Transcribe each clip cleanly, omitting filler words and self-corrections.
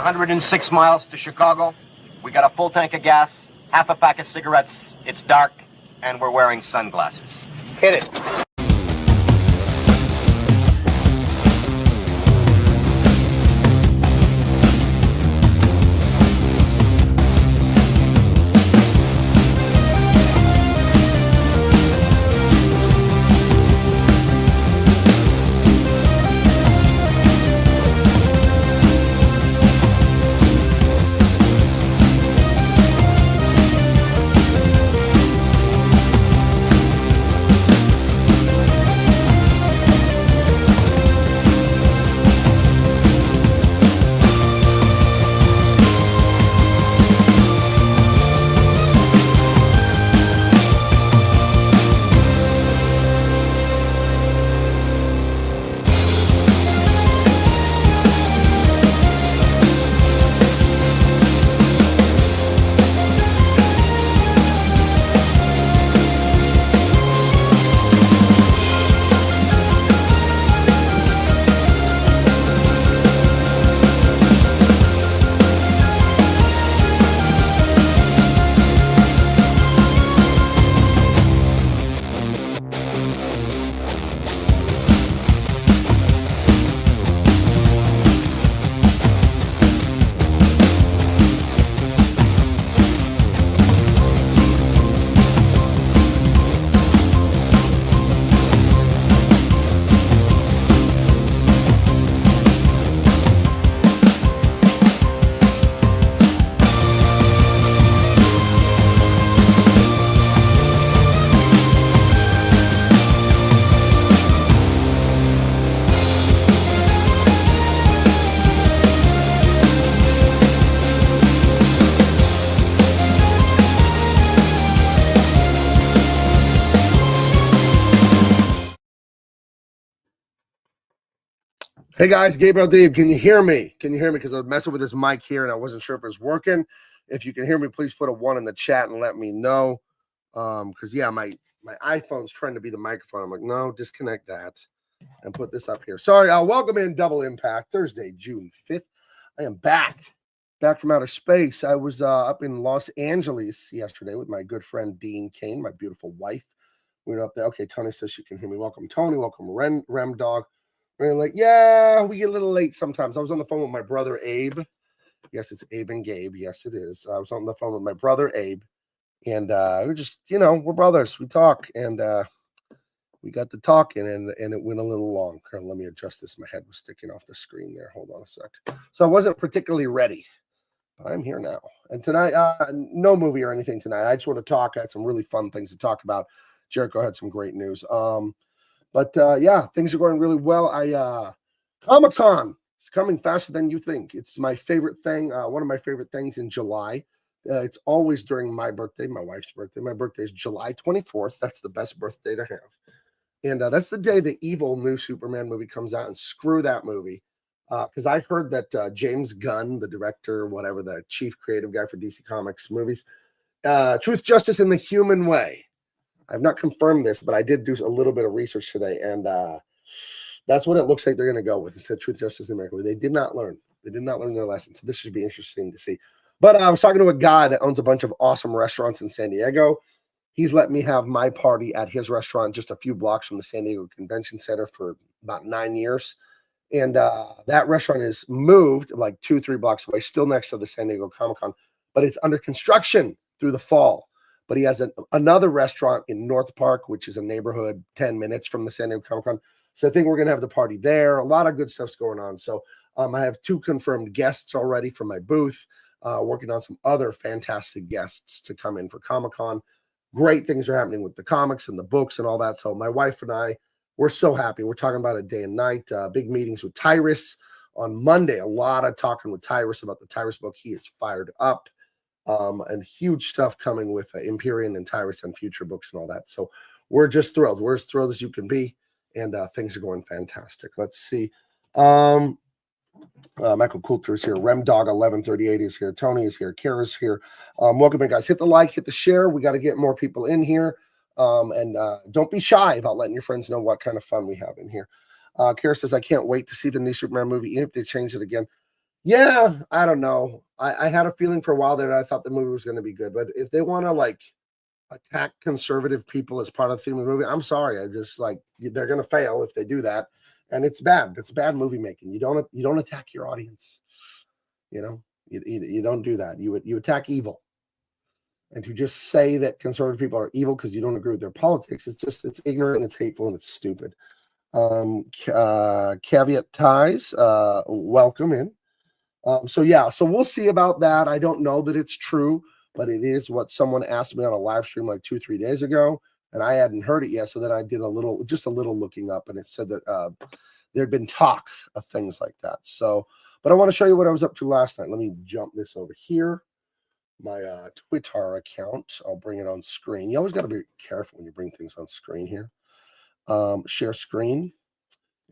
106 miles to Chicago. We got a full tank of gas, half a pack of cigarettes. It's dark, and we're wearing sunglasses. Hit it. Hey guys, Gabriel Dave, can you hear me? Can you hear me? Because I was messing with this mic here and I wasn't sure if it was working. If you can hear me, please put a 1 in the chat and let me know. Because yeah, my iPhone's trying to be the microphone. I'm like, no, disconnect that and put this up here. Sorry, welcome in Double Impact, Thursday, June 5th. I am back from outer space. I was up in Los Angeles yesterday with my good friend Dean Cain, my beautiful wife. We were up there. Okay, Tony says she can hear me. Welcome, Tony. Welcome, Rem Dog. We're like, yeah, we get a little late sometimes. I was on the phone with my brother, Abe. Yes, it's Abe and Gabe. Yes, it is. I was on the phone with my brother, Abe. And we're just, we're brothers. We talk. And we got to talking, and it went a little long. Let me adjust this. My head was sticking off the screen there. Hold on a sec. So I wasn't particularly ready. But I'm here now. And tonight, no movie or anything tonight. I just want to talk. I had some really fun things to talk about. Jericho had some great news. But yeah, things are going really well. Comic-Con is coming faster than you think. It's my favorite thing. One of my favorite things in July. It's always during my birthday, my wife's birthday. My birthday is July 24th. That's the best birthday to have. And that's the day the evil new Superman movie comes out. And screw that movie. Because I heard that James Gunn, the director, whatever, the chief creative guy for DC Comics movies, Truth, Justice, and the Human Way. I've not confirmed this, but I did do a little bit of research today, and that's what it looks like they're going to go with. It said Truth, Justice, and America. They did not learn. They did not learn their lesson, so this should be interesting to see. But I was talking to a guy that owns a bunch of awesome restaurants in San Diego. He's let me have my party at his restaurant just a few blocks from the San Diego Convention Center for about 9 years. And that restaurant is moved like 2-3 blocks away, still next to the San Diego Comic-Con, but it's under construction through the fall. But he has another restaurant in North Park, which is a neighborhood 10 minutes from the San Diego Comic-Con. So I think we're going to have the party there. A lot of good stuff's going on. So I have 2 confirmed guests already from my booth, working on some other fantastic guests to come in for Comic-Con. Great things are happening with the comics and the books and all that. So my wife and I, we're so happy. We're talking about it day and night. Big meetings with Tyrus on Monday. A lot of talking with Tyrus about the Tyrus book. He is fired up. And huge stuff coming with Empyrean and Tyrus and future books and all that. So we're just thrilled. We're as thrilled as you can be. And things are going fantastic. Let's see. Michael Coulter is here. Remdog 1138 is here. Tony is here. Kara's here. Welcome in, guys. Hit the like, hit the share. We got to get more people in here. And don't be shy about letting your friends know what kind of fun we have in here. Kara says, I can't wait to see the new Superman movie, even if they change it again. Yeah, I don't know. I had a feeling for a while that I thought the movie was going to be good, but if they want to like attack conservative people as part of the theme of the movie, I'm sorry. I just like they're going to fail if they do that, and it's bad. It's bad movie making. You don't attack your audience. You know, you don't do that. You attack evil, and to just say that conservative people are evil because you don't agree with their politics, it's ignorant, it's hateful, and it's stupid. Caveat ties. Welcome in. So yeah, so we'll see about that. I don't know that it's true, but it is what someone asked me on a live stream like 2-3 days ago, and I hadn't heard it yet. So then I did just a little looking up, and it said that there'd been talk of things like that. So, but I want to show you what I was up to last night. Let me jump this over here. My Twitter account. I'll bring it on screen. You always got to be careful when you bring things on screen here. Share screen,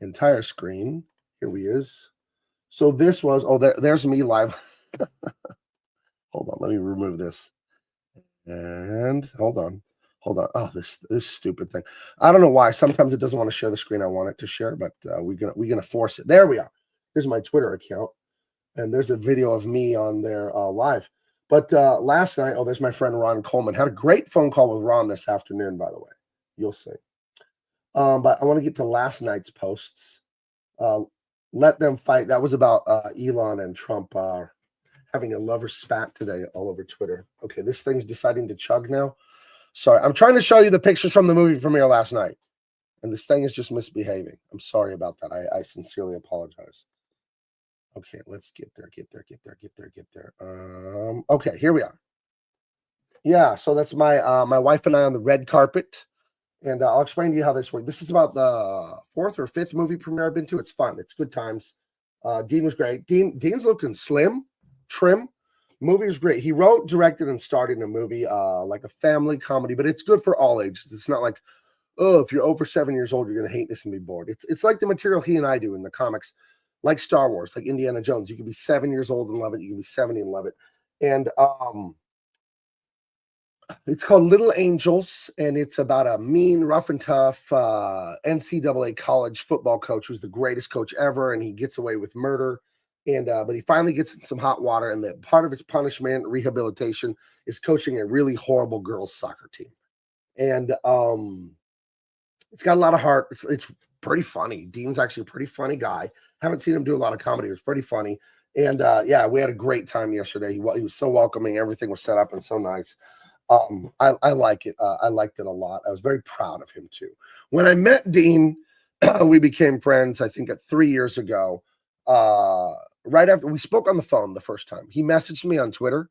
entire screen. Here we is. So this was, there's me live. Hold on, let me remove this. And hold on. Oh, this stupid thing. I don't know why. Sometimes it doesn't want to share the screen I want it to share, but we're gonna force it. There we are. Here's my Twitter account, and there's a video of me on there live. But last night, there's my friend Ron Coleman. Had a great phone call with Ron this afternoon, by the way. You'll see. But I want to get to last night's posts. Let them fight. That was about Elon and Trump having a lover spat today all over Twitter. Okay, this thing's deciding to chug now. Sorry, I'm trying to show you the pictures from the movie premiere last night, and this thing is just misbehaving. I'm sorry about that. I sincerely apologize. Okay, let's get there. Okay, here we are. Yeah, so that's my my wife and I on the red carpet. And I'll explain to you how this works. This is about the 4th or 5th movie premiere I've been to. It's fun. It's good times. Dean was great. Dean's looking slim, trim. Movie was great. He wrote, directed, and starred in a movie like a family comedy, but it's good for all ages. It's not like, oh, if you're over 7 years old, you're going to hate this and be bored. It's like the material he and I do in the comics, like Star Wars, like Indiana Jones. You can be 7 years old and love it. You can be 70 and love it. And it's called Little Angels, and it's about a mean, rough and tough NCAA college football coach who's the greatest coach ever, and he gets away with murder. And but he finally gets in some hot water, and that part of his punishment, rehabilitation, is coaching a really horrible girls' soccer team. And it's got a lot of heart. It's pretty funny. Dean's actually a pretty funny guy. Haven't seen him do a lot of comedy. It was pretty funny. And yeah, we had a great time yesterday. He was so welcoming. Everything was set up and so nice. I like it. I liked it a lot. I was very proud of him too. When I met Dean, we became friends, I think 3 years ago. Right after we spoke on the phone the first time, he messaged me on Twitter.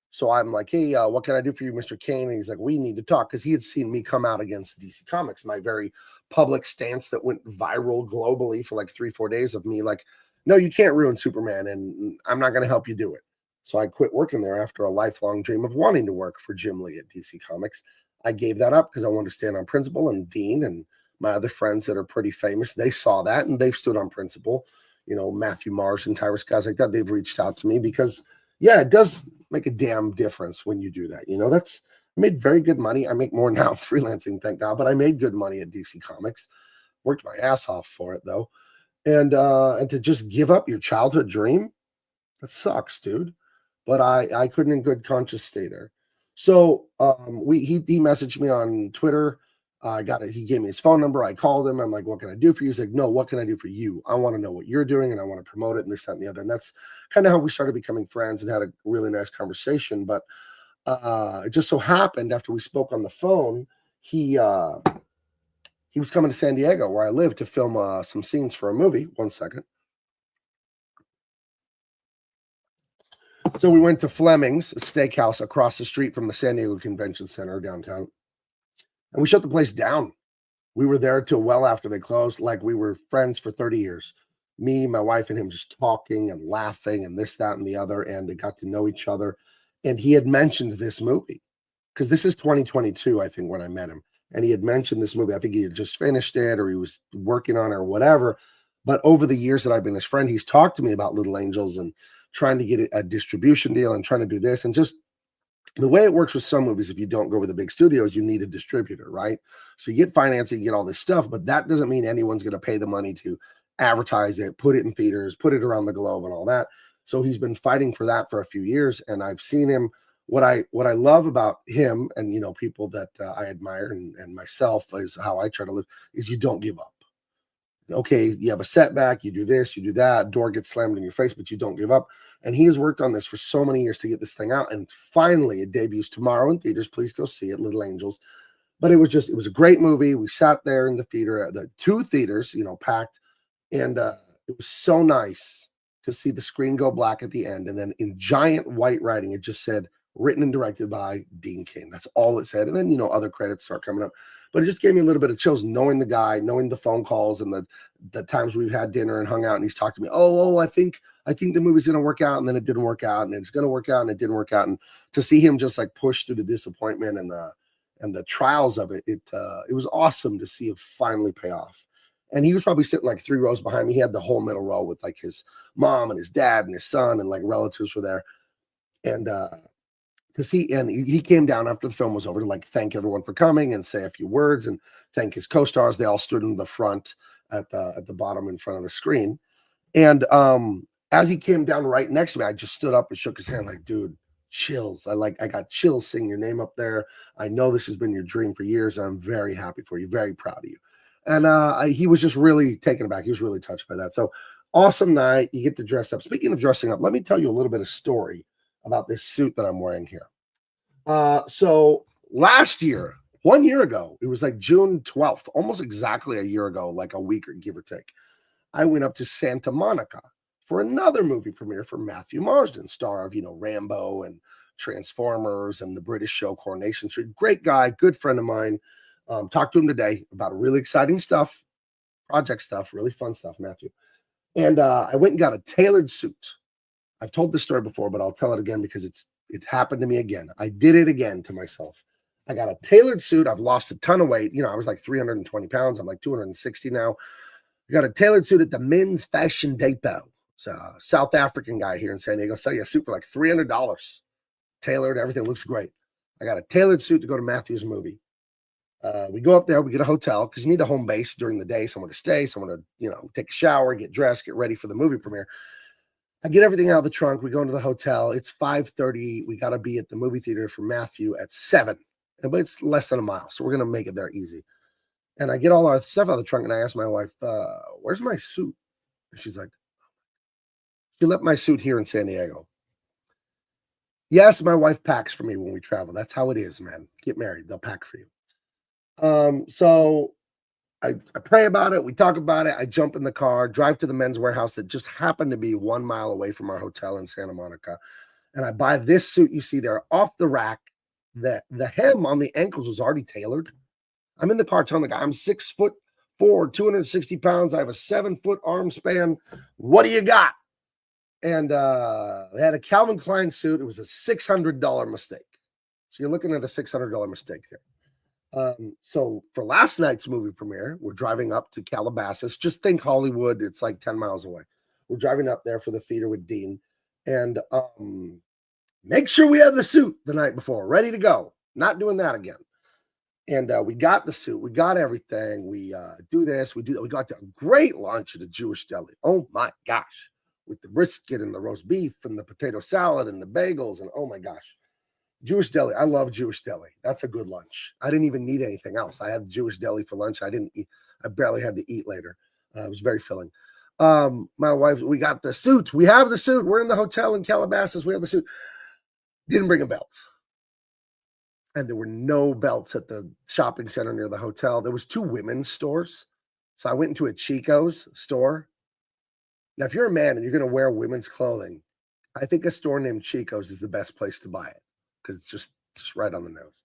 So I'm like, hey, what can I do for you, Mr. CAIN? And he's like, we need to talk, because he had seen me come out against DC Comics, my very public stance that went viral globally for like 3-4 days of me like, no, you can't ruin Superman, and I'm not going to help you do it. So I quit working there after a lifelong dream of wanting to work for Jim Lee at DC Comics. I gave that up because I wanted to stand on principle, and Dean and my other friends that are pretty famous, they saw that and they've stood on principle. You know, Matthew Marsh and Tyrus, guys like that, they've reached out to me because, yeah, it does make a damn difference when you do that. You know, I made very good money. I make more now freelancing, thank God, but I made good money at DC Comics. Worked my ass off for it though. And to just give up your childhood dream, that sucks, dude. But I couldn't in good conscience stay there. So he messaged me on Twitter. I got it. He gave me his phone number. I called him. I'm like, what can I do for you? He's like, no, what can I do for you? I want to know what you're doing, and I want to promote it, and this, that, and the other. And that's kind of how we started becoming friends and had a really nice conversation. But it just so happened after we spoke on the phone, he was coming to San Diego, where I live, to film some scenes for a movie. 1 second. So we went to Fleming's, a steakhouse across the street from the San Diego Convention Center downtown, and we shut the place down. We were there till well after they closed, like we were friends for 30 years. Me, my wife, and him just talking and laughing and this, that, and the other, and they got to know each other. And he had mentioned this movie, because this is 2022, I think, when I met him. And he had mentioned this movie. I think he had just finished it, or he was working on it, or whatever. But over the years that I've been his friend, he's talked to me about Little Angels and trying to get a distribution deal and trying to do this. And just the way it works with some movies, if you don't go with the big studios, you need a distributor, right? So you get financing, you get all this stuff, but that doesn't mean anyone's going to pay the money to advertise it, put it in theaters, put it around the globe and all that. So he's been fighting for that for a few years, and I've seen him. What I love about him, and people that I admire, and myself, is how I try to live, is you don't give up. Okay, you have a setback, you do this, you do that, door gets slammed in your face, but you don't give up. And he has worked on this for so many years to get this thing out, and finally it debuts tomorrow in theaters. Please go see it, Little Angels. But it was a great movie. We sat there in the theater, the two theaters, packed, and it was so nice to see the screen go black at the end, and then in giant white writing it just said, written and directed by Dean Cain. That's all it said. And then other credits start coming up. But it just gave me a little bit of chills knowing the guy, knowing the phone calls and the times we've had dinner and hung out, and he's talked to me. I think the movie's gonna work out, and then it didn't work out, and it's gonna work out, and it didn't work out. And to see him just like push through the disappointment and the trials of it, it was awesome to see it finally pay off. And he was probably sitting like 3 rows behind me. He had the whole middle row with like his mom and his dad and his son, and like relatives were there. And to see, and he came down after the film was over to like thank everyone for coming and say a few words and thank his co-stars. They all stood in the front at the bottom in front of the screen. And as he came down right next to me, I just stood up and shook his hand like, dude, chills. I got chills seeing your name up there. I know this has been your dream for years. I'm very happy for you, very proud of you. And he was just really taken aback. He was really touched by that. So awesome night. You get to dress up. Speaking of dressing up, let me tell you a little bit of story about this suit that I'm wearing here. So last year, 1 year ago, it was like June 12th, almost exactly a year ago, like a week or give or take, I went up to Santa Monica for another movie premiere for Matthew Marsden, star of, Rambo and Transformers and the British show Coronation Street. Great guy, good friend of mine. Talked to him today about really exciting stuff, project stuff, really fun stuff, Matthew. And I went and got a tailored suit. I've told this story before, but I'll tell it again because it happened to me again. I did it again to myself. I got a tailored suit. I've lost a ton of weight. I was like 320 pounds. I'm like 260 now. I got a tailored suit at the Men's Fashion Depot. It's a South African guy here in San Diego. Sell you a suit for like $300. Tailored. Everything looks great. I got a tailored suit to go to Matthew's movie. We go up there. We get a hotel because you need a home base during the day, somewhere to stay, somewhere to, take a shower, get dressed, get ready for the movie premiere. I get everything out of the trunk. We go into the hotel. It's 5:30. We got to be at the movie theater for Matthew at 7. But it's less than a mile, so we're going to make it there easy. And I get all our stuff out of the trunk, and I ask my wife, where's my suit? And she's like, she left my suit here in San Diego. Yes, my wife packs for me when we travel. That's how it is, man. Get married. They'll pack for you. So I pray about it. We talk about it. I jump in the car, drive to the Men's Warehouse that just happened to be 1 mile away from our hotel in Santa Monica. And I buy this suit you see there off the rack. The hem on the ankles was already tailored. I'm in the car telling the guy, I'm 6'4", 260 pounds. I have a 7-foot arm span. What do you got? And they had a Calvin Klein suit. It was a $600 mistake. So you're looking at a $600 mistake there. So for last night's movie premiere, we're driving up to Calabasas. Just think Hollywood. It's like 10 miles away. We're driving up there for the theater with Dean. And make sure we have the suit the night before, ready to go. Not doing that again. And we got the suit. We got everything. We do this. We do that. We got to a great lunch at a Jewish deli. Oh, my gosh. With the brisket and the roast beef and the potato salad and the bagels. And oh, my gosh. Jewish deli. I love Jewish deli. That's a good lunch. I didn't even need anything else. I had Jewish deli for lunch. I didn't eat. I barely had to eat later. It was very filling. My wife, we got the suit. We have the suit. We're in the hotel in Calabasas. We have the suit. Didn't bring a belt. And there were no belts at the shopping center near the hotel. There was 2 women's stores. So I went into a Chico's store. Now, if you're a man and you're going to wear women's clothing, I think a store named Chico's is the best place to buy it because it's just right on the nose.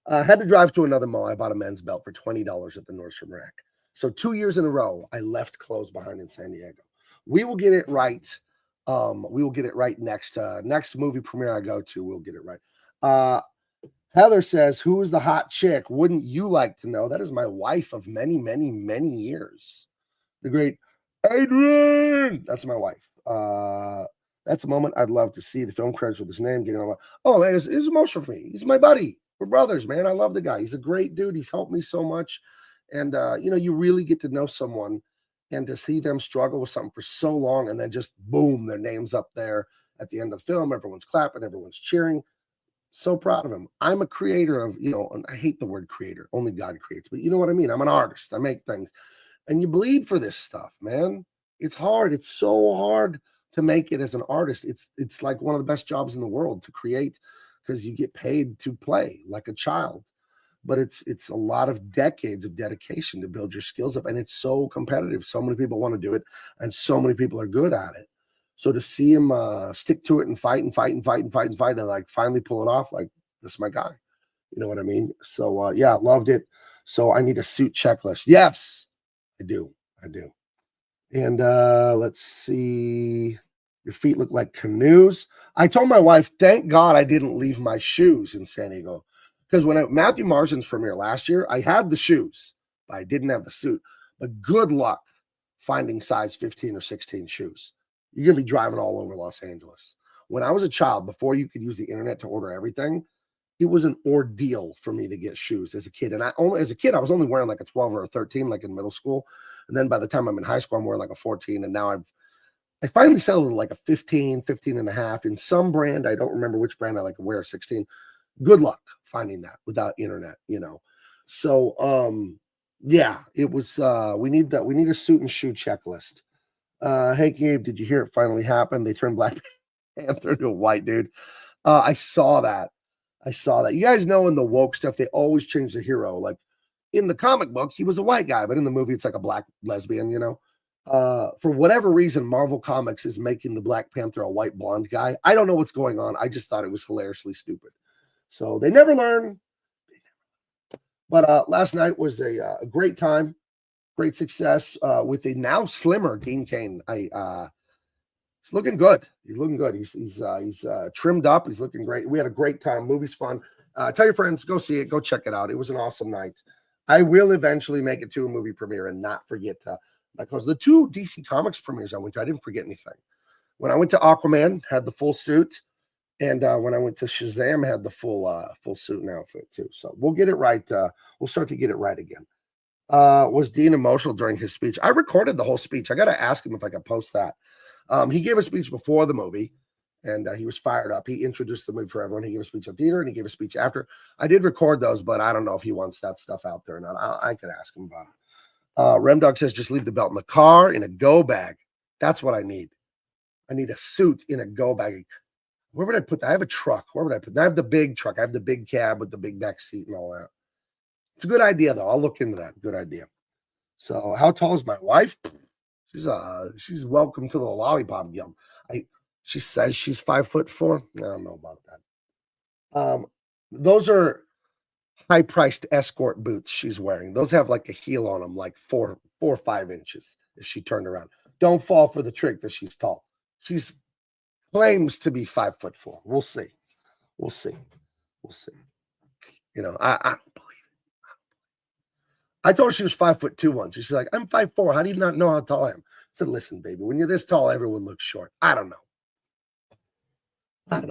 I had to drive to another mall. I bought a men's belt for $20 at the Nordstrom rack. So 2 years in a row, I left clothes behind in San Diego. We will get it right. We will get it right next movie premiere I go to. We'll get it right. Heather says, who is the hot chick? Wouldn't you like to know? That is my wife of many, many, many years. The great Adrian. That's my wife. That's a moment I'd love to see. The film credits with his name. Getting on. Oh, man, it's emotional for me. He's my buddy. We're brothers, man. I love the guy. He's a great dude. He's helped me so much. And, you really get to know someone And to see them struggle with something for so long and then just boom, their name's up there at the end of the film. Everyone's clapping, everyone's cheering. So proud of him. I'm a creator of, and I hate the word creator. Only God creates, but you know what I mean? I'm an artist. I make things. And you bleed for this stuff, man. It's hard. It's so hard to make it as an artist. It's like one of the best jobs in the world to create because you get paid to play like a child. But it's a lot of decades of dedication to build your skills up. And it's so competitive. So many people want to do it, and so many people are good at it. So to see him stick to it and fight and fight and fight and fight and fight and like finally pull it off, like this is my guy. You know what I mean? So yeah, loved it. So I need a suit checklist. Yes, I do. I do. And let's see. Your feet look like canoes. I told my wife, thank God I didn't leave my shoes in San Diego. Because when Matthew Martian's premiere last year, I had the shoes, but I didn't have the suit. But good luck finding size 15 or 16 shoes. You're going to be driving all over Los Angeles. When I was a child, before you could use the internet to order everything, it was an ordeal for me to get shoes as a kid. And as a kid, I was only wearing like a 12 or a 13, like in middle school. And then by the time I'm in high school, I'm wearing like a 14. And now I finally settled like a 15, 15 and a half in some brand. I don't remember which brand I like to wear, 16. Good luck finding that without internet, So yeah, it was we need a suit and shoe checklist. Hey Gabe, did you hear it finally happened? They turned Black Panther into a white dude. I saw that. You guys know in the woke stuff, they always change the hero. Like in the comic book, he was a white guy, but in the movie, it's like a black lesbian, For whatever reason, Marvel Comics is making the Black Panther a white blonde guy. I don't know what's going on. I just thought it was hilariously stupid. So they never learn. But last night was a great time, great success with a now slimmer Dean Cain. He's looking good. He's looking good. He's trimmed up. He's looking great. We had a great time. Movie's fun. Tell your friends, go see it. Go check it out. It was an awesome night. I will eventually make it to a movie premiere and not forget because the two DC Comics premieres I went to, I didn't forget anything. When I went to Aquaman, had the full suit. And when I went to Shazam, I had the full suit and outfit too. So we'll get it right. We'll start to get it right again. Was Dean emotional during his speech? I recorded the whole speech. I got to ask him if I could post that. He gave a speech before the movie, and he was fired up. He introduced the movie for everyone. He gave a speech at theater, and he gave a speech after. I did record those, but I don't know if he wants that stuff out there or not. I could ask him about it. Remdog says, just leave the belt in the car in a go bag. That's what I need. I need a suit in a go bag. Where would I put that? I have a truck. Where would I put that? I have the big truck. I have the big cab with the big back seat and all that. It's a good idea, though. I'll look into that. Good idea. So how tall is my wife? She's welcome to the Lollipop Guild. She says she's 5'4". I don't know about that. Those are high-priced escort boots she's wearing. Those have like a heel on them, like 4 or 5 inches if she turned around. Don't fall for the trick that she's tall. She's claims to be 5'4". We'll see. I don't believe it. I told her she was 5'2" once. She's like, I'm 5'4". How do you not know how tall I am? I said, listen, baby, when you're this tall, everyone looks short. I don't know.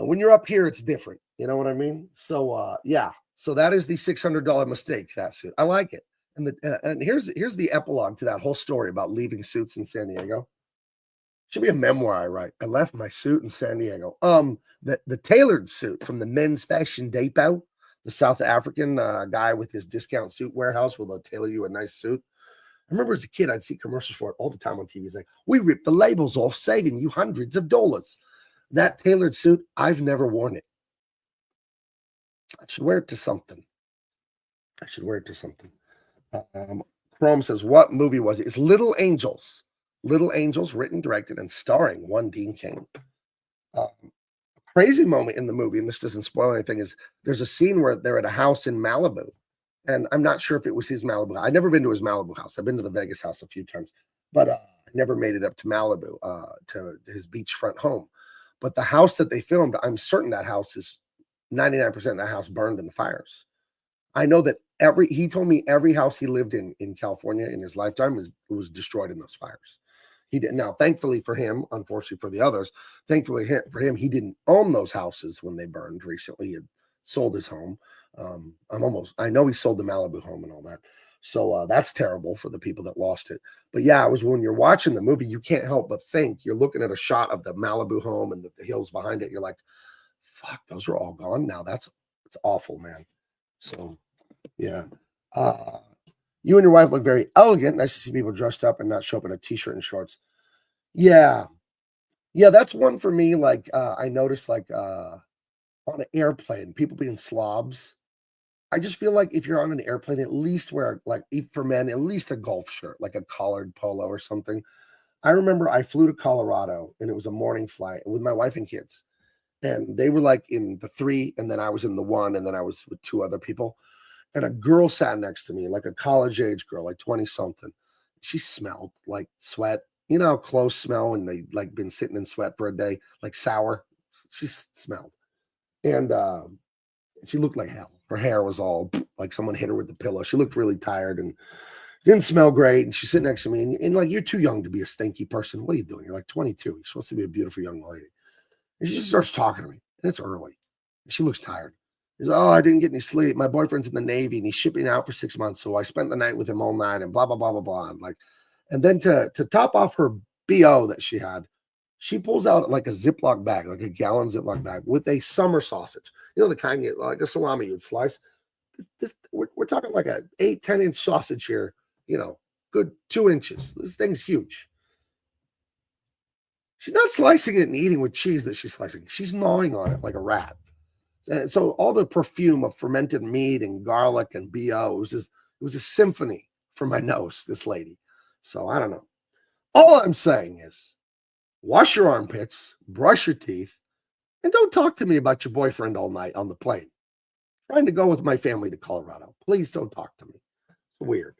When you're up here, it's different. You know what I mean? So yeah. So that is the $600 mistake, that suit. I like it. And here's the epilogue to that whole story about leaving suits in San Diego. Should be a memoir I write. I left my suit in San Diego. The tailored suit from the Men's Fashion Depot, the South African guy with his discount suit warehouse where they'll tailor you a nice suit. I remember as a kid, I'd see commercials for it all the time on TV. It's like, we ripped the labels off, saving you hundreds of dollars. That tailored suit, I've never worn it. I should wear it to something. Chrome says, what movie was it? It's Little Angels. Little Angels, written, directed, and starring one Dean Cain. Crazy moment in the movie, and this doesn't spoil anything, is there's a scene where they're at a house in Malibu. And I'm not sure if it was his Malibu. I've never been to his Malibu house. I've been to the Vegas house a few times, but I never made it up to Malibu, to his beachfront home. But the house that they filmed, I'm certain that house is 99% of that house burned in the fires. I know that he told me every house he lived in California in his lifetime was destroyed in those fires. He didn't. Now, thankfully for him, unfortunately for the others, thankfully for him, he didn't own those houses when they burned recently. He had sold his home. I know he sold the Malibu home and all that. So that's terrible for the people that lost it. But yeah, it was when you're watching the movie, you can't help but think. You're looking at a shot of the Malibu home and the hills behind it. You're like, fuck, those are all gone now. It's awful, man. So yeah. You and your wife look very elegant. Nice to see people dressed up and not show up in a t-shirt and shorts. Yeah. Yeah, that's one for me. Like I noticed like on an airplane, people being slobs. I just feel like if you're on an airplane, at least wear like for men, at least a golf shirt, like a collared polo or something. I remember I flew to Colorado and it was a morning flight with my wife and kids. And they were like in the 3, and then I was in the 1, and then I was with 2 other people. And a girl sat next to me, like a college age girl, like 20 something. She smelled like sweat, you know, clothes smell when they like been sitting in sweat for a day, like sour. She smelled. And she looked like hell. Her hair was all like someone hit her with the pillow. She looked really tired and didn't smell great. And she's sitting next to me, and like, you're too young to be a stinky person. What are you doing? You're like 22. You're supposed to be a beautiful young lady. And she just starts talking to me, and it's early. She looks tired. She's like, oh, I didn't get any sleep. My boyfriend's in the Navy, and he's shipping out for 6 months, so I spent the night with him all night, and blah, blah, blah, blah, blah. And like, and then to top off her BO that she had, she pulls out like a Ziploc bag, like a gallon Ziploc bag with a summer sausage. You know, the kind you, like a salami you'd slice. We're talking like a 8-10 inch sausage here, you know, good 2 inches. This thing's huge. She's not slicing it and eating with cheese that she's slicing. She's gnawing on it like a rat. And so all the perfume of fermented meat and garlic and BO, it was a symphony for my nose, this lady. So I don't know. All I'm saying is wash your armpits, brush your teeth, and don't talk to me about your boyfriend all night on the plane. Trying to go with my family to Colorado. Please don't talk to me. It's weird.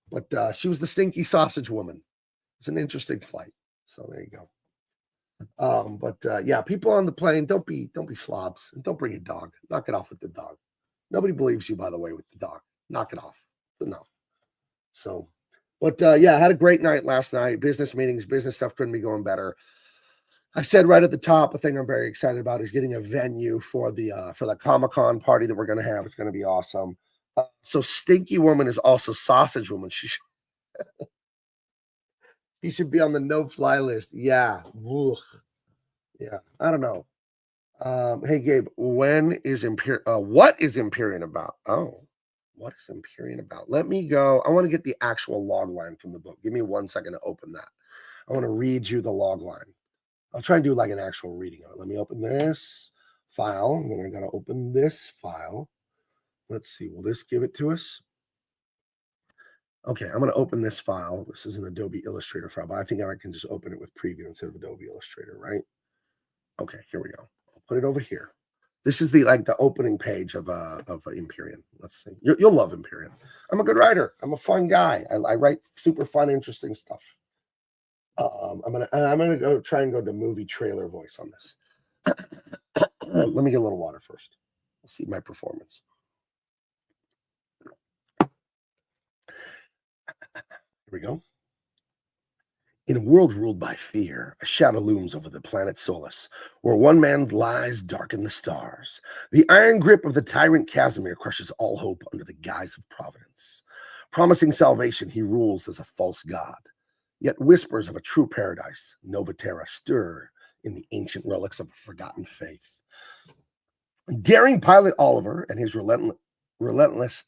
But she was the stinky sausage woman. It's an interesting flight. So there you go. Yeah, people on the plane, don't be slobs, and don't bring a dog. Knock it off with the dog. Nobody believes you, by the way, with the dog. Knock it off. It's enough. So, yeah, I had a great night last night. Business meetings, business stuff couldn't be going better. I said right at the top, a thing I'm very excited about is getting a venue for the Comic-Con party that we're going to have. It's going to be awesome. So Stinky Woman is also Sausage Woman. She should be on the no-fly list. Yeah. Ugh. Yeah. I don't know. Hey, Gabe, what is Empyrean about? Oh, what is Empyrean about? Let me go. I want to get the actual log line from the book. Give me 1 second to open that. I want to read you the log line. I'll try and do like an actual reading of it. Let me open this file, and then I got to open this file. Let's see. Will this give it to us? Okay, I'm going to open this file. This is an Adobe Illustrator file, but I think I can just open it with Preview instead of Adobe Illustrator, right? Okay, here we go. I'll put it over here. This is the opening page of Empyrean. Let's see. You'll love Empyrean. I'm a good writer. I'm a fun guy. I write super fun, interesting stuff. I'm gonna go try and go to movie trailer voice on this. Let me get a little water first. We'll see my performance. Here we go. In a world ruled by fear, a shadow looms over the planet Solus, where one man lies dark in the stars. The iron grip of the tyrant Casimir crushes all hope under the guise of providence. Promising salvation, he rules as a false god. Yet whispers of a true paradise, Nova Terra, stir in the ancient relics of a forgotten faith. Daring pilot Oliver and his relentless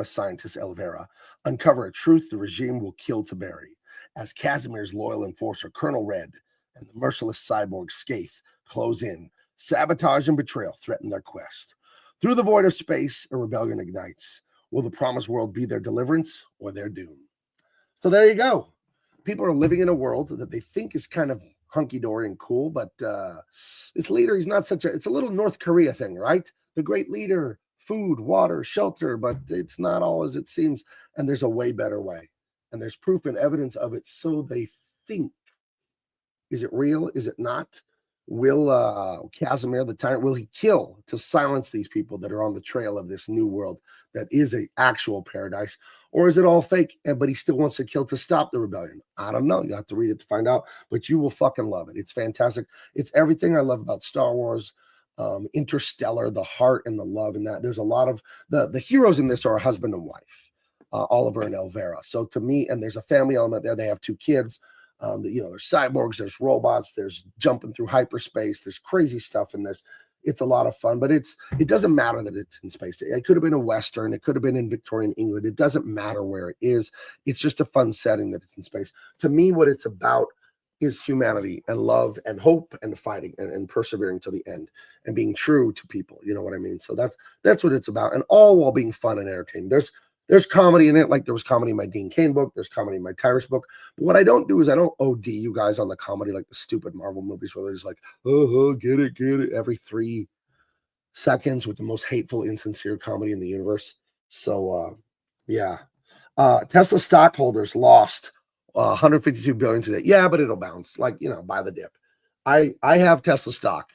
scientist Elvira uncover a truth the regime will kill to bury, as Casimir's loyal enforcer Colonel Red and the merciless cyborg Skaith close in. Sabotage and betrayal threaten their quest. Through the void of space, a rebellion ignites. Will the promised world be their deliverance or their doom? So there you go. People are living in a world that they think is kind of hunky-dory and cool, but this leader, he's not it's a little North Korea thing, right? The great leader, food, water, shelter, but it's not all as it seems, and there's a way better way, and there's proof and evidence of it, so they think. Is it real? Is it not? Will Casimir, the tyrant, will he kill to silence these people that are on the trail of this new world that is an actual paradise? Or is it all fake, but he still wants to kill to stop the rebellion? I don't know. You have to read it to find out, but you will fucking love it. It's fantastic. It's everything I love about Star Wars, Interstellar, the heart and the love in that. There's a lot of the heroes in this are a husband and wife. Oliver and Elvira. So to me, and there's a family element there. They have 2 kids. There's cyborgs, there's robots, there's jumping through hyperspace, there's crazy stuff in this. It's a lot of fun, but it doesn't matter that it's in space. It could have been a Western, it could have been in Victorian England. It doesn't matter where it is. It's just a fun setting that it's in space. To me, what it's about is humanity and love and hope and fighting and persevering to the end and being true to people. You know what I mean? So that's what it's about, and all while being fun and entertaining. There's comedy in it, like there was comedy in my Dean Cain book. There's comedy in my Tyrus book. But what I don't do is I don't OD you guys on the comedy like the stupid Marvel movies where they're just like, get it, every 3 seconds with the most hateful, insincere comedy in the universe. So, yeah. Tesla stockholders lost 152 billion today. Yeah, but it'll bounce, buy the dip. I have Tesla stock,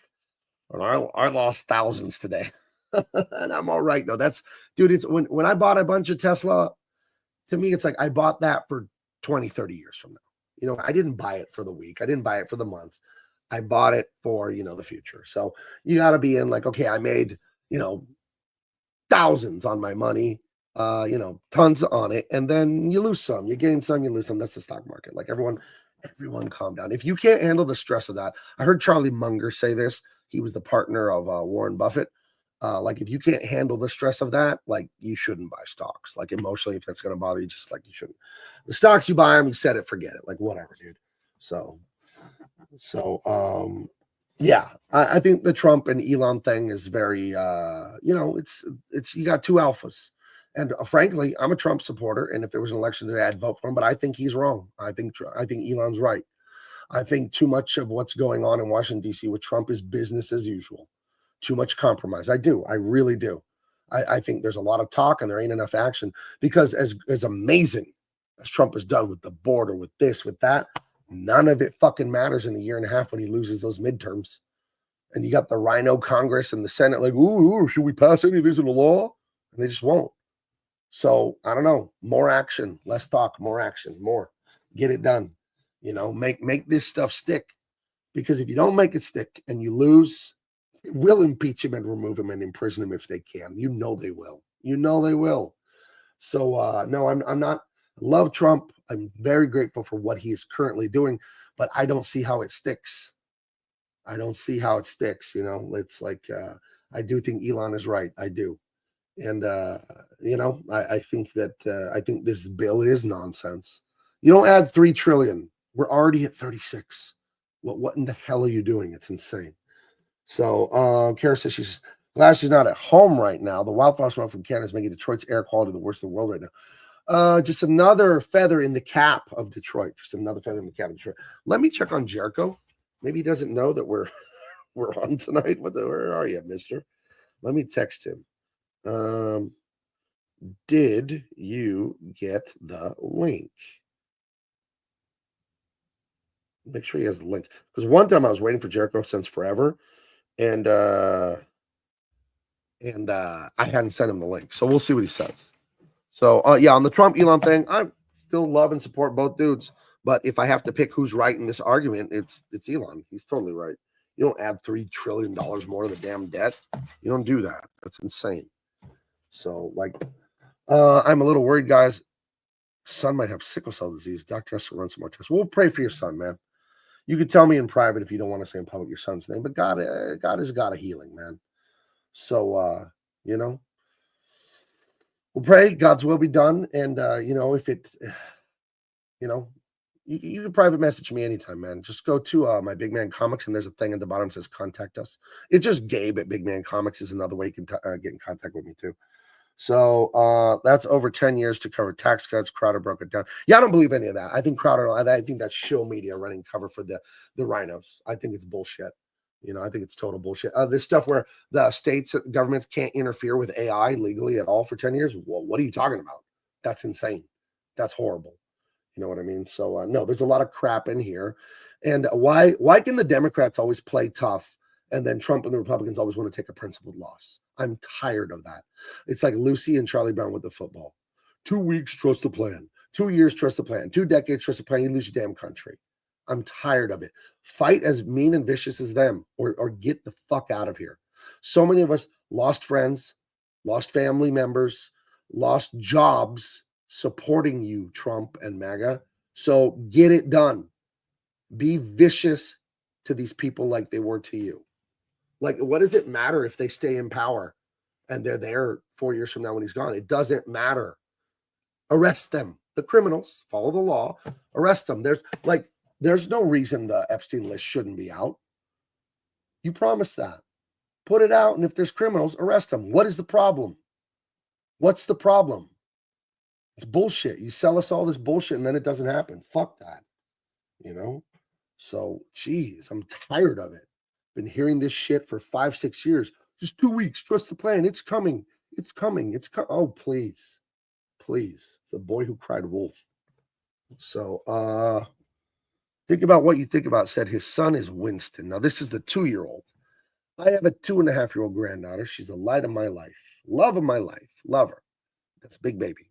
and I lost thousands today. And I'm all right though. Dude, it's when I bought a bunch of Tesla, to me, it's like I bought that for 20, 30 years from now. I didn't buy it for the week. I didn't buy it for the month. I bought it for, the future. So you got to be in like, okay, I made, thousands on my money, tons on it. And then you lose some, you gain some, you lose some. That's the stock market. Like everyone calm down. If you can't handle the stress of that, I heard Charlie Munger say this. He was the partner of Warren Buffett. Like if you can't handle the stress of that, like you shouldn't buy stocks. Like emotionally, if that's going to bother you, just like you shouldn't. The stocks you buy them, you set it, forget it. Like whatever, dude. So yeah, I think the Trump and Elon thing is very, it's you got 2 alphas, and frankly, I'm a Trump supporter, and if there was an election today, I'd vote for him. But I think he's wrong. I think Elon's right. I think too much of what's going on in Washington D.C. with Trump is business as usual. Too much compromise. I do. I really do. I think there's a lot of talk and there ain't enough action, because as amazing as Trump has done with the border, with this, with that, none of it fucking matters in a year and a half when he loses those midterms. And you got the Rhino Congress and the Senate like, ooh, should we pass any of these into law? And they just won't. So I don't know. More action, less talk, more action, more. Get it done. Make this stuff stick. Because if you don't make it stick and you lose, will impeach him and remove him and imprison him if they can. They will. So no, I'm not. I love Trump. I'm very grateful for what he is currently doing, but I don't see how it sticks. It's like I do think Elon is right. I do. And I think that I think this bill is nonsense. You don't add 3 trillion. We're already at 36. What in the hell are you doing? It's insane. So Kara says she's glad she's not at home right now. The wildfire smoke from Canada is making Detroit's air quality the worst in the world right now. Just another feather in the cap of Detroit. Let me check on Jericho. Maybe he doesn't know that we're on tonight. Where are you, mister? Let me text him. Did you get the link? Make sure he has the link. Because one time I was waiting for Jericho since forever. And I hadn't sent him the link. So we'll see what he says. So yeah, on the Trump Elon thing, I still love and support both dudes. But if I have to pick who's right in this argument, it's Elon. He's totally right. You don't add $3 trillion more to the damn debt. You don't do that. That's insane. So I'm a little worried, guys. Son might have sickle cell disease. Doctor has to run some more tests. We'll pray for your son, man. You could tell me in private if you don't want to say in public your son's name, but God has got a healing, man. So, we'll pray God's will be done. And, if it, you can private message me anytime, man. Just go to my Big Man Comics, and there's a thing at the bottom that says contact us. It's just Gabe at Big Man Comics is another way you can get in contact with me too. So that's over 10 years to cover tax cuts. Crowder broke it down. Yeah, I don't believe any of that. I think I think that's show media running cover for the rhinos. I think it's bullshit. I think it's total bullshit. This stuff where the states governments can't interfere with AI legally at all for 10 years. Well, what are you talking about? That's insane. That's horrible. You know what I mean? So no, there's a lot of crap in here. And why can the Democrats always play tough? And then Trump and the Republicans always want to take a principled loss. I'm tired of that. It's like Lucy and Charlie Brown with the football. 2 weeks, trust the plan. 2 years, trust the plan. 2 decades, trust the plan. You lose your damn country. I'm tired of it. Fight as mean and vicious as them, or get the fuck out of here. So many of us lost friends, lost family members, lost jobs supporting you, Trump and MAGA. So get it done. Be vicious to these people like they were to you. Like, what does it matter if they stay in power and they're there 4 years from now when he's gone? It doesn't matter. Arrest them. The criminals, follow the law, arrest them. There's no reason the Epstein list shouldn't be out. You promised that. Put it out, and if there's criminals, arrest them. What is the problem? What's the problem? It's bullshit. You sell us all this bullshit, and then it doesn't happen. Fuck that. So, geez, I'm tired of it. Been hearing this shit for 5-6 years. Just 2 weeks. Trust the plan. It's coming. It's coming. Oh, please. Please. It's a boy who cried wolf. So, think about what you think about. Said his son is Winston. Now, this is the 2-year-old. I have a 2.5-year-old granddaughter. She's the light of my life. Love of my life. Love her. That's a big baby.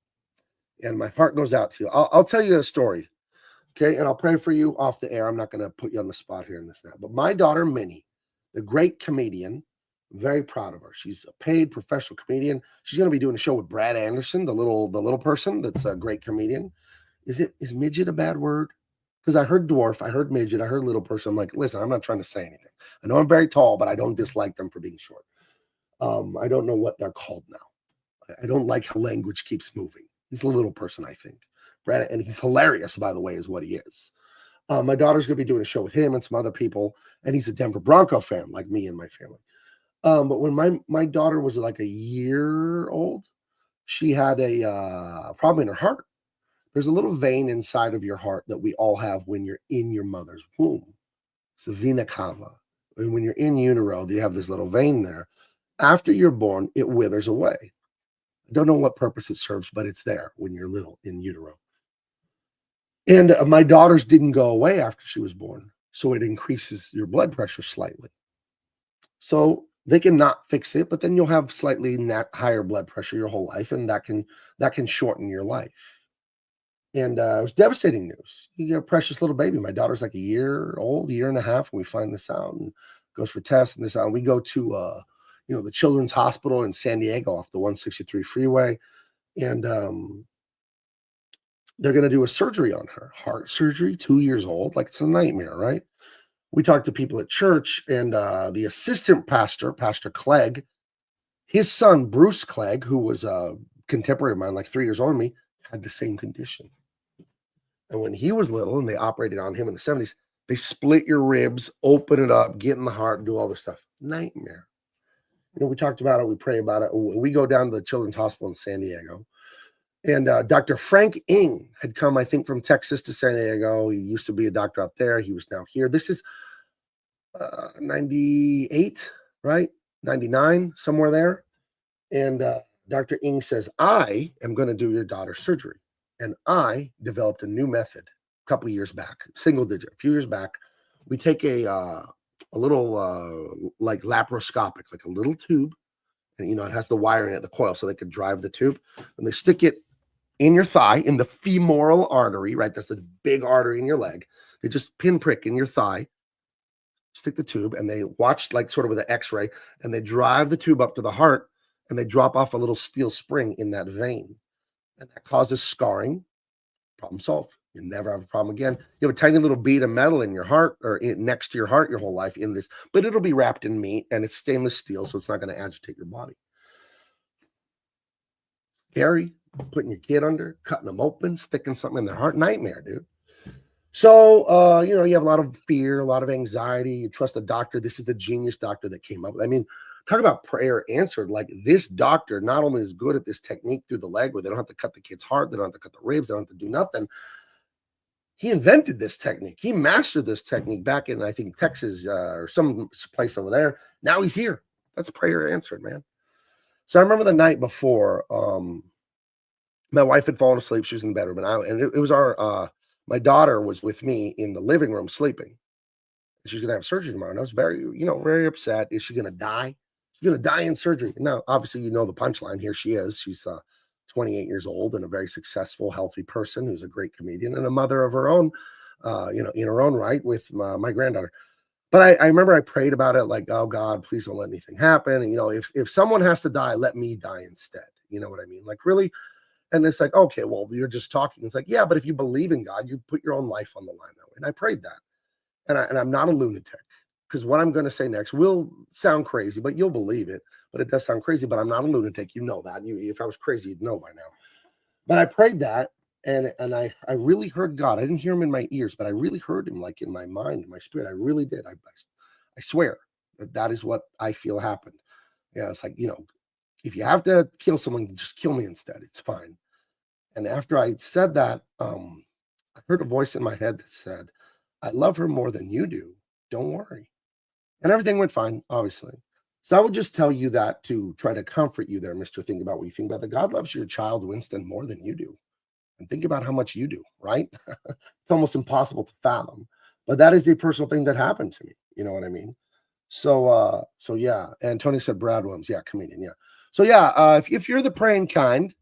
And my heart goes out to you. I'll tell you a story. Okay, and I'll pray for you off the air. I'm not going to put you on the spot here in this now. But my daughter, Minnie, the great comedian, very proud of her. She's a paid professional comedian. She's going to be doing a show with Brad Anderson, the little person that's a great comedian. Is midget a bad word? Because I heard dwarf, I heard midget, I heard little person. I'm like, listen, I'm not trying to say anything. I know I'm very tall, but I don't dislike them for being short. I don't know what they're called now. I don't like how language keeps moving. He's a little person, I think. Brad, and he's hilarious, by the way, is what he is. My daughter's going to be doing a show with him and some other people, and he's a Denver Bronco fan, like me and my family. But when my daughter was like a year old, she had a problem in her heart. There's a little vein inside of your heart that we all have when you're in your mother's womb. It's the vena cava. And when you're in utero, you have this little vein there. After you're born, it withers away. I don't know what purpose it serves, but it's there when you're little in utero. And my daughter's didn't go away after she was born. So it increases your blood pressure slightly. So they can not fix it, but then you'll have slightly higher blood pressure your whole life, and that can shorten your life. And it was devastating news. You got a precious little baby. My daughter's like a year old, a year and a half. And we find this out and goes for tests and this out. And we go to the Children's Hospital in San Diego off the 163 freeway, and they're going to do a surgery on her, heart surgery, 2 years old. Like, it's a nightmare, right? We talked to people at church, and the assistant pastor, Pastor Clegg, his son, Bruce Clegg, who was a contemporary of mine, like 3 years older than me, had the same condition. And when he was little and they operated on him in the 70s, they split your ribs, open it up, get in the heart, and do all this stuff. Nightmare. We talked about it. We pray about it. We go down to the Children's Hospital in San Diego. And Dr. Frank Ng had come, I think, from Texas to San Diego. He used to be a doctor up there. He was now here. This is 98, right? 99, somewhere there. And Dr. Ng says, I am going to do your daughter's surgery. And I developed a new method a couple of years back, single digit, a few years back. We take a little like laparoscopic, like a little tube. And, it has the wire in it, the coil, so they could drive the tube. And they stick it in your thigh, in the femoral artery, right? That's the big artery in your leg. They just pinprick in your thigh, stick the tube, and they watch like sort of with an x-ray, and they drive the tube up to the heart, and they drop off a little steel spring in that vein. And that causes scarring. Problem solved. You'll never have a problem again. You have a tiny little bead of metal in your heart or next to your heart your whole life in this, but it'll be wrapped in meat, and it's stainless steel, so it's not going to agitate your body. Scary. Putting your kid under, cutting them open, sticking something in their heart. Nightmare, dude. So, you have a lot of fear, a lot of anxiety. You trust the doctor. This is the genius doctor that came up with. I mean, talk about prayer answered. Like, this doctor not only is good at this technique through the leg where they don't have to cut the kid's heart, they don't have to cut the ribs, they don't have to do nothing. He invented this technique. He mastered this technique back in, I think, Texas or some place over there. Now he's here. That's prayer answered, man. So I remember the night before, my wife had fallen asleep. She was in the bedroom, and it was my daughter was with me in the living room sleeping. She's going to have surgery tomorrow. And I was very, very upset. Is she going to die? She's going to die in surgery. Now, obviously, the punchline. Here she is. She's 28 years old and a very successful, healthy person who's a great comedian and a mother of her own, in her own right with my granddaughter. But I remember I prayed about it like, oh, God, please don't let anything happen. And, if someone has to die, let me die instead. You know what I mean? Like, really. And it's like, okay, well, you're just talking. It's like, yeah, but if you believe in God, you put your own life on the line that way. And I prayed that. And I'm not a lunatic, because what I'm going to say next will sound crazy, but you'll believe it. But it does sound crazy, but I'm not a lunatic. You know that. If I was crazy, you'd know by now. But I prayed that, and I really heard God. I didn't hear him in my ears, but I really heard him, like in my mind, in my spirit. I really did. I swear that is what I feel happened. Yeah, it's like, if you have to kill someone, just kill me instead. It's fine. And after I said that, I heard a voice in my head that said, I love her more than you do. Don't worry. And everything went fine, obviously. So I would just tell you that to try to comfort you there, Mr. Think about what you think about that. God loves your child, Winston, more than you do. And think about how much you do, right? It's almost impossible to fathom. But that is a personal thing that happened to me. You know what I mean? So yeah. And Tony said Brad Williams, yeah, comedian, yeah. So yeah, if you're the praying kind,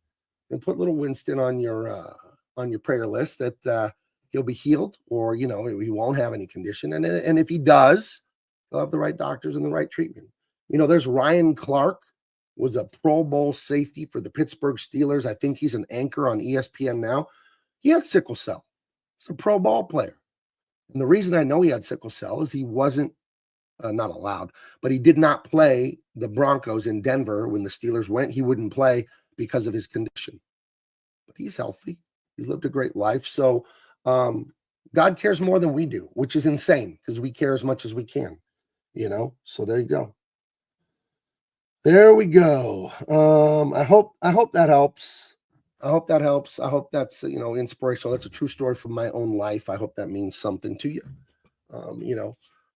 then put little Winston on your prayer list that he'll be healed, or he won't have any condition. And if he does, he'll have the right doctors and the right treatment. There's Ryan Clark, was a Pro Bowl safety for the Pittsburgh Steelers. I think he's an anchor on ESPN now. He had sickle cell. He's a pro ball player. And the reason I know he had sickle cell is he wasn't not allowed, but he did not play the Broncos in Denver when the Steelers went. He wouldn't play because of his condition. But he's healthy. He's lived a great life. So God cares more than we do, which is insane, because we care as much as we can, So there you go. There we go. I hope that helps. I hope that helps. I hope that's inspirational. That's a true story from my own life. I hope that means something to you.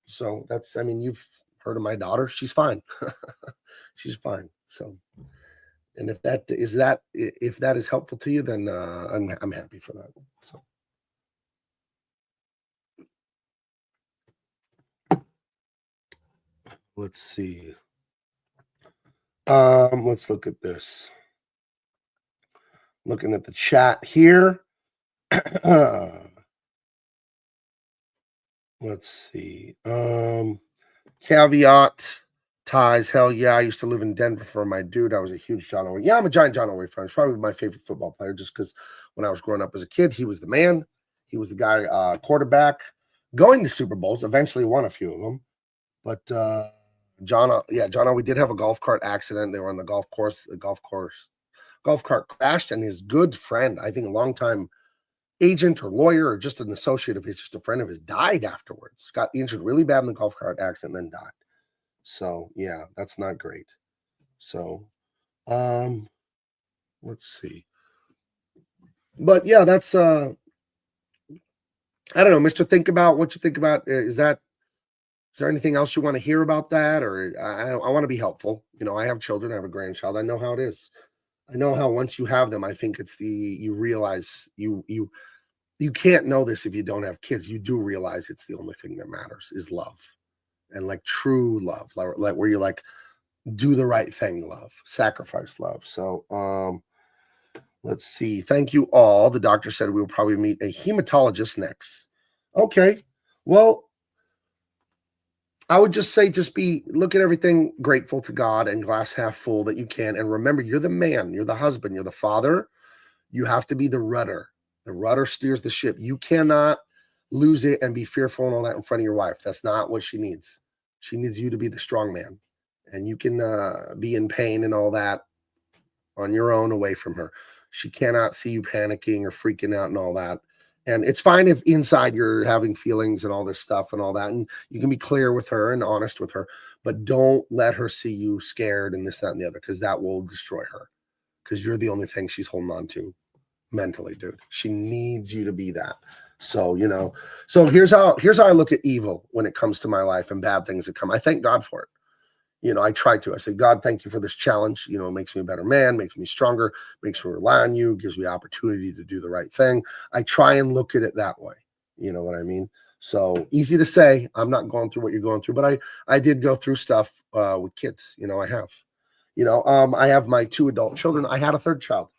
So that's, you've heard of my daughter. She's fine. She's fine. So, and if that is helpful to you, then I'm happy for that. So. Let's see. Let's look at this. Looking at the chat here. Let's see. Caveat ties. Hell yeah. I used to live in Denver for my dude. I was a huge John Elway. Yeah, I'm a giant John Elway fan. He's probably my favorite football player, just because when I was growing up as a kid, he was the man. He was the guy, quarterback, going to Super Bowls, eventually won a few of them. But John Elway did have a golf cart accident. They were on the golf course. The golf cart crashed, and his good friend, I think a longtime agent or lawyer or just an associate of his, just a friend of his, died afterwards. Got injured really bad in the golf cart accident and then died. So yeah, that's not great. So let's see. But yeah, that's I don't know, Mr. Think about what you think about. Is there anything else you want to hear about that? Or I want to be helpful. I have children, I have a grandchild. I know how it is. I know how once you have them, I think it's you realize you can't know this if you don't have kids. You do realize it's the only thing that matters is love, and like true love, like where you like do the right thing, love, sacrifice love. So let's see. Thank you all. The doctor said we will probably meet a hematologist next. Okay. Well, I would just say, look at everything grateful to God and glass half full that you can. And remember, you're the man, you're the husband, you're the father. You have to be the rudder. The rudder steers the ship. You cannot lose it and be fearful and all that in front of your wife. That's not what she needs. She needs you to be the strong man. And you can be in pain and all that on your own away from her. She cannot see you panicking or freaking out and all that. And it's fine if inside you're having feelings and all this stuff and all that. And you can be clear with her and honest with her. But don't let her see you scared and this, that, and the other, because that will destroy her. Because you're the only thing she's holding on to mentally, dude. She needs you to be that. So, so here's how I look at evil when it comes to my life and bad things that come. I thank God for it. I try to. I say, God, thank you for this challenge. It makes me a better man, makes me stronger, makes me rely on you, gives me opportunity to do the right thing. I try and look at it that way. You know what I mean? So easy to say, I'm not going through what you're going through, but I did go through stuff with kids. I have. I have my 2 adult children. I had a 3rd child.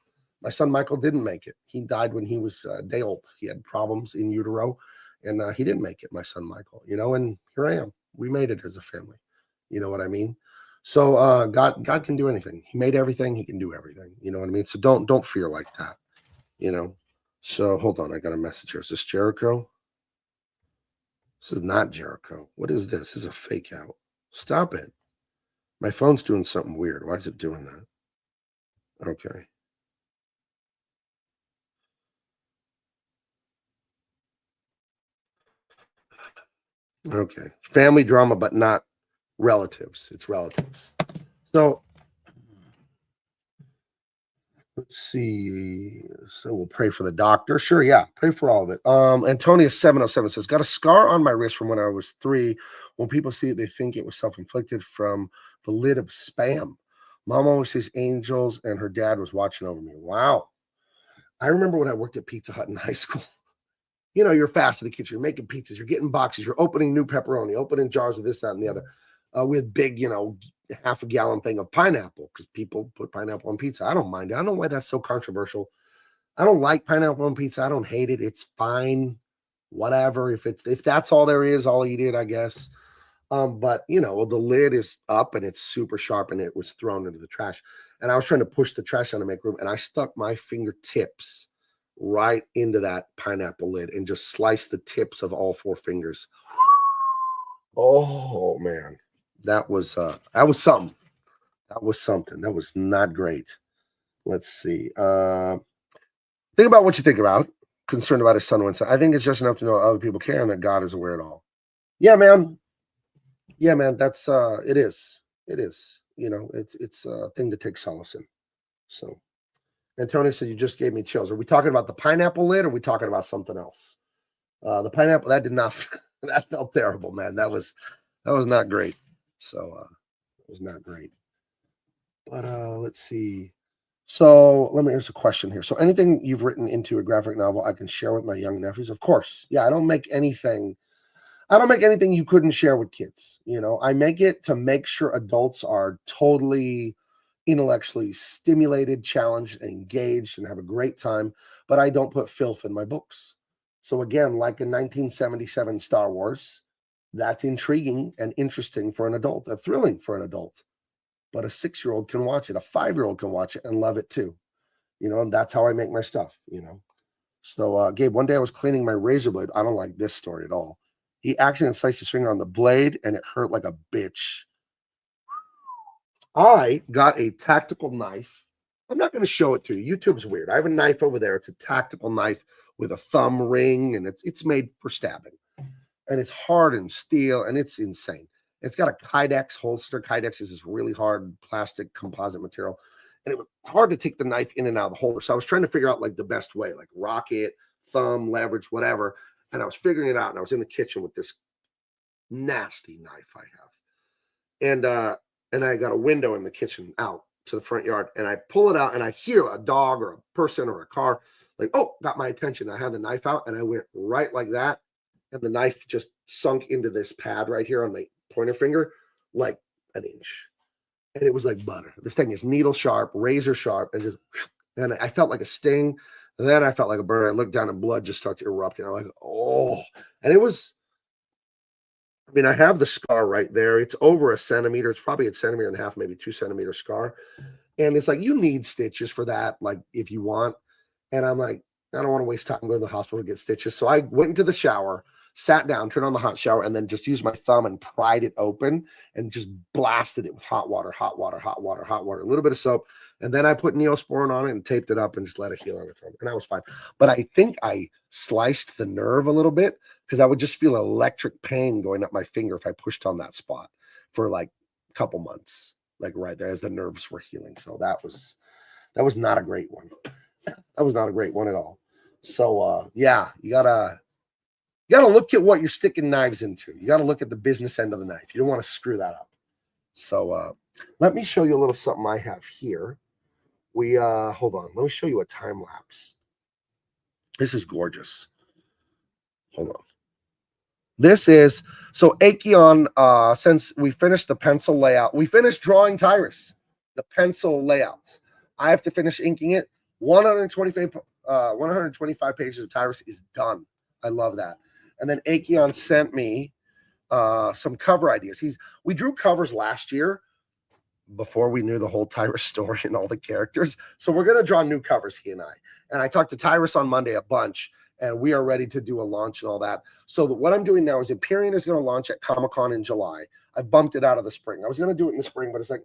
My son Michael didn't make it. He died when he was a day old. He had problems in utero, and he didn't make it, my son Michael. And here I am. We made it as a family. You know what I mean? So God can do anything. He made everything. He can do everything. You know what I mean? So don't fear like that. You know. So hold on. I got a message here. Is this Jericho? This is not Jericho. What is this? This is a fake out. Stop it. My phone's doing something weird. Why is it doing that? Okay. Okay. Family drama, but not relatives. It's relatives. So let's see. So we'll pray for the doctor. Sure, yeah. Pray for all of it. Antonia 707 says, got a scar on my wrist from when I was 3. When people see it, they think it was self-inflicted from the lid of Spam. Mom always sees angels, and her dad was watching over me. Wow. I remember when I worked at Pizza Hut in high school. You know, you're fast in the kitchen, you're making pizzas, you're getting boxes, you're opening new pepperoni, opening jars of this, that, and the other. With big, half a gallon thing of pineapple, because people put pineapple on pizza. I don't mind it. I don't know why that's so controversial. I don't like pineapple on pizza. I don't hate it. It's fine. Whatever. If that's all there is, I'll eat it, I guess. But the lid is up and it's super sharp and it was thrown into the trash. And I was trying to push the trash down to make room, and I stuck my fingertips right into that pineapple lid and just sliced the tips of all 4 fingers. Oh man, that was something. That was something. That was not great. Let's see. Think about what you think about. Concerned about his son once. I think it's just enough to know other people care and that God is aware of it all. Yeah, man. Yeah, man. That's it is. It is. It's a thing to take solace in. So Antonio said, you just gave me chills. Are we talking about the pineapple lid or are we talking about something else? The pineapple, that did not, that felt terrible, man. That was not great. So it was not great. But let's see. So here's a question here. So anything you've written into a graphic novel, I can share with my young nephews? Of course. Yeah, I don't make anything you couldn't share with kids. I make it to make sure adults are totally intellectually stimulated, challenged, and engaged and have a great time, but I don't put filth in my books. So again, like in 1977 Star Wars, that's intriguing and interesting for an adult, thrilling for an adult. But a 6-year-old can watch it, a 5-year-old can watch it and love it too. And that's how I make my stuff. So Gabe, one day I was cleaning my razor blade. I don't like this story at all. He accidentally sliced his finger on the blade and it hurt like a bitch. I got a tactical knife. I'm not going to show it to you. YouTube's weird. I have a knife over there. It's a tactical knife with a thumb ring, and it's made for stabbing. And it's hardened steel, and it's insane. It's got a Kydex holster. Kydex is this really hard plastic composite material. And it was hard to take the knife in and out of the holder. So I was trying to figure out like the best way, like rocket, thumb, leverage, whatever. And I was figuring it out. And I was in the kitchen with this nasty knife I have. And I got a window in the kitchen out to the front yard, and I pull it out and I hear a dog or a person or a car like, oh, got my attention. I had the knife out and I went right like that. And the knife just sunk into this pad right here on my pointer finger, like an inch. And it was like butter. This thing is needle sharp, razor sharp, and I felt like a sting. And then I felt like a burn. I looked down and blood just starts erupting. I'm like, oh, and it was, I have the scar right there. It's over a centimeter. It's probably a centimeter and a half, maybe 2 centimeter scar. And it's like, you need stitches for that, like if you want. And I'm like, I don't want to waste time going to the hospital to get stitches. So I went into the shower, sat down, turned on the hot shower, and then just used my thumb and pried it open and just blasted it with hot water, a little bit of soap. And then I put Neosporin on it and taped it up and just let it heal on its own. And I was fine. But I think I sliced the nerve a little bit because I would just feel electric pain going up my finger if I pushed on that spot for like a couple months, like right there as the nerves were healing. So that was not a great one. That was not a great one at all. So yeah, you gotta look at what you're sticking knives into. You gotta look at the business end of the knife. You don't want to screw that up. So let me show you a little something I have here. Hold on, let me show you a time lapse. This is gorgeous. Hold on. This is so Aikion, since we finished the pencil layout, we finished drawing Tyrus, the pencil layouts. I have to finish inking it. 125 pages of Tyrus is done. I love that. And then Aikion sent me some cover ideas. We drew covers last year, before we knew the whole Tyrus story and all the characters. So we're going to draw new covers, he and I. And I talked to Tyrus on Monday a bunch, and we are ready to do a launch and all that. So what I'm doing now is Empyrean is going to launch at Comic-Con in July. I bumped it out of the spring. I was going to do it in the spring, but it's like,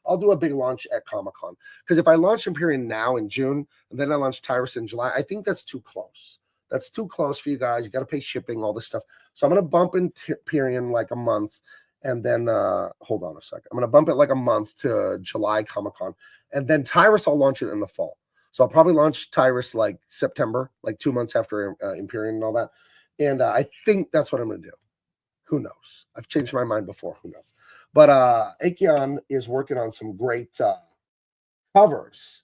I'll do a big launch at Comic-Con. Because if I launch Empyrean now in June, and then I launch Tyrus in July, I think that's too close. That's too close for you guys. You got to pay shipping, all this stuff. So I'm going to bump Empyrean like a month. And then, hold on a second. I'm going to bump it like a month to July Comic-Con. And then Tyrus, I'll launch it in the fall. So I'll probably launch Tyrus like September, like 2 months after Empyrean and all that. And I think that's what I'm going to do. Who knows? I've changed my mind before. Who knows? But CAIN is working on some great covers.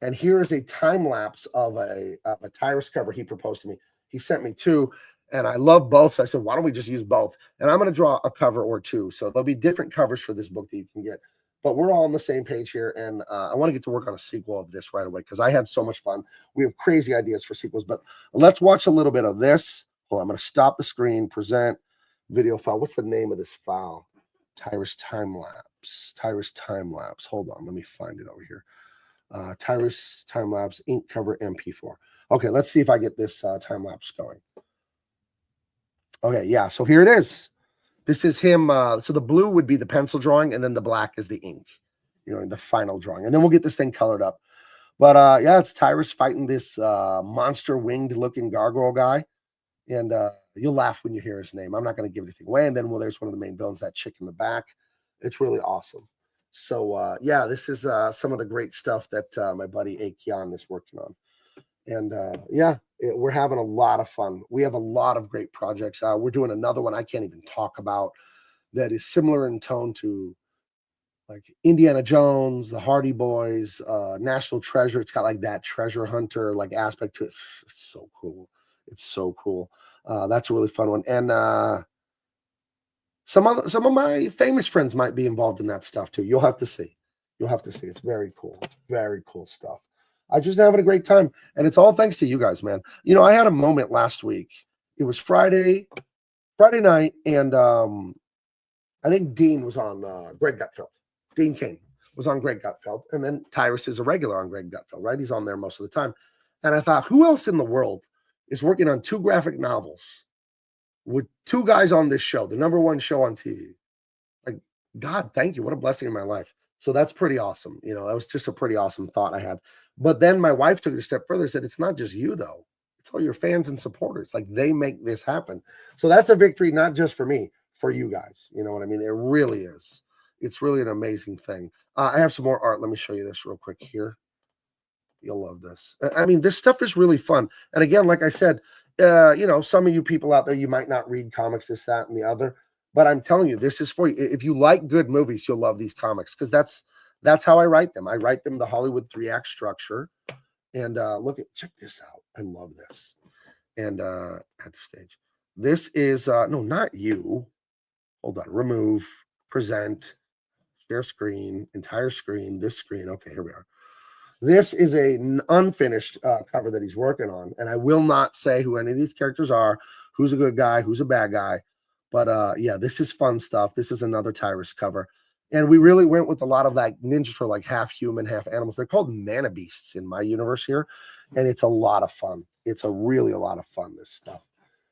And here is a time lapse of a Tyrus cover he proposed to me. He sent me 2. And I love both. So I said, why don't we just use both? And I'm going to draw a cover or 2. So there'll be different covers for this book that you can get. But we're all on the same page here. And I want to get to work on a sequel of this right away because I had so much fun. We have crazy ideas for sequels. But let's watch a little bit of this. Hold on, I'm going to stop the screen, present, video file. What's the name of this file? Tyrus time-lapse. Tyrus time-lapse. Hold on. Let me find it over here. Tyrus time-lapse, ink cover, MP4. Okay, let's see if I get this time-lapse going. Okay, yeah, so here it is. This is him. So the blue would be the pencil drawing, and then the black is the ink, the final drawing. And then we'll get this thing colored up. But yeah, it's Tyrus fighting this monster winged looking gargoyle guy. And you'll laugh when you hear his name. I'm not going to give anything away. And then, well, there's one of the main villains, that chick in the back. It's really awesome. So yeah, this is some of the great stuff that my buddy CAIN is working on. And yeah, we're having a lot of fun. We have a lot of great projects. We're doing another one I can't even talk about that is similar in tone to like Indiana Jones, the Hardy Boys, National Treasure. It's got like that treasure hunter like aspect to it. It's so cool. It's so cool. That's a really fun one. And some of my famous friends might be involved in that stuff too. You'll have to see. You'll have to see. It's very cool. Very cool stuff. I just having a great time. And it's all thanks to you guys, man. I had a moment last week. It was Friday night, and I think Dean was on Greg Gutfeld. Dean CAIN was on Greg Gutfeld. And then Tyrus is a regular on Greg Gutfeld, right? He's on there most of the time. And I thought, who else in the world is working on 2 graphic novels with 2 guys on this show, the #1 show on TV? Like, God, thank you. What a blessing in my life. So that's pretty awesome. That was just a pretty awesome thought I had. But then my wife took it a step further, said, it's not just you, though. It's all your fans and supporters. Like, they make this happen. So that's a victory, not just for me, for you guys. You know what I mean? It really is. It's really an amazing thing. I have some more art. Let me show you this real quick here. You'll love this. I mean, this stuff is really fun. And again, like I said, some of you people out there, you might not read comics, this, that, and the other. But I'm telling you, this is for you. If you like good movies, you'll love these comics because that's how I write them. I write them the Hollywood 3-act structure. And check this out. I love this. And at the stage, this is no, not you. Hold on. Remove, present, share screen, entire screen, this screen. Okay, here we are. This is an unfinished cover that he's working on. And I will not say who any of these characters are, who's a good guy, who's a bad guy. But yeah, this is fun stuff. This is another Tyrus cover. And we really went with a lot of like Ninja Turtle, like half human, half animals. They're called mana beasts in my universe here. And it's a lot of fun. It's really a lot of fun, this stuff.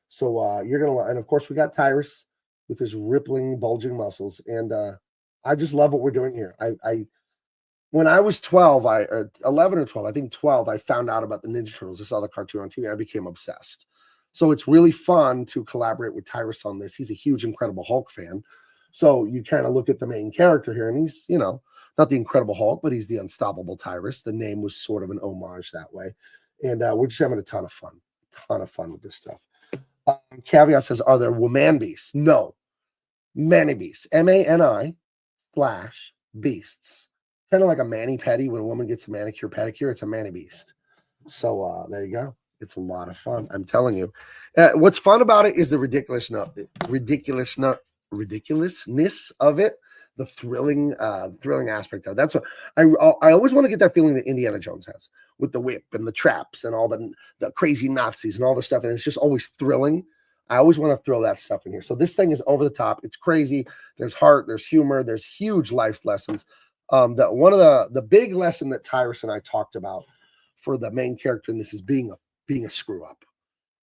So you're going to, and of course we got Tyrus with his rippling, bulging muscles. And I just love what we're doing here. When I was 12, 11 or 12, I think 12, I found out about the Ninja Turtles. I saw the cartoon on TV. I became obsessed. So it's really fun to collaborate with Tyrus on this. He's a huge Incredible Hulk fan. So you kind of look at the main character here, and he's, not the Incredible Hulk, but he's the Unstoppable Tyrus. The name was sort of an homage that way. And we're just having a ton of fun with this stuff. Caveat says, are there woman beasts? No. Mani beasts. MANI/beasts. Kind of like a mani-pedi. When a woman gets a manicure, pedicure, it's a mani beast. So there you go. It's a lot of fun. I'm telling you. What's fun about it is the ridiculousness of it, the thrilling aspect of it. That's what I always want to get that feeling that Indiana Jones has with the whip and the traps and all the crazy Nazis and all the stuff. And it's just always thrilling. I always want to throw that stuff in here. So this thing is over the top. It's crazy. There's heart. There's humor. There's huge life lessons. That one of the big lesson that Tyrus and I talked about for the main character in this is being a screw up,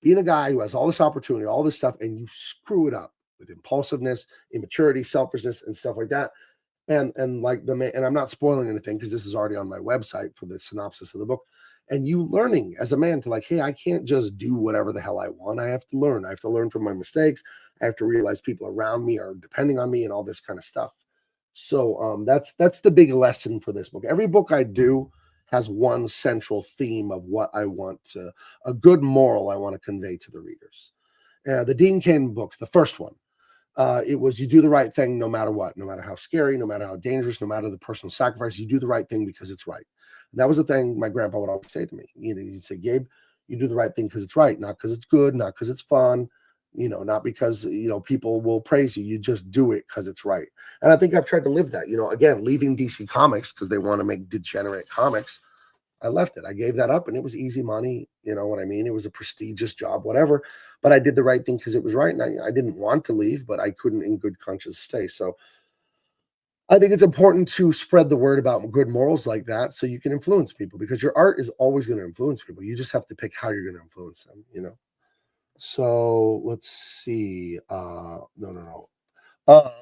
being a guy who has all this opportunity, all this stuff, and you screw it up with impulsiveness, immaturity, selfishness, and stuff like that. And like and I'm not spoiling anything because this is already on my website for the synopsis of the book. And you learning as a man to like, hey, I can't just do whatever the hell I want. I have to learn. I have to learn from my mistakes. I have to realize people around me are depending on me and all this kind of stuff. So that's the big lesson for this book. Every book I do has one central theme of what I want to, a good moral I want to convey to the readers. The Dean Cain book, the first one, it was you do the right thing no matter what, no matter how scary, no matter how dangerous, no matter the personal sacrifice, you do the right thing because it's right. And that was the thing my grandpa would always say to me. You know, he'd say, Gabe, you do the right thing because it's right, not because it's good, not because it's fun, you know, not because, you know, people will praise you. You just do it because it's right. And I think I've tried to live that, you know, again, leaving DC Comics because they want to make degenerate comics. I left it. I gave that up and it was easy money. You know what I mean? It was a prestigious job, whatever. But I did the right thing because it was right. And I didn't want to leave, but I couldn't in good conscience stay. So I think it's important to spread the word about good morals like that so you can influence people because your art is always going to influence people. You just have to pick how you're going to influence them, you know? So let's see. No.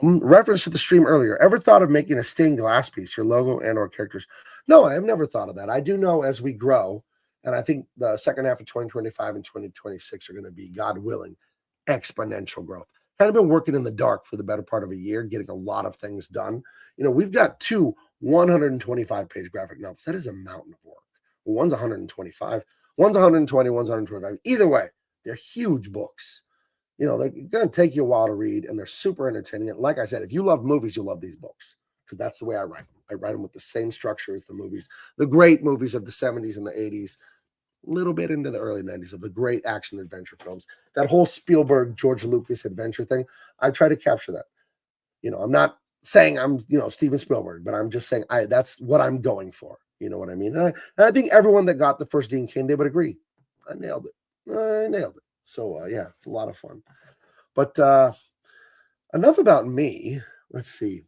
Reference to the stream earlier. Ever thought of making a stained glass piece, your logo and or characters? No, I have never thought of that. I do know as we grow, and I think the second half of 2025 and 2026 are going to be, God willing, exponential growth. Kind of been working in the dark for the better part of a year, getting a lot of things done. You know, we've got two 125-page graphic novels. That is a mountain of work. One's 125, one's 120, one's 125. Either way, they're huge books. You know, they're going to take you a while to read, and they're super entertaining. And like I said, if you love movies, you'll love these books because that's the way I write them. I write them with the same structure as the movies, the great movies of the 70s and the 80s, a little bit into the early 90s of the great action adventure films. That whole Spielberg, George Lucas adventure thing, I try to capture that. You know, I'm not saying I'm, you know, Steven Spielberg, but I'm just saying that's what I'm going for. You know what I mean? And I think everyone that got the first Dean Cain, they would agree. I nailed it. So, yeah, it's a lot of fun. But enough about me. Let's see.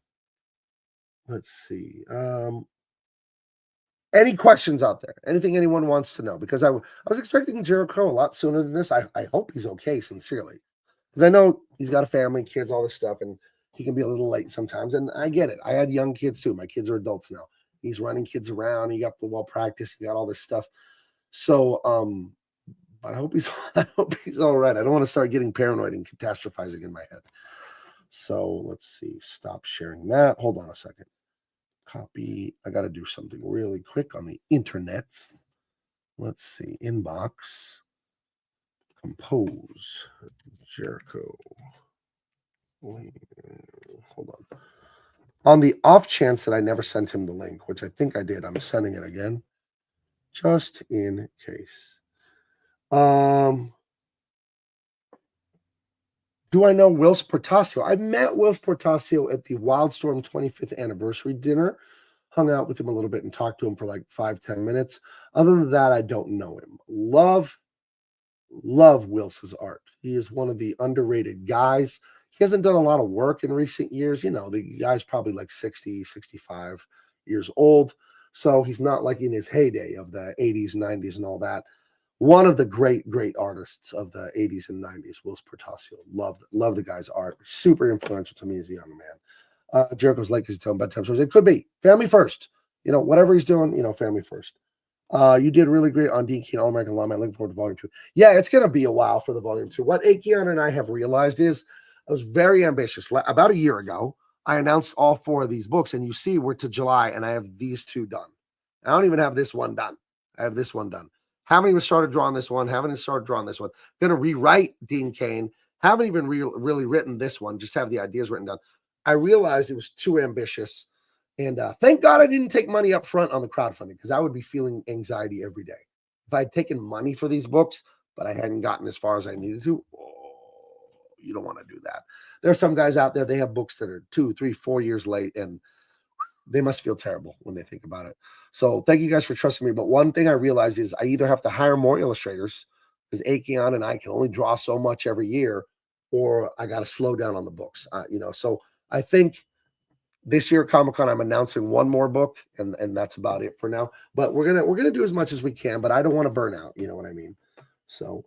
Any questions out there? Anything anyone wants to know? Because I was expecting Jericho a lot sooner than this. I hope he's okay, sincerely. Because I know he's got a family, kids, all this stuff, and he can be a little late sometimes. And I get it. I had young kids too. My kids are adults now. He's running kids around. He got football practice. He got all this stuff. So, but I hope he's all right. I don't want to start getting paranoid and catastrophizing in my head. So let's see. Stop sharing that. Hold on a second. Copy. I got to do something really quick on the internet. Let's see. Inbox. Compose. Jericho. Hold on. On the off chance that I never sent him the link, which I think I did, I'm sending it again. Just in case. Do I know Whilce Portacio? I met Whilce Portacio at the Wildstorm 25th anniversary dinner, hung out with him a little bit and talked to him for like 5-10 minutes. Other than that, I don't know him. Love Whilce's art. He is one of the underrated guys. He hasn't done a lot of work in recent years. You know, the guy's probably like 60, 65 years old. So he's not like in his heyday of the 80s, 90s and all that. One of the great artists of the 80s and 90s, Whilce Portacio. Love the guy's art. Super influential to me as a young man. Jericho's late because he's telling bedtime stories. It could be. Family first. You know, whatever he's doing, you know, family first. You did really great on Dean Cain, All-American Lawman. Looking forward to Volume 2. Yeah, it's going to be a while for the Volume 2. What Akion and I have realized is I was very ambitious. About a year ago, I announced all 4 of these books, and you see we're to July, and I have these 2 done. I don't even have this one done. I have this one done. Haven't even started drawing this one. Haven't even started drawing this one. Going to rewrite Dean Cain. Haven't even really written this one. Just have the ideas written down. I realized it was too ambitious. And thank God I didn't take money up front on the crowdfunding because I would be feeling anxiety every day. If I had taken money for these books, but I hadn't gotten as far as I needed to, you don't want to do that. There are some guys out there, they have books that are 2, 3, 4 years late, and they must feel terrible when they think about it. So thank you guys for trusting me. But one thing I realized is I either have to hire more illustrators because Akion and I can only draw so much every year, or I got to slow down on the books. You know, so I think this year at Comic-Con, I'm announcing one more book, and that's about it for now. But we're gonna do as much as we can, but I don't want to burn out. You know what I mean? So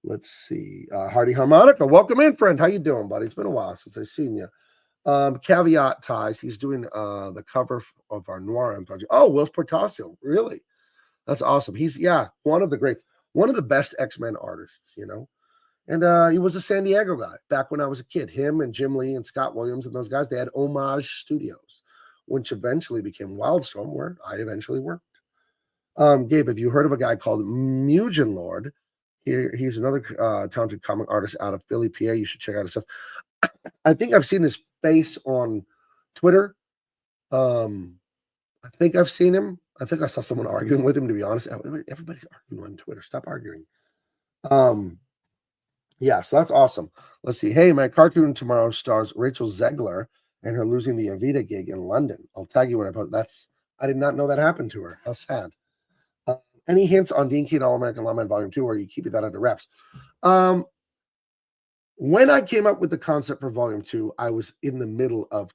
let's see. Hardy Harmonica, welcome in, friend. How you doing, buddy? It's been a while since I've seen you. Caveat Ties, he's doing the cover of our Noir project. Oh, Will Portacio, really? That's awesome. He's one of the greats, one of the best X-Men artists, you know. And he was a San Diego guy back when I was a kid. Him and Jim Lee and Scott Williams and those guys, they had Homage Studios, which eventually became Wildstorm, where I eventually worked. Gabe, have you heard of a guy called Mugen Lord? He's another talented comic artist out of Philly, PA. You should check out his stuff. I think I've seen his face on Twitter. I think I've seen him. I think I saw someone arguing with him, to be honest. Everybody's arguing on Twitter. Stop arguing. Yeah, so that's awesome. Let's see. Hey, my cartoon tomorrow stars Rachel Zegler and her losing the Evita gig in London. I'll tag you when I post. I did not know that happened to her. How sad. Any hints on Dean Cain All-American Lawman Volume 2, or are you keeping that under wraps? When I came up with the concept for Volume 2, I was in the middle of,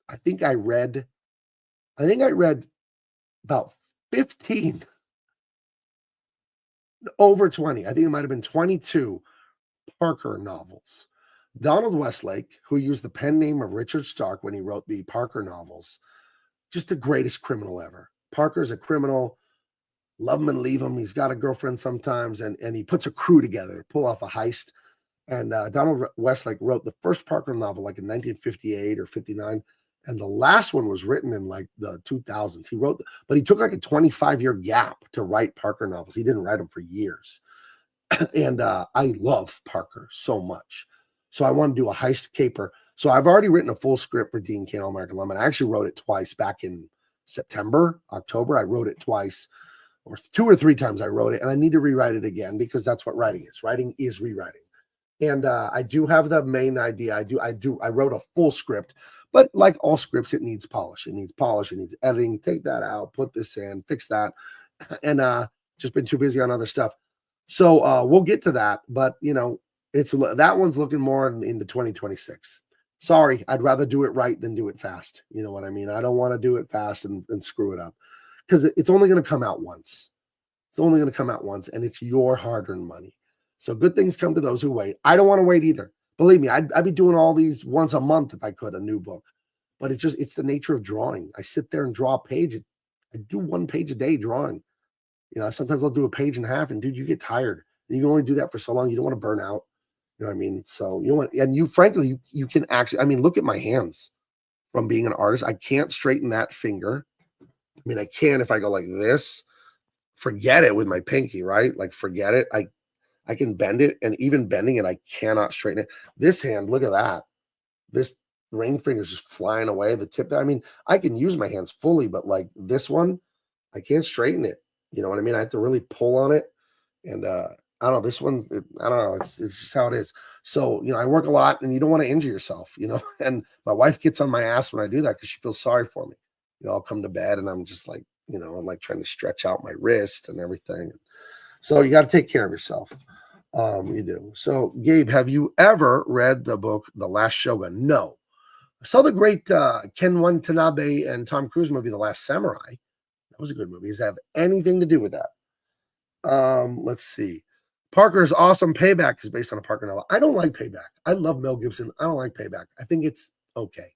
I think I read about 15, over 20. I think it might have been 22 Parker novels. Donald Westlake, who used the pen name of Richard Stark when he wrote the Parker novels, just the greatest criminal ever. Parker's a criminal. Love him and leave him. He's got a girlfriend sometimes, and he puts a crew together to pull off a heist. And Donald Westlake wrote the first Parker novel like in 1958 or 59. And the last one was written in like the 2000s. But he took like a 25-year gap to write Parker novels. He didn't write them for years. And I love Parker so much. So I want to do a heist caper. So I've already written a full script for Dean Cain All-American Lawman. I actually wrote it twice back in September, October. I wrote it twice, or 2 or 3 times I wrote it. And I need to rewrite it again because that's what writing is. Writing is rewriting. And I do have the main idea. I wrote a full script, but like all scripts, it needs polish. It needs polish. It needs editing. Take that out, put this in, fix that. And just been too busy on other stuff. So we'll get to that, but you know, that one's looking more into 2026. Sorry, I'd rather do it right than do it fast. You know what I mean? I don't want to do it fast and screw it up because it's only going to come out once. It's only going to come out once, and it's your hard-earned money. So good things come to those who wait. I don't want to wait either. Believe me, I'd be doing all these once a month if I could, a new book. But it's the nature of drawing. I sit there and draw a page. I do 1 page a day drawing. You know, sometimes I'll do a page and a half, and dude, you get tired. You can only do that for so long. You don't want to burn out. You know what I mean? So frankly, you can actually, I mean, look at my hands from being an artist. I can't straighten that finger. I mean, I can if I go like this. Forget it with my pinky, right? Like, forget it. I can bend it, and even bending it, I cannot straighten it. This hand, look at that. This ring finger is just flying away. The tip, I mean, I can use my hands fully, but like this one, I can't straighten it. You know what I mean? I have to really pull on it. And I don't know, this one, I don't know. It's just how it is. So, you know, I work a lot, and you don't want to injure yourself, you know, and my wife gets on my ass when I do that because she feels sorry for me. You know, I'll come to bed and I'm just like, you know, I'm like trying to stretch out my wrist and everything. So you got to take care of yourself. You do. So, Gabe, have you ever read the book The Last Shogun? No. I saw the great Ken Watanabe and Tom Cruise movie, The Last Samurai. That was a good movie. Does it have anything to do with that? Let's see. Parker's awesome. Payback is based on a Parker novel. I don't like Payback. I love Mel Gibson. I don't like Payback. I think it's okay.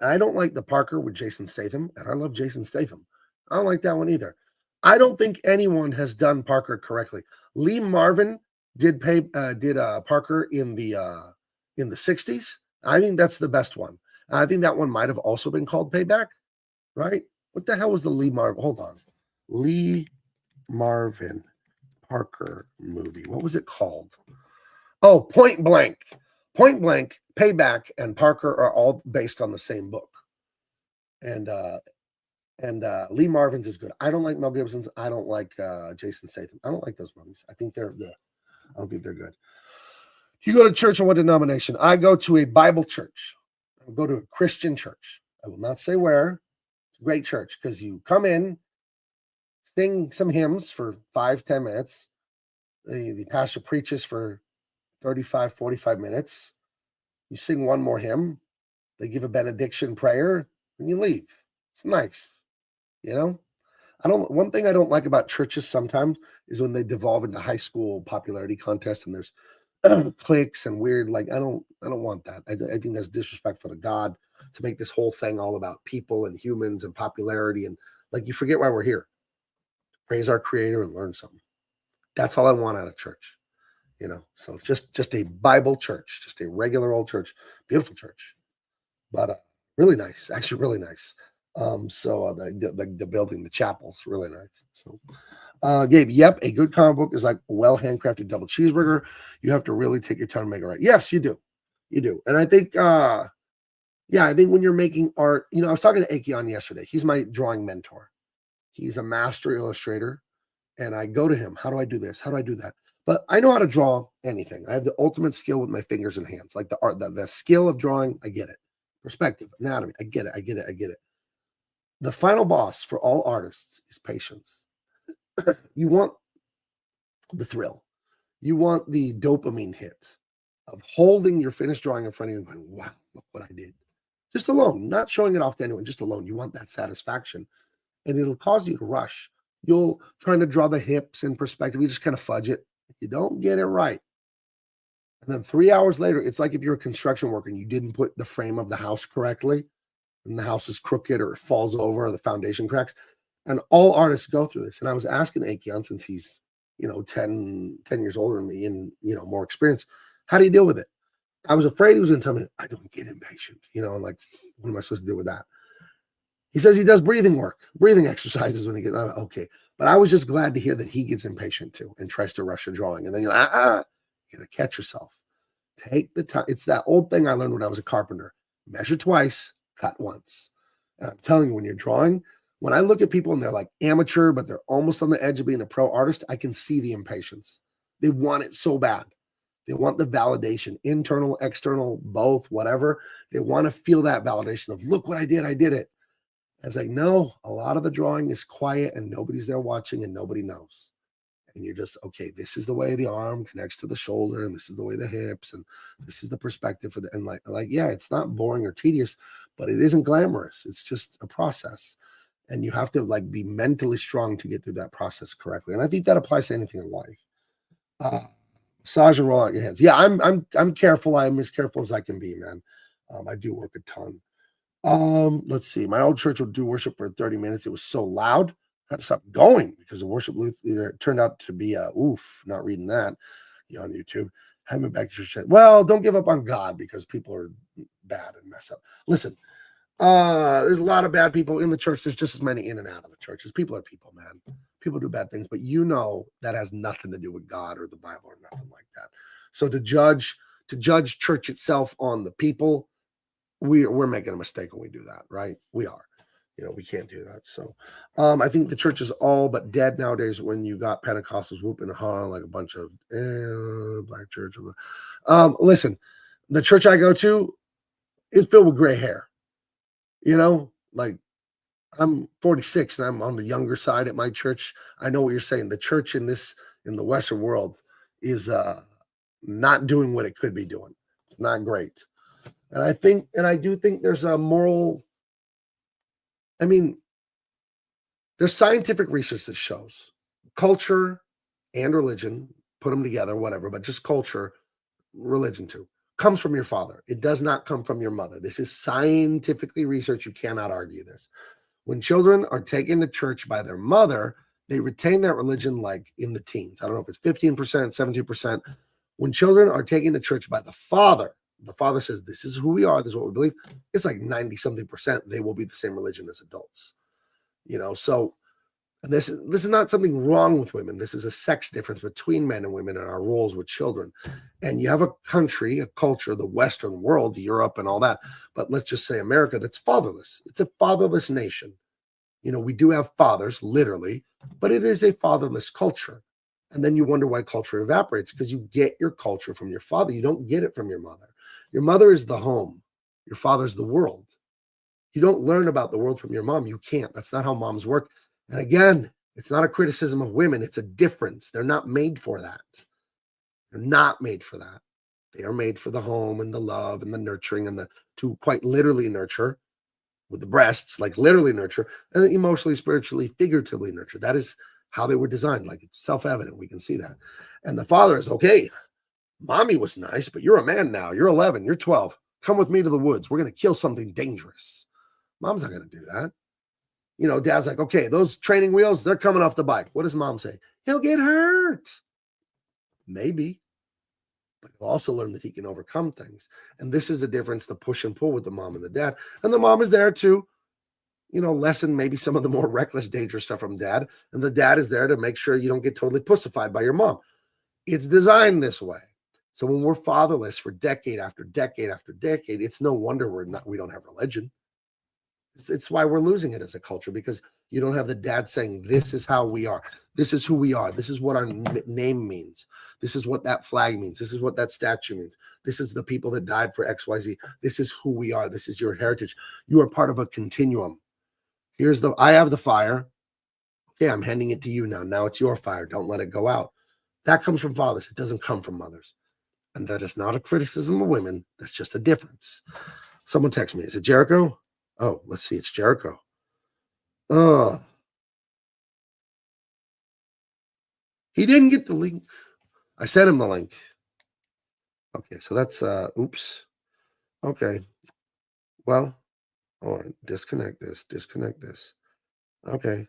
I don't like the Parker with Jason Statham, and I love Jason Statham. I don't like that one either. I don't think anyone has done Parker correctly. Lee Marvin did Parker in the 60s. I think that's the best one. I think that one might have also been called Payback, right? What the hell was the Lee Marvin? Hold on. Lee Marvin Parker movie. What was it called? Oh, Point Blank. Point Blank, Payback, and Parker are all based on the same book. And Lee Marvin's is good. I don't like Mel Gibson's. I don't like Jason Statham. I don't like those movies. I think they're good. I don't think they're good. You go to church in what denomination? I go to a Bible church. I go to a Christian church. I will not say where. It's a great church because you come in, sing some hymns for 5-10 minutes. The pastor preaches for 35, 45 minutes. You sing one more hymn, they give a benediction prayer, and you leave. It's nice, you know? One thing I don't like about churches sometimes is when they devolve into high school popularity contests and there's cliques and weird, like, I don't want that. I think that's disrespectful to God to make this whole thing all about people and humans and popularity. And like, you forget why we're here. Praise our creator and learn something. That's all I want out of church, you know? So just a Bible church, just a regular old church, beautiful church, but really nice, actually really nice. The building, the chapel's really nice. So Gabe, yep, a good comic book is like a well handcrafted double cheeseburger. You have to really take your time to make it right. Yes, you do. You do. And I think I think when you're making art, I was talking to Akion yesterday. He's my drawing mentor. He's a master illustrator. And I go to him. How do I do this? How do I do that? But I know how to draw anything. I have the ultimate skill with my fingers and hands. Like the art, the skill of drawing, I get it. Perspective, anatomy, I get it. The final boss for all artists is patience. You want the thrill. You want the dopamine hit of holding your finished drawing in front of you and going, wow, look what I did. Just alone, not showing it off to anyone, just alone. You want that satisfaction. And it'll cause you to rush. You'll trying to draw the hips in perspective. You just kind of fudge it. You don't get it right. And then 3 hours later, it's like if you're a construction worker and you didn't put the frame of the house correctly and the house is crooked or it falls over or the foundation cracks. And all artists go through this. And I was asking Akion, since he's, 10 years older than me and, more experience, how do you deal with it? I was afraid he was going to tell me, I don't get impatient, and like, what am I supposed to do with that? He says he does breathing exercises when he gets, okay. But I was just glad to hear that he gets impatient too and tries to rush a drawing. And then you're like, you got to catch yourself. Take the time. It's that old thing I learned when I was a carpenter. Measure twice, cut once. And I'm telling you, when you're drawing, when I look at people and they're like amateur, but they're almost on the edge of being a pro artist, I can see the impatience. They want it so bad. They want the validation, internal, external, both, whatever. They want to feel that validation of, look what I did it. I was like, no, a lot of the drawing is quiet and nobody's there watching and nobody knows. And you're just, okay, this is the way the arm connects to the shoulder and this is the way the hips and this is the perspective for the, and like, yeah, it's not boring or tedious, but it isn't glamorous. It's just a process. And you have to like be mentally strong to get through that process correctly. And I think that applies to anything in life. Massage and roll out your hands. Yeah, I'm careful. I'm as careful as I can be, man. I do work a ton. Let's see. My old church would do worship for 30 minutes. It was so loud. I had to stop going because the worship leader turned out to be not reading that on YouTube. Haven't been back to church. Well, don't give up on God because people are bad and mess up. Listen, there's a lot of bad people in the church. There's just as many in and out of the church. People are people, man. People do bad things, but that has nothing to do with God or the Bible or nothing like that. So to judge church itself on the people, we're making a mistake when we do that, right? We are. We can't do that. So I think the church is all but dead nowadays when you got Pentecostals whooping and hollering like a bunch of black church. Listen, the church I go to is filled with gray hair. Like I'm 46 and I'm on the younger side at my church. I know what you're saying. The church in the Western world is not doing what it could be doing. It's not great. And I do think there's a moral, there's scientific research that shows culture and religion, put them together, whatever, but just culture, religion too, comes from your father. It does not come from your mother. This is scientifically researched. You cannot argue this. When children are taken to church by their mother, they retain that religion like in the teens. I don't know if it's 15%, 17%. When children are taken to church by the father says, this is who we are, this is what we believe. It's like 90-something%. They will be the same religion as adults. So this is not something wrong with women. This is a sex difference between men and women and our roles with children. And you have a country, a culture, the Western world, Europe and all that. But let's just say America, that's fatherless. It's a fatherless nation. We do have fathers, literally, but it is a fatherless culture. And then you wonder why culture evaporates, because you get your culture from your father. You don't get it from your mother. Your mother is the home. Your father's the world. You don't learn about the world from your mom. You can't. That's not how moms work. And again, it's not a criticism of women. It's a difference. They're not made for that. They're not made for that. They are made for the home and the love and the nurturing and to quite literally nurture with the breasts, like literally nurture, and emotionally, spiritually, figuratively nurture. That is how they were designed. Like it's self-evident. We can see that. And the father is, okay, mommy was nice, but you're a man now. You're 11. You're 12. Come with me to the woods. We're going to kill something dangerous. Mom's not going to do that. Dad's like, okay, those training wheels, they're coming off the bike. What does mom say? He'll get hurt. Maybe. But he'll also learn that he can overcome things. And this is the difference, the push and pull with the mom and the dad. And the mom is there to, lessen maybe some of the more reckless, dangerous stuff from dad. And the dad is there to make sure you don't get totally pussified by your mom. It's designed this way. So when we're fatherless for decade after decade after decade, it's no wonder we don't have religion. It's why we're losing it as a culture, because you don't have the dad saying, this is how we are. This is who we are. This is what our name means. This is what that flag means. This is what that statue means. This is the people that died for XYZ. This is who we are. This is your heritage. You are part of a continuum. I have the fire. Okay, I'm handing it to you now. Now it's your fire. Don't let it go out. That comes from fathers. It doesn't come from mothers. And that is not a criticism of women. That's just a difference. Someone text me. Is it Jericho? Oh, let's see. It's Jericho. Oh. He didn't get the link. I sent him the link. Okay, so that's, oops. Okay. Well, all right. Disconnect this. Okay.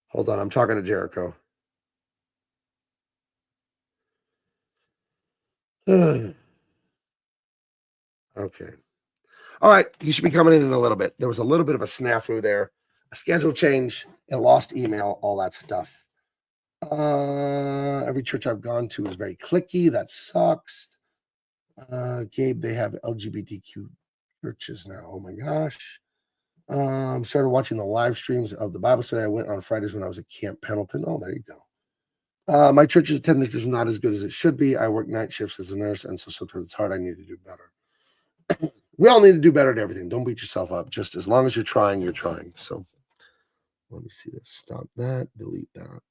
Hold on. I'm talking to Jericho. Okay. All right. You should be coming in a little bit. There was a little bit of a snafu there, a schedule change, a lost email, all that stuff. Every church I've gone to is very cliquey. That sucks. Gabe, they have LGBTQ churches now. Oh my gosh. Started watching the live streams of the Bible study I went on Fridays when I was at Camp Pendleton. Oh, there you go. My church's attendance is not as good as it should be. I work night shifts as a nurse, and so sometimes it's hard. I need to do better. We all need to do better at everything. Don't beat yourself up. Just as long as you're trying, you're trying. So let me see this. Stop that. Delete that.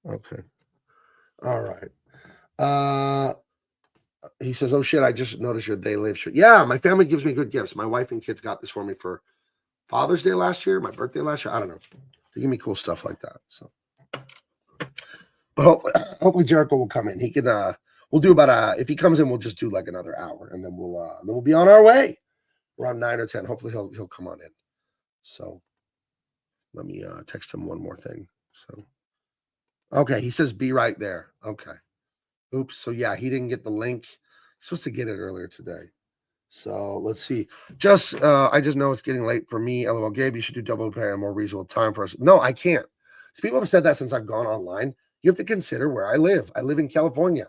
Okay. All right. He says, oh shit, I just noticed your They Live shirt. Yeah, my family gives me good gifts. My wife and kids got this for me for Father's Day last year, my birthday last year. I don't know. They give me cool stuff like that. So, but hopefully Jericho will come in. He can we'll do about if he comes in, we'll just do like another hour, and then we'll be on our way around 9 or 10. Hopefully he'll come on in. So let me text him one more thing. So okay, he says be right there. Okay. Oops. So yeah, he didn't get the link. He's supposed to get it earlier today. So let's see. I just know it's getting late for me. LOL, Gabe, you should do double pay and more reasonable time for us. No, I can't. So people have said that since I've gone online. You have to consider where I live. I live in California.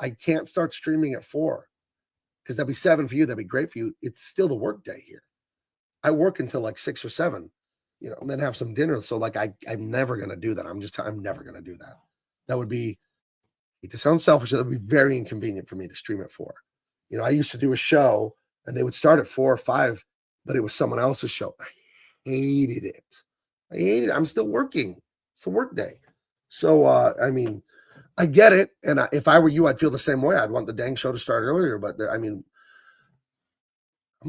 I can't start streaming at 4 because that'd be 7 for you. That'd be great for you. It's still the work day here. I work until like 6 or 7, and then have some dinner. So like I'm never gonna do that. I'm never gonna do that. That would be, to sound selfish, that would be very inconvenient for me to stream at 4. I used to do a show and they would start at 4 or 5, but it was someone else's show. I hated it. I'm still working. It's a work day. So, I get it. And if I were you, I'd feel the same way. I'd want the dang show to start earlier. But I'm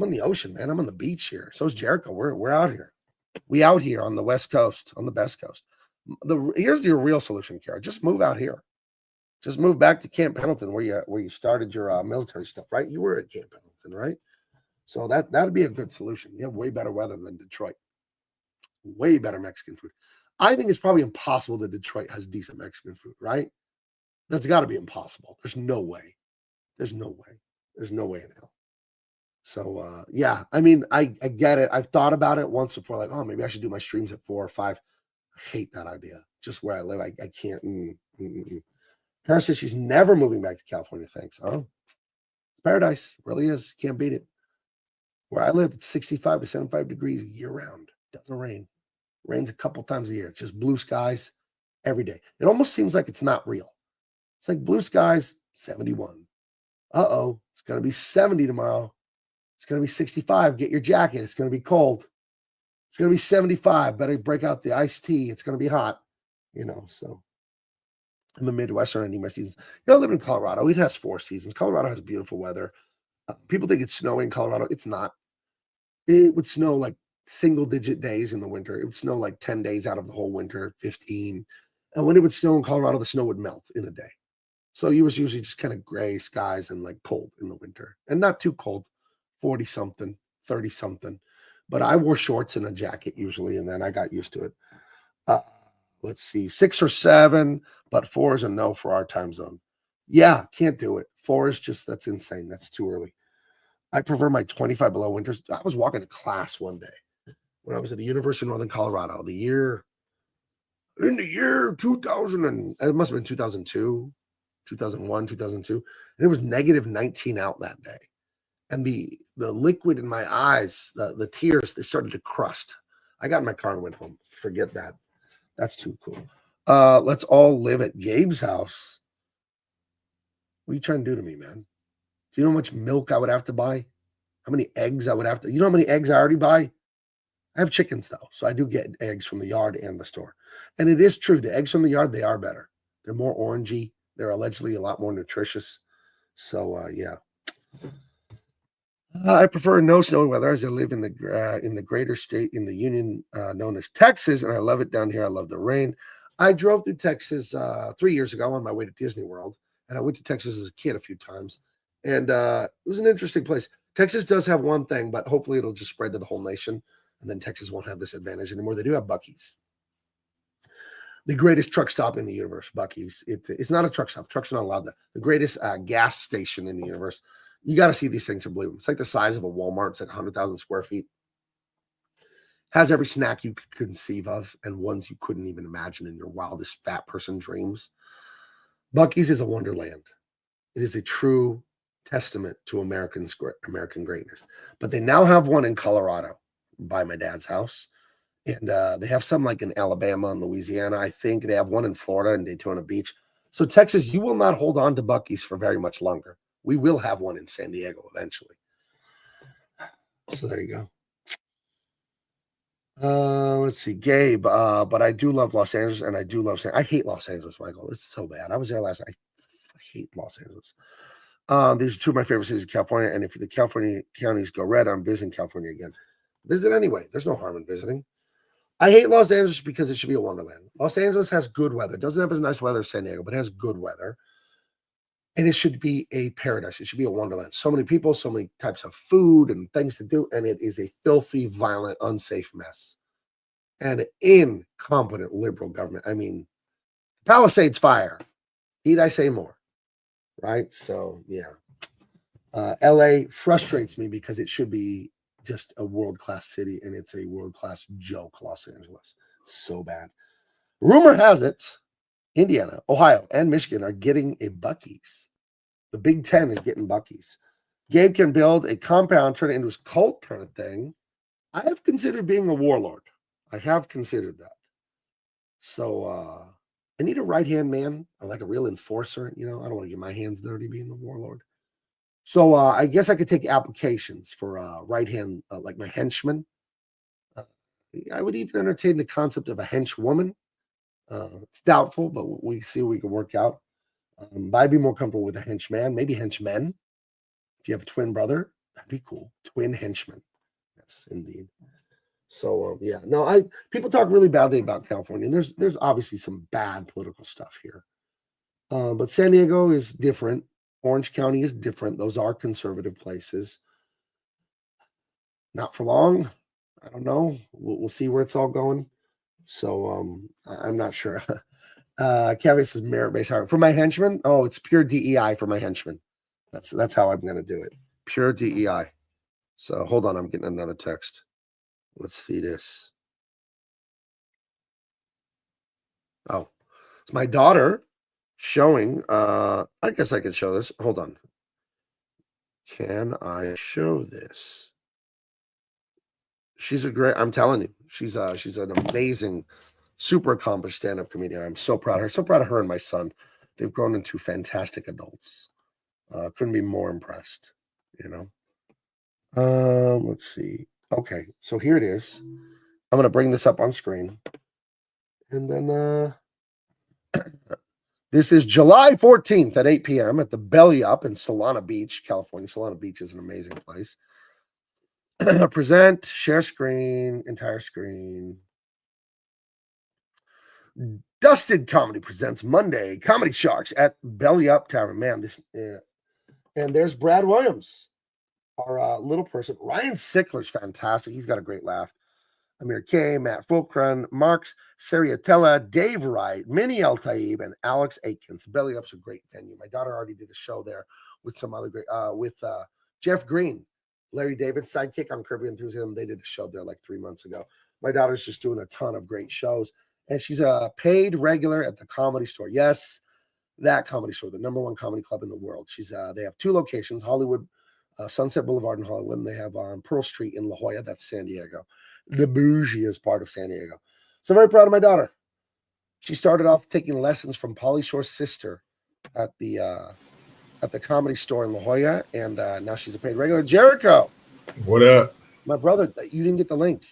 on the ocean, man. I'm on the beach here. So is Jericho. We're out here. We out here on the West Coast, on the best coast. Here's your real solution, Kara. Just move out here. Just move back to Camp Pendleton where you started your military stuff, right? You were at Camp Pendleton, right? So that'd be a good solution. You have way better weather than Detroit. Way better Mexican food. I think it's probably impossible that Detroit has decent Mexican food, right? That's got to be impossible. There's no way. There's no way in hell. So yeah, I get it. I've thought about it once before, like, oh, maybe I should do my streams at 4 or 5. I hate that idea. Just where I live, I can't. Kara says she's never moving back to California. Thanks. Oh, it's paradise. It really is. Can't beat it. Where I live, it's 65 to 75 degrees year round. Doesn't rain. Rains a couple times a year. It's just blue skies every day. It almost seems like it's not real. It's like blue skies, 71. It's going to be 70 tomorrow. It's going to be 65. Get your jacket. It's going to be cold. It's going to be 75. Better break out the iced tea. It's going to be hot, so I'm a Midwestern. I need my seasons. I live in Colorado. It has 4 seasons. Colorado has beautiful weather. People think it's snowing in Colorado. It's not. It would snow like single-digit days in the winter. It would snow like 10 days out of the whole winter, 15. And when it would snow in Colorado, the snow would melt in a day. So it was usually just kind of gray skies and like cold in the winter. And not too cold, 40-something, 30-something. But I wore shorts and a jacket usually, and then I got used to it. Let's see, 6 or 7, but 4 is a no for our time zone. Yeah, can't do it. 4 is just, that's insane. That's too early. I prefer my 25 below winters. I was walking to class one day when I was at the University of Northern Colorado, in the year 2000, and it must have been 2002, 2001, 2002. And it was negative 19 out that day. And the liquid in my eyes, the tears, they started to crust. I got in my car and went home. Forget that. That's too cool. Let's all live at Gabe's house. What are you trying to do to me, man? Do you know how much milk I would have to buy? How many eggs I would have to? You know how many eggs I already buy? I have chickens, though, so I do get eggs from the yard and the store. And it is true. The eggs from the yard, they are better. They're more orangey. They're allegedly a lot more nutritious. So, yeah. I prefer no snowy weather, as I live in the greater state in the union known as Texas, and I love it down here. I love the rain. I drove through Texas 3 years ago on my way to Disney World, and I went to Texas as a kid a few times, and it was an interesting place. Texas does have one thing, but hopefully it'll just spread to the whole nation, and then Texas won't have this advantage anymore. They do have Buc-ee's, the greatest truck stop in the universe. Buc-ee's. It's not a truck stop. Trucks are not allowed there. The greatest gas station in the universe. You got to see these things to believe them. It's like the size of a Walmart. It's like 100,000 square feet. Has every snack you could conceive of and ones you couldn't even imagine in your wildest fat person dreams. Buc-ee's is a wonderland. It is a true testament to American greatness. But they now have one in Colorado by my dad's house. And they have some like in Alabama and Louisiana. I think they have one in Florida and Daytona Beach. So Texas, you will not hold on to Buc-ee's for very much longer. We will have one in San Diego eventually. So there you go. Let's see, Gabe. But I do love Los Angeles, and I do love I hate Los Angeles, Michael. It's so bad. I was there last night. I hate Los Angeles. These are 2 of my favorite cities in California, and if the California counties go red, I'm visiting California again. Visit anyway. There's no harm in visiting. I hate Los Angeles because it should be a wonderland. Los Angeles has good weather. It doesn't have as nice weather as San Diego, but it has good weather. And it should be a paradise. It should be a wonderland. So many people, so many types of food and things to do. And it is a filthy, violent, unsafe mess. And incompetent liberal government. I mean, Palisades fire. Need I say more? Right? So, yeah. LA frustrates me because it should be just a world-class city. And it's a world-class joke, Los Angeles. It's so bad. Rumor has it, Indiana, Ohio, and Michigan are getting a Buc-ee's. The Big Ten is getting Buc-ee's. Gabe can build a compound, turn it into his cult kind of thing. I have considered being a warlord. I have considered that. So I need a right-hand man, like a real enforcer. I don't want to get my hands dirty being the warlord. So I guess I could take applications for right-hand, like my henchman. I would even entertain the concept of a henchwoman. It's doubtful, but we see what we can work out. But I'd be more comfortable with a henchman, maybe henchmen. If you have a twin brother, that'd be cool. Twin henchmen. Yes, indeed. So yeah, no, people talk really badly about California, and there's obviously some bad political stuff here. But San Diego is different. Orange County is different. Those are conservative places. Not for long. I don't know. We'll see where it's all going. So I'm not sure. Kevin says merit-based hiring. For my henchmen, it's pure DEI for my henchmen. That's how I'm going to do it. Pure DEI. So hold on, I'm getting another text. Let's see this. Oh, it's my daughter showing. I guess I can show this. Hold on. Can I show this? She's I'm telling you, she's an amazing, super accomplished stand-up comedian. I'm so proud of her. So proud of her and my son. They've grown into fantastic adults. Couldn't be more impressed, Let's see. Okay, so here it is. I'm gonna bring this up on screen, and then this is July 14th at 8 p.m. at the Belly Up in Solana Beach, California. Solana Beach is an amazing place. Present, share screen, entire screen. Dusted Comedy presents Monday Comedy Sharks at Belly Up Tavern. Man, and there's Brad Williams, our little person. Ryan Sickler's fantastic. He's got a great laugh. Amir K, Matt Fulcrun, Marks Seriatella, Dave Wright, Minnie El Taib, and Alex Aikens. Belly Up's a great venue. My daughter already did a show there with some other great, with Jeff Green, Larry David's sidekick on Kirby Enthusiasm. They did a show there like 3 months ago. My daughter's just doing a ton of great shows, and she's a paid regular at the Comedy Store. Yes, that Comedy Store, the #1 comedy club in the world. They have 2 locations, Hollywood, Sunset Boulevard in Hollywood, and they have Pearl Street in La Jolla. That's San Diego. The bougie part of San Diego. So very proud of my daughter. She started off taking lessons from Pauly Shore's sister at the Comedy Store in La Jolla, and now she's a paid regular. Jericho, what up? My brother, you didn't get the link.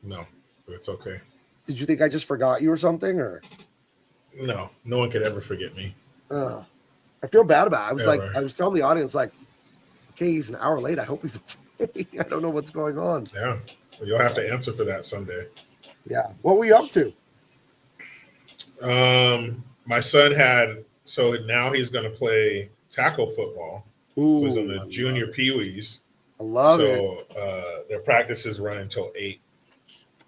No, but it's okay. Did you think I just forgot you or something, or? No one could ever forget me. I feel bad about it. I was telling the audience, like, okay, he's an hour late. I hope he's okay. I don't know what's going on. Yeah, well, you'll have to answer for that someday. Yeah, what were you up to? My son so now he's going to play tackle football. Ooh, so he's on the junior peewees. I love it. So their practices run until 8.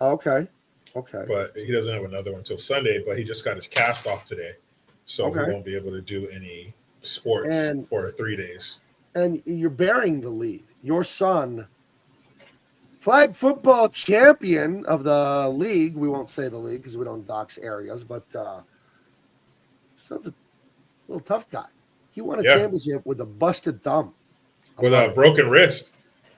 Okay. But he doesn't have another one until Sunday, but he just got his cast off today. So he won't be able to do any sports for 3 days. And you're bearing the lead. Your son, flag football champion of the league. We won't say the league because we don't dox areas, but son's a little tough guy. He won a championship with a busted thumb. With a broken wrist.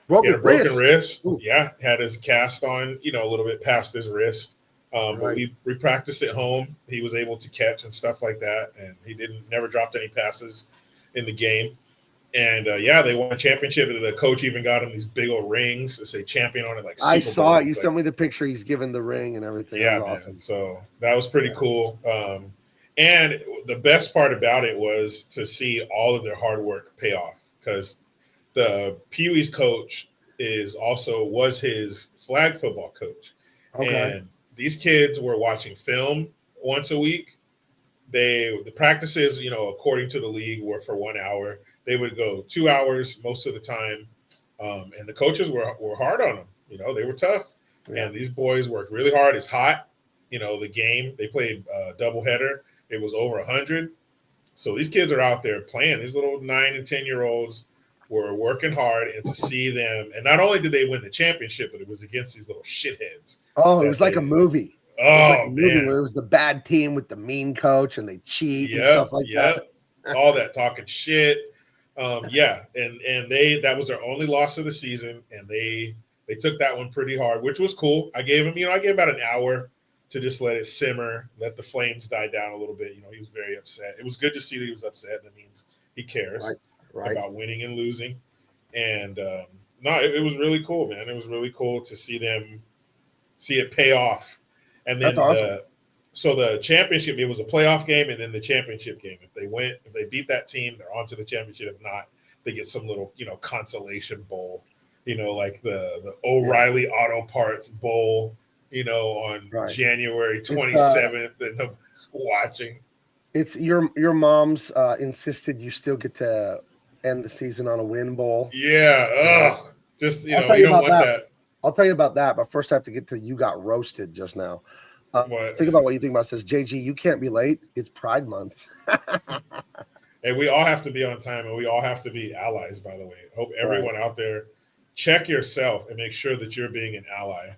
Broken wrist. Ooh. Yeah, had his cast on, a little bit past his wrist. But we practiced at home. He was able to catch and stuff like that, and he never dropped any passes in the game. And they won a championship. And the coach even got him these big old rings to say champion on it. Like I saw it. You sent me the picture. He's given the ring and everything. Yeah, awesome. So that was pretty cool. And the best part about it was to see all of their hard work pay off, because the Pee-wee's coach was his flag football coach. Okay. And these kids were watching film once a week. The practices, according to the league, were for 1 hour. They would go 2 hours most of the time. And the coaches were hard on them. They were tough. Yeah. And these boys worked really hard. It's hot. The game, they played a doubleheader. It was over 100. So these kids are out there playing. These little 9 and 10-year-olds were working hard, and to see them, and not only did they win the championship, but it was against these little shitheads. Oh, it was like a movie. Man. Where it was the bad team with the mean coach and they cheat and stuff like that. All that talking shit. And that was their only loss of the season, and they took that one pretty hard, which was cool. I gave him, about an hour to just let it simmer, let the flames die down a little bit. He was very upset. It was good to see that he was upset. That means he cares about winning and losing. And it was really cool, man. It was really cool to see it pay off. And then that's awesome. So the championship, it was a playoff game, and then the championship game. If they beat that team, they're on to the championship. If not, they get some little, consolation bowl, like the O'Reilly Auto Parts Bowl, on January 27th, that nobody's watching. It's your mom's insisted you still get to end the season on a win bowl. Yeah. Just, you don't want that. I'll tell you about that, but first I have to get to you got roasted just now. Think about what you think about. It says, JG, you can't be late. It's Pride Month. Hey, we all have to be on time, and we all have to be allies, by the way. I hope everyone out there, check yourself and make sure that you're being an ally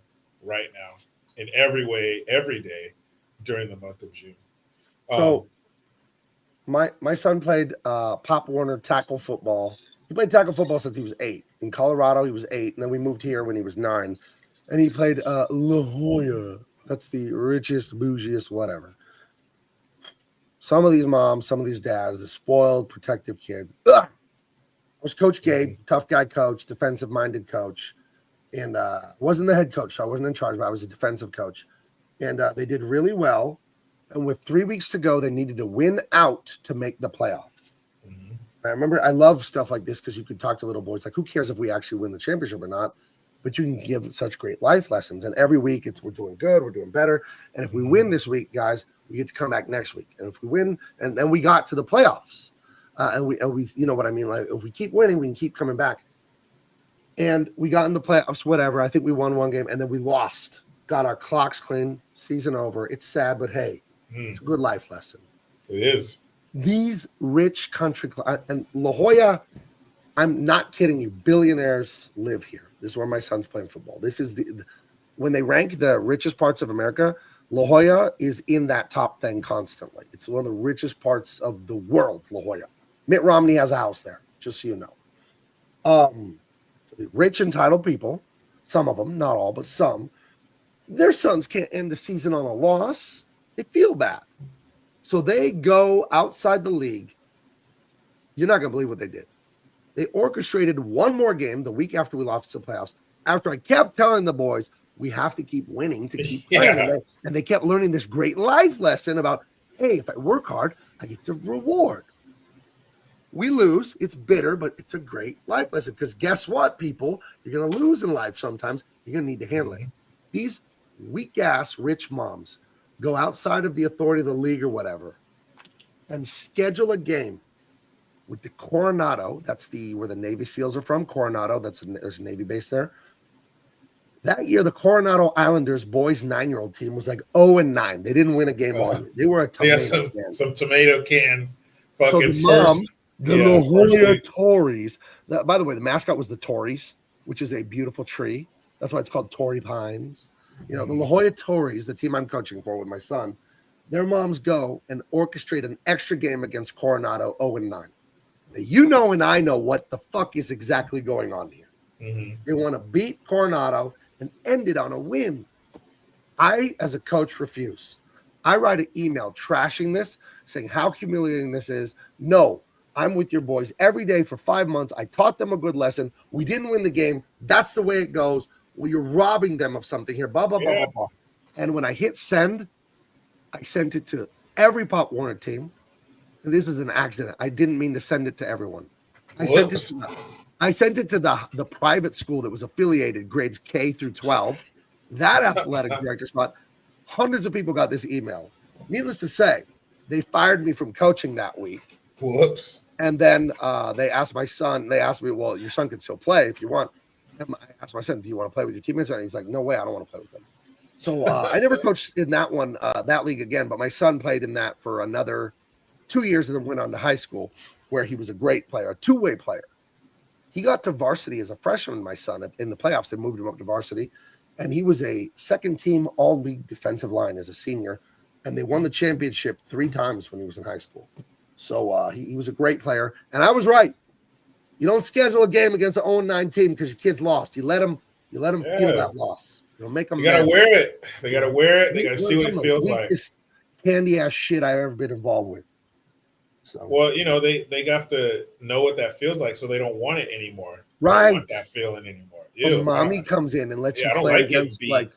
right now in every way, every day during the month of June. So my son played Pop Warner tackle football. He played tackle football since he was 8. In Colorado, he was 8, and then we moved here when he was 9. And he played La Jolla. That's the richest, bougiest, whatever. Some of these moms, some of these dads, the spoiled, protective kids. Ugh! was Coach Gabe, tough guy coach, defensive-minded coach, and wasn't the head coach, so I wasn't in charge, but I was a defensive coach. And they did really well. And with 3 weeks to go, they needed to win out to make the playoffs. Mm-hmm. I remember I love stuff like this because you could talk to little boys like, who cares if we actually win the championship or not? But you can give such great life lessons. And every week we're doing good, we're doing better. And if we win this week, guys, we get to come back next week. And if we win, and then we got to the playoffs. And we, you know what I mean? Like if we keep winning, we can keep coming back. And we got in the playoffs, whatever. I think we won one game and then we lost. Got our clocks clean, season over. It's sad, but hey, it's a good life lesson. It is. These rich country and La Jolla, I'm not kidding you, billionaires live here. This is where my son's playing football. This is when they rank the richest parts of America, La Jolla is in that top thing constantly. It's one of the richest parts of the world, La Jolla. Mitt Romney has a house there, just so you know. So the rich, entitled people, some of them, not all, but some, their sons can't end the season on a loss. They feel bad. So they go outside the league. You're not going to believe what they did. They orchestrated one more game the week after we lost to the playoffs. After I kept telling the boys, we have to keep winning to keep playing. And they kept learning this great life lesson about, hey, if I work hard, I get the reward. We lose. It's bitter, but it's a great life lesson. Because guess what, people? You're going to lose in life sometimes. You're going to need to handle it. These weak-ass rich moms go outside of the authority of the league or whatever and schedule a game with the Coronado. That's where the Navy SEALs are from. Coronado. There's a Navy base there. That year, the Coronado Islanders boys 9-year-old team was like 0-9. They didn't win a game all year. They were a tomato can. Some tomato can. So the moms, the La Jolla Tories. By the way, the mascot was the Tories, which is a beautiful tree. That's why it's called Torrey Pines. You know, the La Jolla Tories, the team I'm coaching for with my son, their moms go and orchestrate an extra game against Coronado 0-9. Now, you know and I know what the fuck is exactly going on here. They want to beat Coronado and end it on a win. I, as a coach, refuse. I write an email trashing this, saying how humiliating this is. No, I'm with your boys every day for 5 months. I taught them a good lesson. We didn't win the game. That's the way it goes. Well, you're robbing them of something here, blah, blah, blah, blah, blah. And when I hit send, I sent it to every Pop Warner team. And this is an accident. I didn't mean to send it to everyone. I sent it to the private school that was affiliated, grades K through 12. That athletic director spot, hundreds of people got this email. Needless to say, they fired me from coaching that week. Whoops. And then they asked my son, well, your son can still play if you want. And I asked my son, do you want to play with your teammates? And he's like, no way, I don't want to play with them. So I never coached in that one, that league again, but my son played in that for another 2 years and then went on to high school where he was a great player, a two-way player. He got to varsity as a freshman, my son, in the playoffs. They moved him up to varsity. And he was a second-team all-league defensive line as a senior. And they won the championship 3 times when he was in high school. So he was a great player. And I was right. You don't schedule a game against an 0-9 team because your kids lost. You let them feel that loss. You'll make them. You gotta wear it. They gotta wear it. They gotta see what it feels like. Candy ass shit I've ever been involved with. So well, you know, they have to know what that feels like, so they don't want it anymore. Right. They don't want that feeling anymore. Ew, mommy comes in and lets you play against like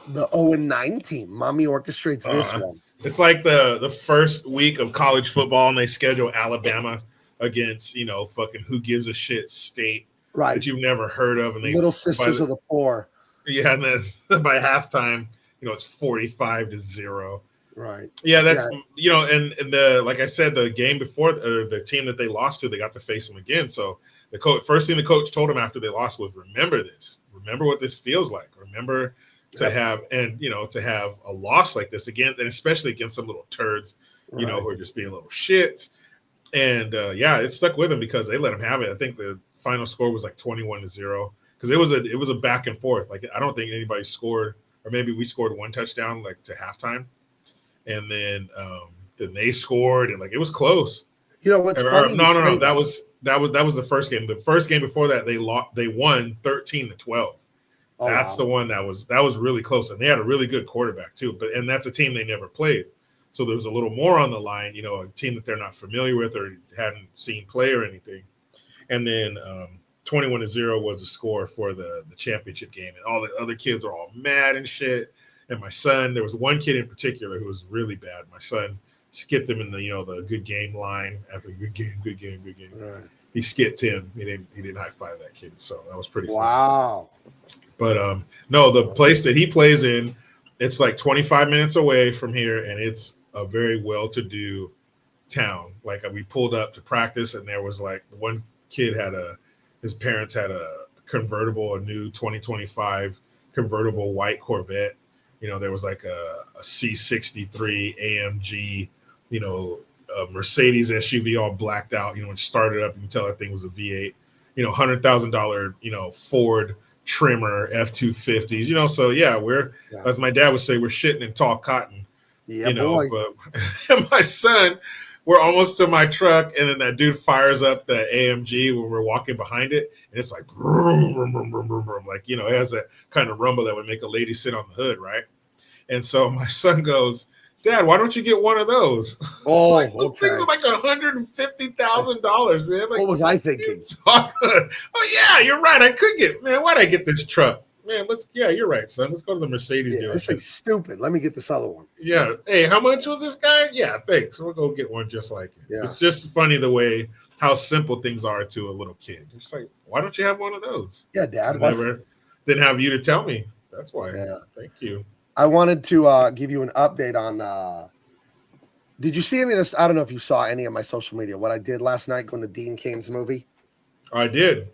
the 0-9 team. Mommy orchestrates this one. It's like the first week of college football, and they schedule Alabama against, you know, fucking who gives a shit state that you've never heard of, and they Little Sisters of the Poor. Yeah, and then by halftime, you know, it's 45-0. Right. Yeah, that's you know, and the like I said, the game before the team that they lost to, they got to face them again. So the first thing the coach told them after they lost was, "Remember this. Remember what this feels like. Remember to have a loss like this again, and especially against some little turds, you know, who are just being little shits." And it stuck with them because they let them have it. I think the final score was like 21-0 because it was a back and forth. Like I don't think anybody scored, or maybe we scored one touchdown like to halftime. And then they scored, and like it was close. You know what's funny? No. That was the first game. The first game before that, they won 13-12. That's the one that was really close, and they had a really good quarterback too. And that's a team they never played, so there's a little more on the line. You know, a team that they're not familiar with or hadn't seen play or anything. And then 21-0 was the score for the championship game. And all the other kids are all mad and shit. And my son, there was one kid in particular who was really bad. My son skipped him in the good game line after good game. Right. He skipped him. He didn't high five that kid. So that was pretty wow. funny. But no, the place that he plays in, it's like 25 minutes away from here, and it's a very well-to-do town. Like we pulled up to practice, and there was like one kid his parents had a convertible, a new 2025 convertible white Corvette. There was like a C63 AMG, a Mercedes SUV all blacked out. When it started up, you can tell that thing was a V8. $100,000, Ford trimmer F-250s. So yeah, as my dad would say, we're shitting in tall cotton. Yeah, boy. But my son, we're almost to my truck, and then that dude fires up the AMG when we're walking behind it, and it's like vroom, vroom, vroom, vroom, vroom, vroom. Like it has that kind of rumble that would make a lady sit on the hood, right? And so my son goes, Dad, why don't you get one of those? Oh, like, those things are like $150,000, man. Like, what was I thinking? Oh yeah, you're right. I could get, man. Why'd I get this truck? Man, you're right, son. Let's go to the Mercedes dealership. This is stupid. Let me get this other one. Yeah. Hey, how much was this guy? Yeah, thanks. We'll go get one just like it. Yeah. It's just funny the way how simple things are to a little kid. It's like, why don't you have one of those? Yeah, Dad. Didn't have you to tell me. That's why. Yeah. Thank you. I wanted to give you an update on. Did you see any of this? I don't know if you saw any of my social media. What I did last night going to Dean Cain's movie. I did.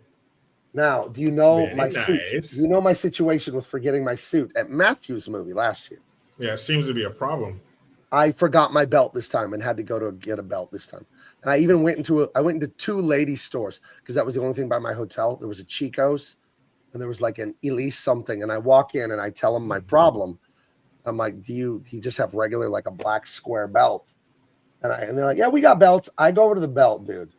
Now, do you know Very my nice. suit? Do you know my situation with forgetting my suit at Matthew's movie last year? Yeah, it seems to be a problem. I forgot my belt this time and had to go to get a belt this time. And I even went into two ladies' stores because that was the only thing by my hotel. There was a Chico's and there was like an Elise something. And I walk in and I tell them my problem. I'm like, do you just have regular, like a black square belt? And they're like, yeah, we got belts. I go over to the belt, dude.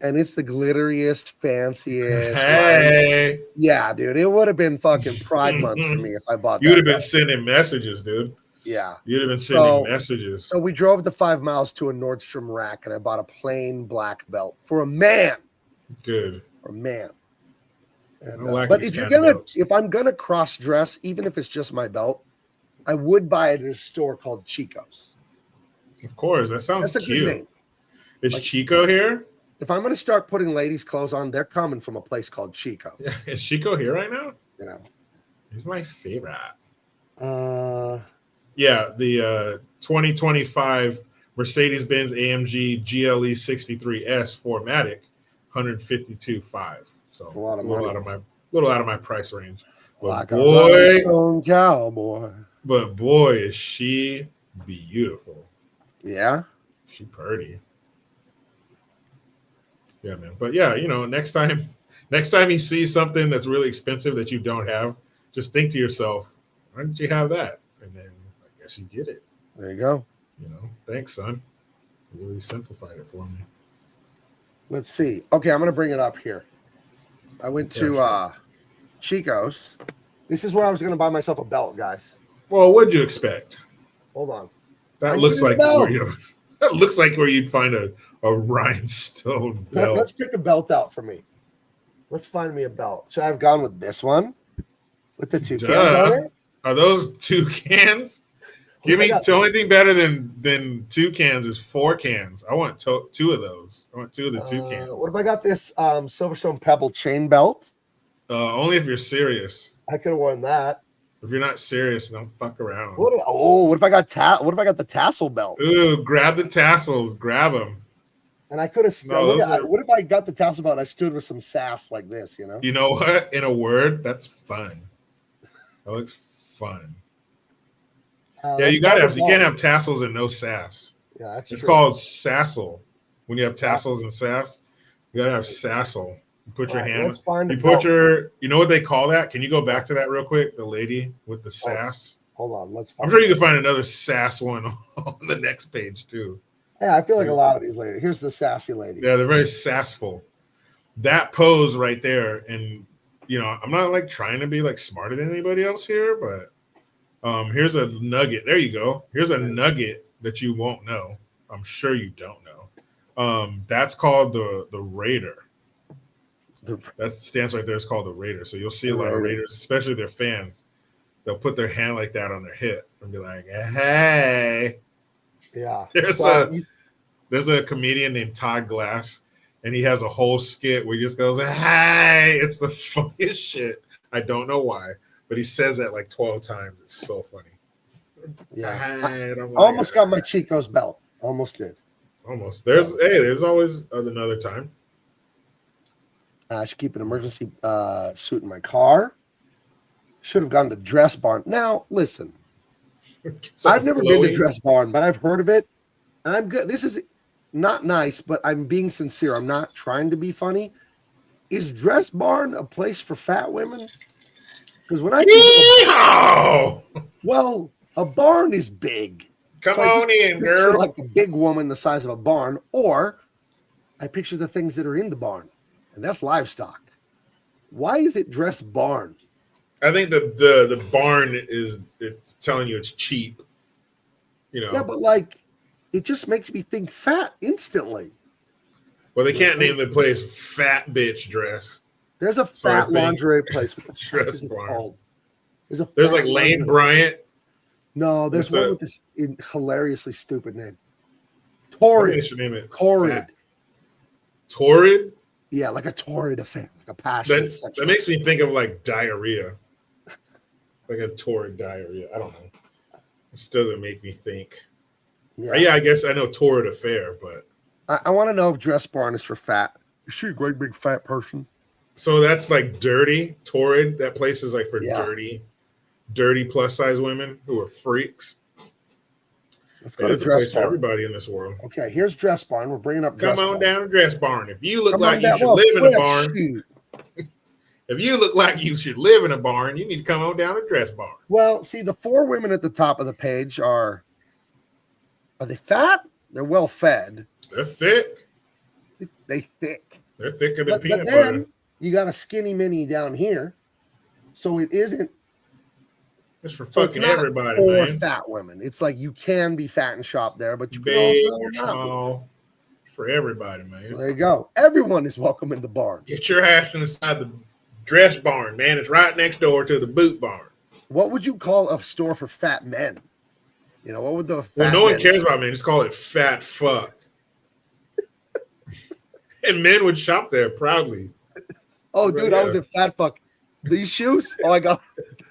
And it's the glitteriest, fanciest. Hey. Yeah, dude. It would have been fucking Pride Month for me if I bought that. You would have been sending messages, dude. Yeah. You'd have been sending messages. So we drove the 5 miles to a Nordstrom rack and I bought a plain black belt for a man. Good. For a man. And, like but if I'm gonna cross dress, even if it's just my belt, I would buy it at a store called Chico's. Of course, that sounds That's a good cute. name. Is like, Chico here? If I'm going to start putting ladies' clothes on, they're coming from a place called Chico. Is Chico here right now? He's my favorite. Yeah, the 2025 Mercedes-Benz AMG GLE 63S 4MATIC, 152.5. So it's a lot of money. Little out of my price range. But like boy, a stone cowboy. But boy, is she beautiful. Yeah, she pretty. Yeah, man. But yeah, next time you see something that's really expensive that you don't have, just think to yourself, why didn't you have that? And then I guess you get it. There you go. Thanks, son. You really simplified it for me. Let's see. Okay, I'm going to bring it up here. I went to Chico's. This is where I was going to buy myself a belt, guys. Well, what'd you expect? Hold on. That looks like where you'd find a rhinestone belt. Let's pick a belt out for me. Let's find me a belt. Should I have gone with this one? With the two cans on it? Are those two cans? Give me the only thing better than two cans is 4 cans. I want two of those. I want 2 of the 2 cans. What if I got this Silverstone Pebble chain belt? Only if you're serious. I could have worn that. If you're not serious, don't fuck around. What if I got the tassel belt? Ooh, grab the tassels, grab them. And I could have what if I got the tassel belt and I stood with some sass like this, You know what? In a word, that's fun. That looks fun. You can't have tassels and no sass. Yeah, that's it's called sassel. When you have tassels and sass, you gotta have sassel. You put your hand. You know what they call that? Can you go back to that real quick? The lady with the sass. Hold on, I'm sure you can find another sass one on the next page too. Yeah, I feel like a lot of these ladies. Here's the sassy lady. Yeah, they're very sassful. That pose right there, and I'm not like trying to be like smarter than anybody else here, but here's a nugget. There you go. Here's a nugget that you won't know. I'm sure you don't know. That's called the Raider. That stance right there is called the Raider. So you'll see a The lot of Raider. Raiders, especially their fans. They'll put their hand like that on their hip and be like, "Hey." Yeah. There's a comedian named Todd Glass, and he has a whole skit where he just goes, "Hey." It's the funniest shit. I don't know why, but he says that like 12 times. It's so funny. Yeah. Hey, and I'm I like, almost got my Chico's belt. Almost did. almost. There's always another time. I should keep an emergency suit in my car. Should have gone to Dress Barn. Now, listen, I've never been to Dress Barn, but I've heard of it. And I'm good. This is not nice, but I'm being sincere. I'm not trying to be funny. Is Dress Barn a place for fat women? Because when I well, a barn is big. Come on in, girl. Like a big woman the size of a barn, or I picture the things that are in the barn, and that's livestock. Why is it Dress Barn? I think the barn it's telling you it's cheap. You know. Yeah, but like it just makes me think fat instantly. Well, they can't name the place Fat Bitch Dress. There's a fat lingerie place. What the Dress Barn. There's like Lane Bryant. No, there's one with this hilariously stupid name. Torrid. Name it. Torrid. Torrid? Yeah, like a torrid affair, like a passion. That makes me think of like diarrhea. Like a torrid diarrhea. I don't know. This doesn't make me think. Yeah, I guess I know torrid affair, but I want to know if Dress Barn is for fat. Is she a great big fat person? So that's like dirty, torrid. That place is like for dirty plus size women who are freaks. Let's go to Dress Barn. For everybody in this world. Okay, here's Dress Barn. We're bringing up Dress Barn. Come on down to Dress Barn. If you look like you should live in a barn, if you look like you should live in a barn, you need to come on down to Dress Barn. Well, see, the 4 women at the top of the page are they fat? They're well fed. They're thick. They thick. They're thicker than peanut but then butter. You got a skinny mini down here, so it isn't. It's for fucking everybody, for man. Fat women. It's like you can be fat and shop there, but you Big, can also small, for everybody, man. There you go. Everyone is welcome in the barn. Get your ass inside the Dress Barn, man. It's right next door to the Boot Barn. What would you call a store for fat men? You know, what would the well, no one cares about men. Just call it Fat Fuck. And men would shop there proudly. Oh, dude, I was at Fat Fuck. These shoes? Oh, I got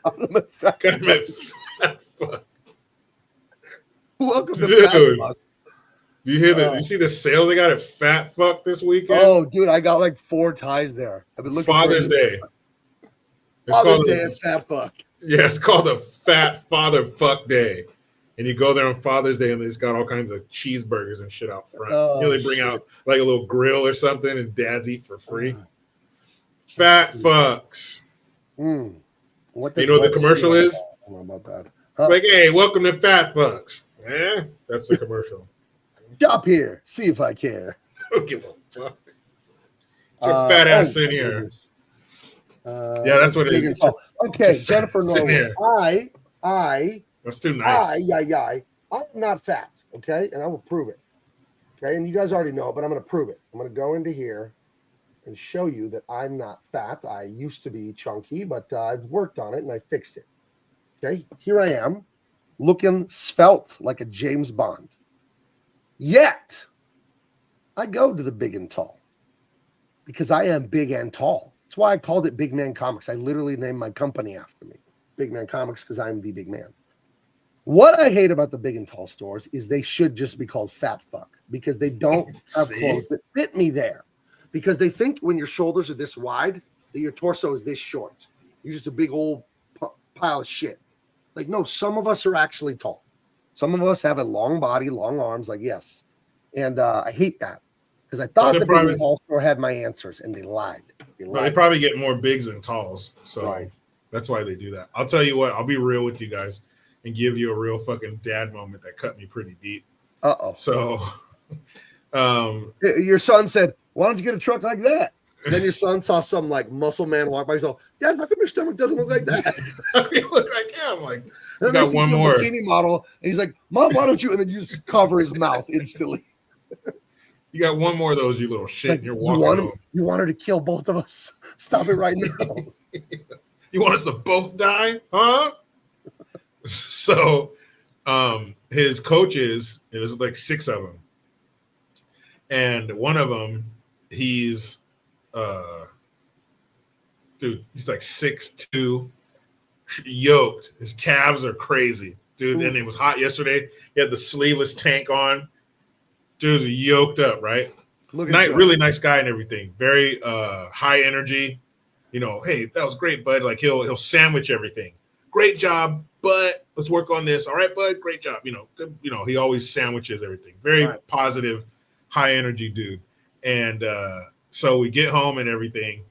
them at Fat Fuck. Welcome to Fat Fuck. Do you hear that? You see the sale they got at Fat Fuck this weekend? Oh, dude, I got like 4 ties there. I've been looking Father's Day. Father's Day at Fat Fuck. Yeah, it's called the Fat Father Fuck Day. And you go there on Father's Day and they just got all kinds of cheeseburgers and shit out front. They bring out like a little grill or something and dads eat for free. Fat fucks. What you know what the commercial is? I don't know about that. Like, hey, welcome to Fat Fucks. That's the commercial. Shop here. See if I care. I don't give a fuck. Get your fat ass in here. Yeah, that's what it is. Okay, Jennifer Norwood. That's too nice. I'm not fat, okay? And I will prove it. Okay, and you guys already know, but I'm going to prove it. I'm going to go into here and show you that I'm not fat. I used to be chunky, but I've worked on it and I fixed it. Okay, here I am, looking svelte like a James Bond. Yet, I go to the big and tall because I am big and tall. That's why I called it Big Man Comics. I literally named my company after me, Big Man Comics, because I'm the big man. What I hate about the big and tall stores is they should just be called Fat Fuck because they don't have clothes that fit me there. Because they think when your shoulders are this wide, that your torso is this short. You're just a big old pile of shit. Like, no, some of us are actually tall. Some of us have a long body, long arms, like, yes. And I hate that because I thought the big and tall store had my answers, and they lied. They probably get more bigs than talls. So that's why they do that. I'll tell you what, I'll be real with you guys and give you a real fucking dad moment that cut me pretty deep. So your son said, why don't you get a truck like that? And then your son saw some like muscle man walk by. He's like, Dad, how come your stomach doesn't look like that? You look like him. Like, and then got one more bikini model, and he's like, Mom, why don't you? And then you just cover his mouth instantly. You got one more of those, you little shit, Like, and you're walking home. you want her to kill both of us. Stop it right now. You want us to both die, huh? So, his coaches, it was like 6 of them, and one of them, he's dude, he's like 6'2", yoked. His calves are crazy, dude. And it was hot yesterday. He had the sleeveless tank on. Dude's yoked up, right? Really nice guy and everything. Very high energy. You know, hey, that was great, bud. Like he'll sandwich everything. Great job, but let's work on this. All right, bud. Great job. You know, good, you know, he always sandwiches everything. Very positive, high energy dude. And so we get home and everything,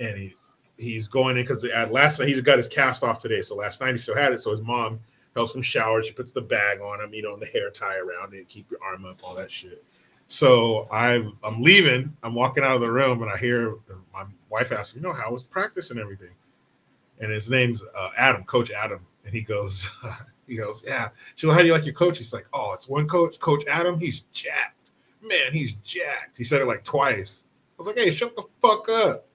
and he's going in because last night he's got his cast off today. So last night he still had it. So his mom helps him shower. She puts the bag on him, you know, and the hair tie around it, keep your arm up, all that shit. So I'm leaving. I'm walking out of the room, and I hear my wife ask, you know, how was practice and everything? And his name's Adam, Coach Adam. And he goes, yeah. She's like, how do you like your coach? He's like, oh, it's one coach, Coach Adam. He's jacked. Man, he's jacked. He said it like twice. I was like, hey, shut the fuck up.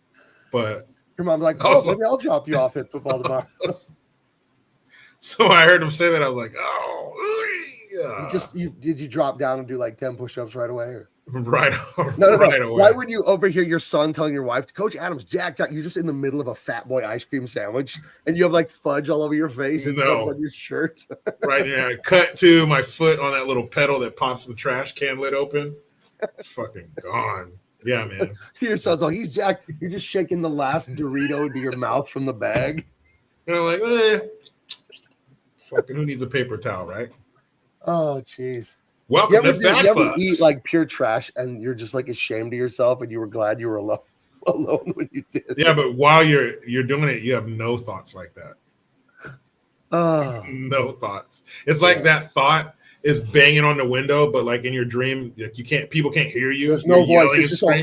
But your mom's like, oh, maybe I'll drop you off at football tomorrow. So I heard him say that. I was like, oh, yeah. Did you drop down and do like 10 push-ups right away? Or? Right away. Why would you overhear your son telling your wife, Coach Adam's jacked out? You're just in the middle of a Fat Boy ice cream sandwich, and you have like fudge all over your face and something on your shirt. Right, yeah. Cut to my foot on that little pedal that pops the trash can lid open. It's fucking gone. Yeah, man. Your son's like, he's jacked. You're just shaking the last Dorito into your mouth from the bag. And I'm like, fucking who needs a paper towel, right? Oh, jeez. Welcome to Fat You ever Fucks. eat like pure trash and you're just like ashamed of yourself and you were glad you were alone when you did? Yeah, but while you're doing it, you have no thoughts like that. Oh, no thoughts. It's like that thought is banging on the window, but like in your dream, like people can't hear you. There's no voice. It's just all...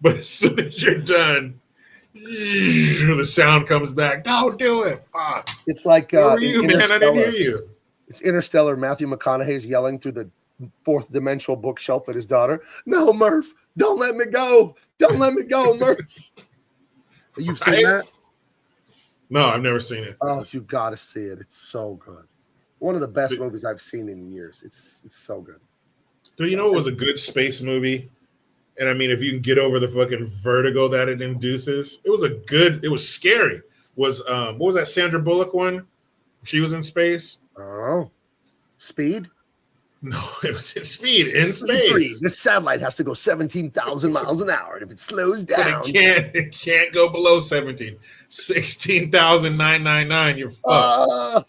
But as soon as you're done, the sound comes back. Don't do it. Fuck. It's like where were you, man? I didn't hear you. It's Interstellar. Matthew McConaughey's yelling through the fourth dimensional bookshelf at his daughter. No, Murph, don't let me go. Don't let me go, Murph. You've seen that? No, I've never seen it. Oh, you got to see it. It's so good. One of the best movies I've seen in years. It's so good. Do you know it was a good space movie? And I mean, if you can get over the fucking vertigo that it induces, it was scary. What was that Sandra Bullock one? She was in space. Oh, Speed? No, it was Speed in space. This satellite has to go 17,000 miles an hour. And if it slows down, but it can't go below 17. 16,999. You're fucked.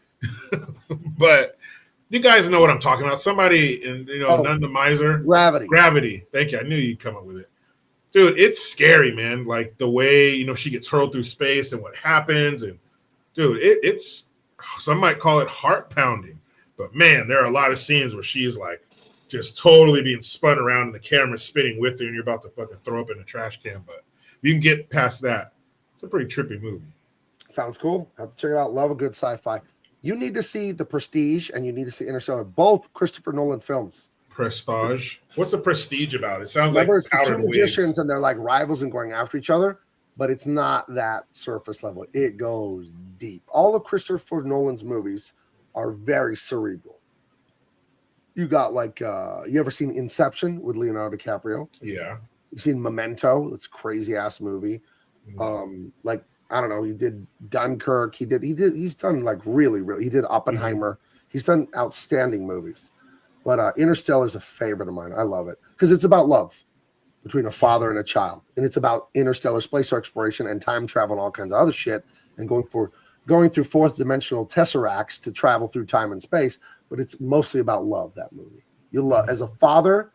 But you guys know what I'm talking about. Somebody in, None the Miser. Gravity. Thank you. I knew you'd come up with it. Dude, it's scary, man. Like the way, she gets hurled through space and what happens. And dude, it's, some might call it heart pounding. But man, there are a lot of scenes where she's like just totally being spun around and the camera's spinning with her and you're about to fucking throw up in a trash can. But if you can get past that, it's a pretty trippy movie. Sounds cool. Have to check it out. Love a good sci-fi. You need to see The Prestige and you need to see Interstellar, both Christopher Nolan films. Prestige? What's the Prestige about? It sounds like it's two magicians and they're like rivals and going after each other, but it's not that surface level. It goes deep. All of Christopher Nolan's movies are very cerebral. You got like, you ever seen Inception with Leonardo DiCaprio? Yeah. You've seen Memento? It's a crazy ass movie. Like, I don't know. He did Dunkirk. He's done like really. He did Oppenheimer. Mm-hmm. He's done outstanding movies. But Interstellar is a favorite of mine. I love it because it's about love between a father and a child, and it's about interstellar space exploration and time travel and all kinds of other shit, and going through fourth dimensional tesseracts to travel through time and space. But it's mostly about love. That movie, you'll love as a father.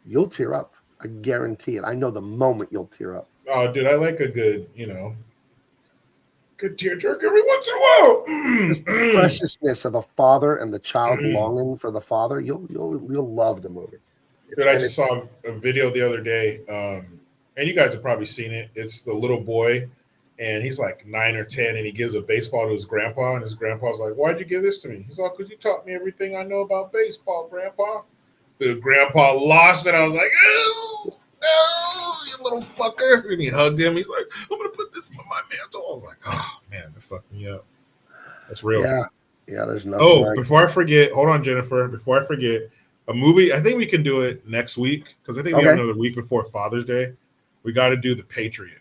You'll tear up. I guarantee it. I know the moment you'll tear up. Oh, dude, I like a good, good tear jerk every once in a while. The preciousness of a father and the child longing for the father. You'll love the movie. Dude, I just saw a video the other day, and you guys have probably seen it. It's the little boy and he's like 9 or 10, and he gives a baseball to his grandpa, and his grandpa's like, "Why'd you give this to me?" He's like, "Because you taught me everything I know about baseball, Grandpa." The grandpa lost it. I was like, "Oh, oh, you little fucker!" And he hugged him. He's like, "I'm gonna put this on my mantle." I was like, "Oh man, that fucked me up." That's real. Yeah. There's nothing. Oh, before I forget, hold on, Jennifer. Before I forget, a movie. I think we can do it next week because I think we have another week before Father's Day. We got to do The Patriot.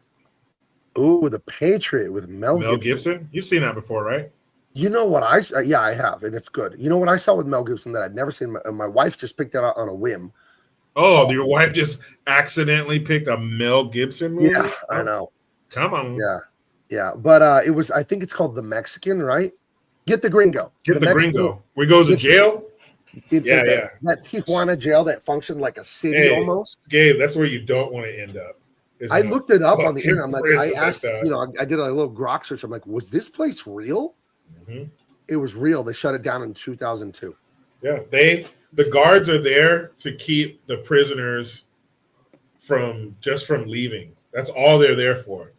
Ooh, The Patriot with Mel Gibson. You've seen that before, right? You know what I have, and it's good. You know what I saw with Mel Gibson that I'd never seen. My wife just picked that out on a whim. Oh, your wife just accidentally picked a Mel Gibson movie? Yeah, I know. Come on. Yeah. But it was. I think it's called The Mexican, right? Get the Gringo. Get the Gringo. We goes to jail. That Tijuana jail that functioned like a city almost. Gabe, that's where you don't want to end up. I looked it up on the internet. I'm like, I asked, I did a little grok search. I'm like, was this place real? Mm-hmm. It was real. They shut it down in 2002. Yeah, the guards are there to keep the prisoners from leaving. That's all they're there for.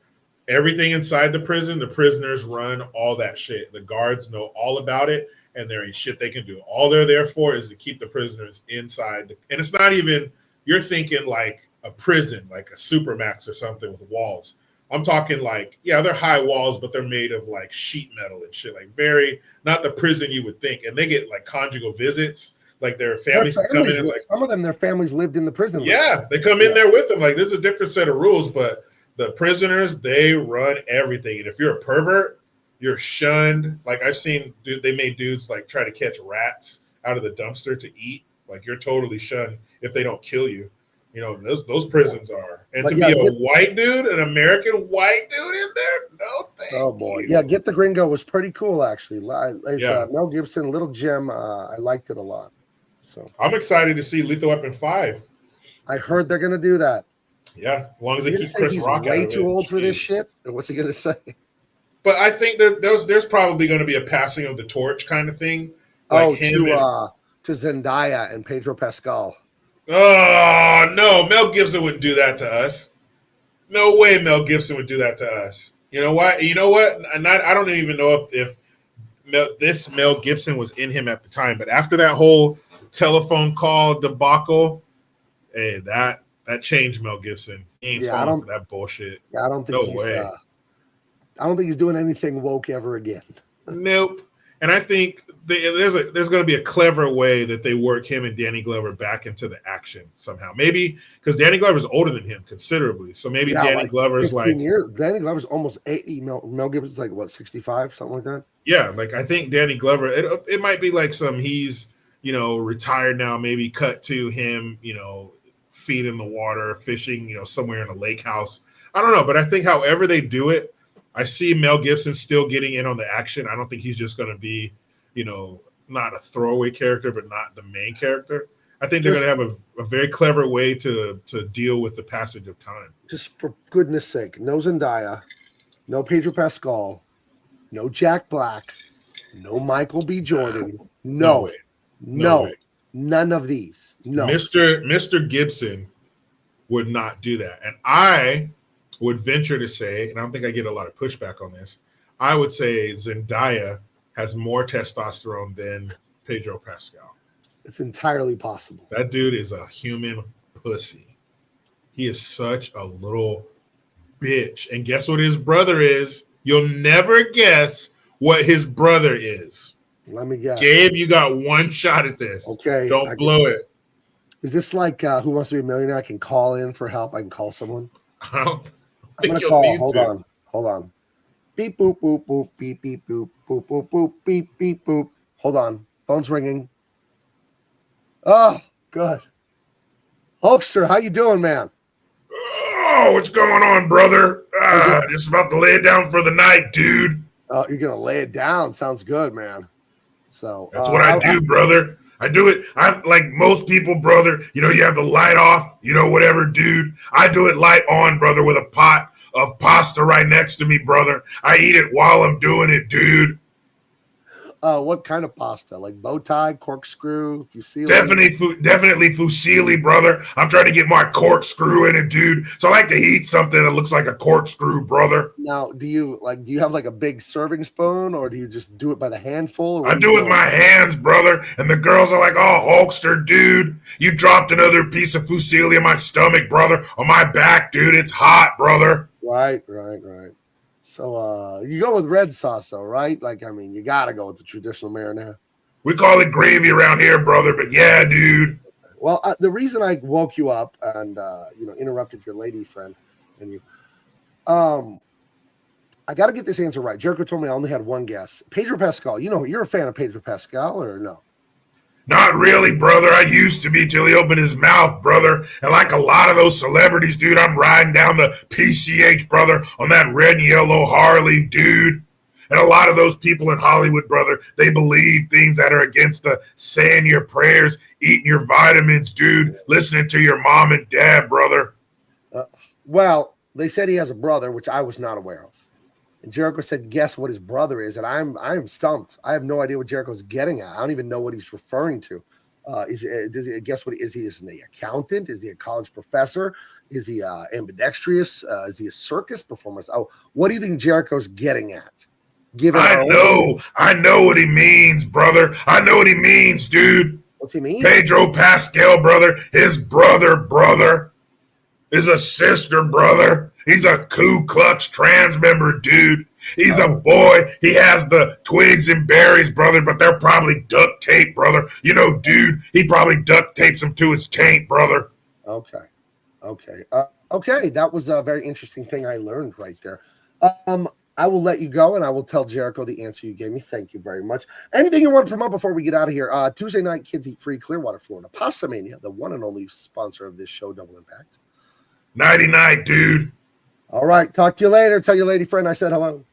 Everything inside the prison, the prisoners run all that shit. The guards know all about it, and there ain't shit they can do. All they're there for is to keep the prisoners inside. And it's not even, you're thinking like a prison, like a Supermax or something with walls. I'm talking like, they're high walls, but they're made of like sheet metal and shit. Like not the prison you would think. And they get like conjugal visits. Like their families come in. And, like, some of them, their families lived in the prison. Yeah, they come in there with them. Like there's a different set of rules, but the prisoners, they run everything. And if you're a pervert, you're shunned. Like I've seen, they made dudes like try to catch rats out of the dumpster to eat. Like you're totally shunned if they don't kill you. You know, those prisons are. And be a white dude, an American white dude in there, no thank you. Oh, boy. Yeah, Get the Gringo was pretty cool, actually. It's Mel Gibson, little gem. I liked it a lot. So I'm excited to see Lethal Weapon 5. I heard they're going to do that. Yeah, as long as they keep Chris Rock out of it. He's way too old for this shit? Or what's he going to say? But I think that there's probably going to be a passing of the torch kind of thing. Like to Zendaya and Pedro Pascal. Oh, no, Mel Gibson wouldn't do that to us. No way Mel Gibson would do that to us. You know what? I don't even know if this Mel Gibson was in him at the time, but after that whole telephone call debacle, hey, that changed Mel Gibson. He ain't falling for that bullshit. Yeah, I don't think I don't think he's doing anything woke ever again. Nope. And I think there's going to be a clever way that they work him and Danny Glover back into the action somehow. Maybe because Danny Glover's older than him considerably, so maybe Danny Glover's like Danny Glover's almost 80. Mel Gibson's like what, 65, something like that. Yeah, like I think Danny Glover. It might be like he's retired now. Maybe cut to him feet in the water, fishing somewhere in a lake house. I don't know, but I think however they do it. I see Mel Gibson still getting in on the action. I don't think he's just going to be, not a throwaway character, but not the main character. I think they're going to have a very clever way to deal with the passage of time. Just for goodness sake, no Zendaya, no Pedro Pascal, no Jack Black, no Michael B. Jordan. No way. None of these. No. Mr. Gibson would not do that. And I would venture to say, and I don't think I get a lot of pushback on this, I would say Zendaya has more testosterone than Pedro Pascal. It's entirely possible. That dude is a human pussy. He is such a little bitch. And guess what his brother is? You'll never guess what his brother is. Let me guess. Gabe, you got one shot at this. Okay. Don't blow it. Is this like Who Wants to Be a Millionaire? I can call in for help. I can call someone. I don't I'm gonna call. Hold on. Beep boop boop boop beep beep boop boop boop boop beep beep boop. Hold on. Phone's ringing. Oh, good. Hulkster, how you doing, man? Oh, what's going on, brother? Just about to lay it down for the night, dude. Oh, you're gonna lay it down. Sounds good, man. So that's what I do, brother. I do it. I'm like most people, brother. You have the light off, whatever, dude. I do it light on, brother, with a pot of pasta right next to me, brother. I eat it while I'm doing it, dude. What kind of pasta? Like bow tie, corkscrew, fusilli? Definitely fusilli, brother. I'm trying to get my corkscrew in it, dude. So I like to eat something that looks like a corkscrew, brother. Now, do you have like a big serving spoon, or do you just do it by the handful? Or what I do it with my hands, brother. And the girls are like, "Oh, Hulkster, dude, you dropped another piece of fusilli in my stomach, brother, on my back, dude. It's hot, brother." Right. So you go with red sauce, though, right? Like, I mean, you gotta go with the traditional marinara. We call it gravy around here, brother. But yeah, dude. Well, the reason I woke you up and interrupted your lady friend and you, I got to get this answer right. Jericho told me I only had one guess. Pedro Pascal. You're a fan of Pedro Pascal, or no? Not really, brother. I used to be till he opened his mouth, brother. And like a lot of those celebrities, dude, I'm riding down the PCH, brother, on that red and yellow Harley, dude. And a lot of those people in Hollywood, brother, they believe things that are against the saying your prayers, eating your vitamins, dude, listening to your mom and dad, brother. Well, they said he has a brother, which I was not aware of. And Jericho said, guess what his brother is. And I'm stumped. I have no idea what Jericho's getting at. I don't even know what he's referring to. Does he guess what is he? Is he an accountant? Is he a college professor? Is he ambidextrous? Is he a circus performer? Oh, what do you think Jericho's getting at? I know what he means, brother. I know what he means, dude. What's he mean? Pedro Pascal, brother. His brother is a sister, brother. He's a Ku Klux trans member, dude. He's a boy. He has the twigs and berries, brother, but they're probably duct tape, brother. Dude, he probably duct tapes them to his taint, brother. Okay. That was a very interesting thing I learned right there. I will let you go, and I will tell Jericho the answer you gave me. Thank you very much. Anything you want to promote before we get out of here? Tuesday night, Kids Eat Free, Clearwater, Florida. Pasta Mania, the one and only sponsor of this show, Double Impact. Nighty-night, dude. All right. Talk to you later. Tell your lady friend I said hello.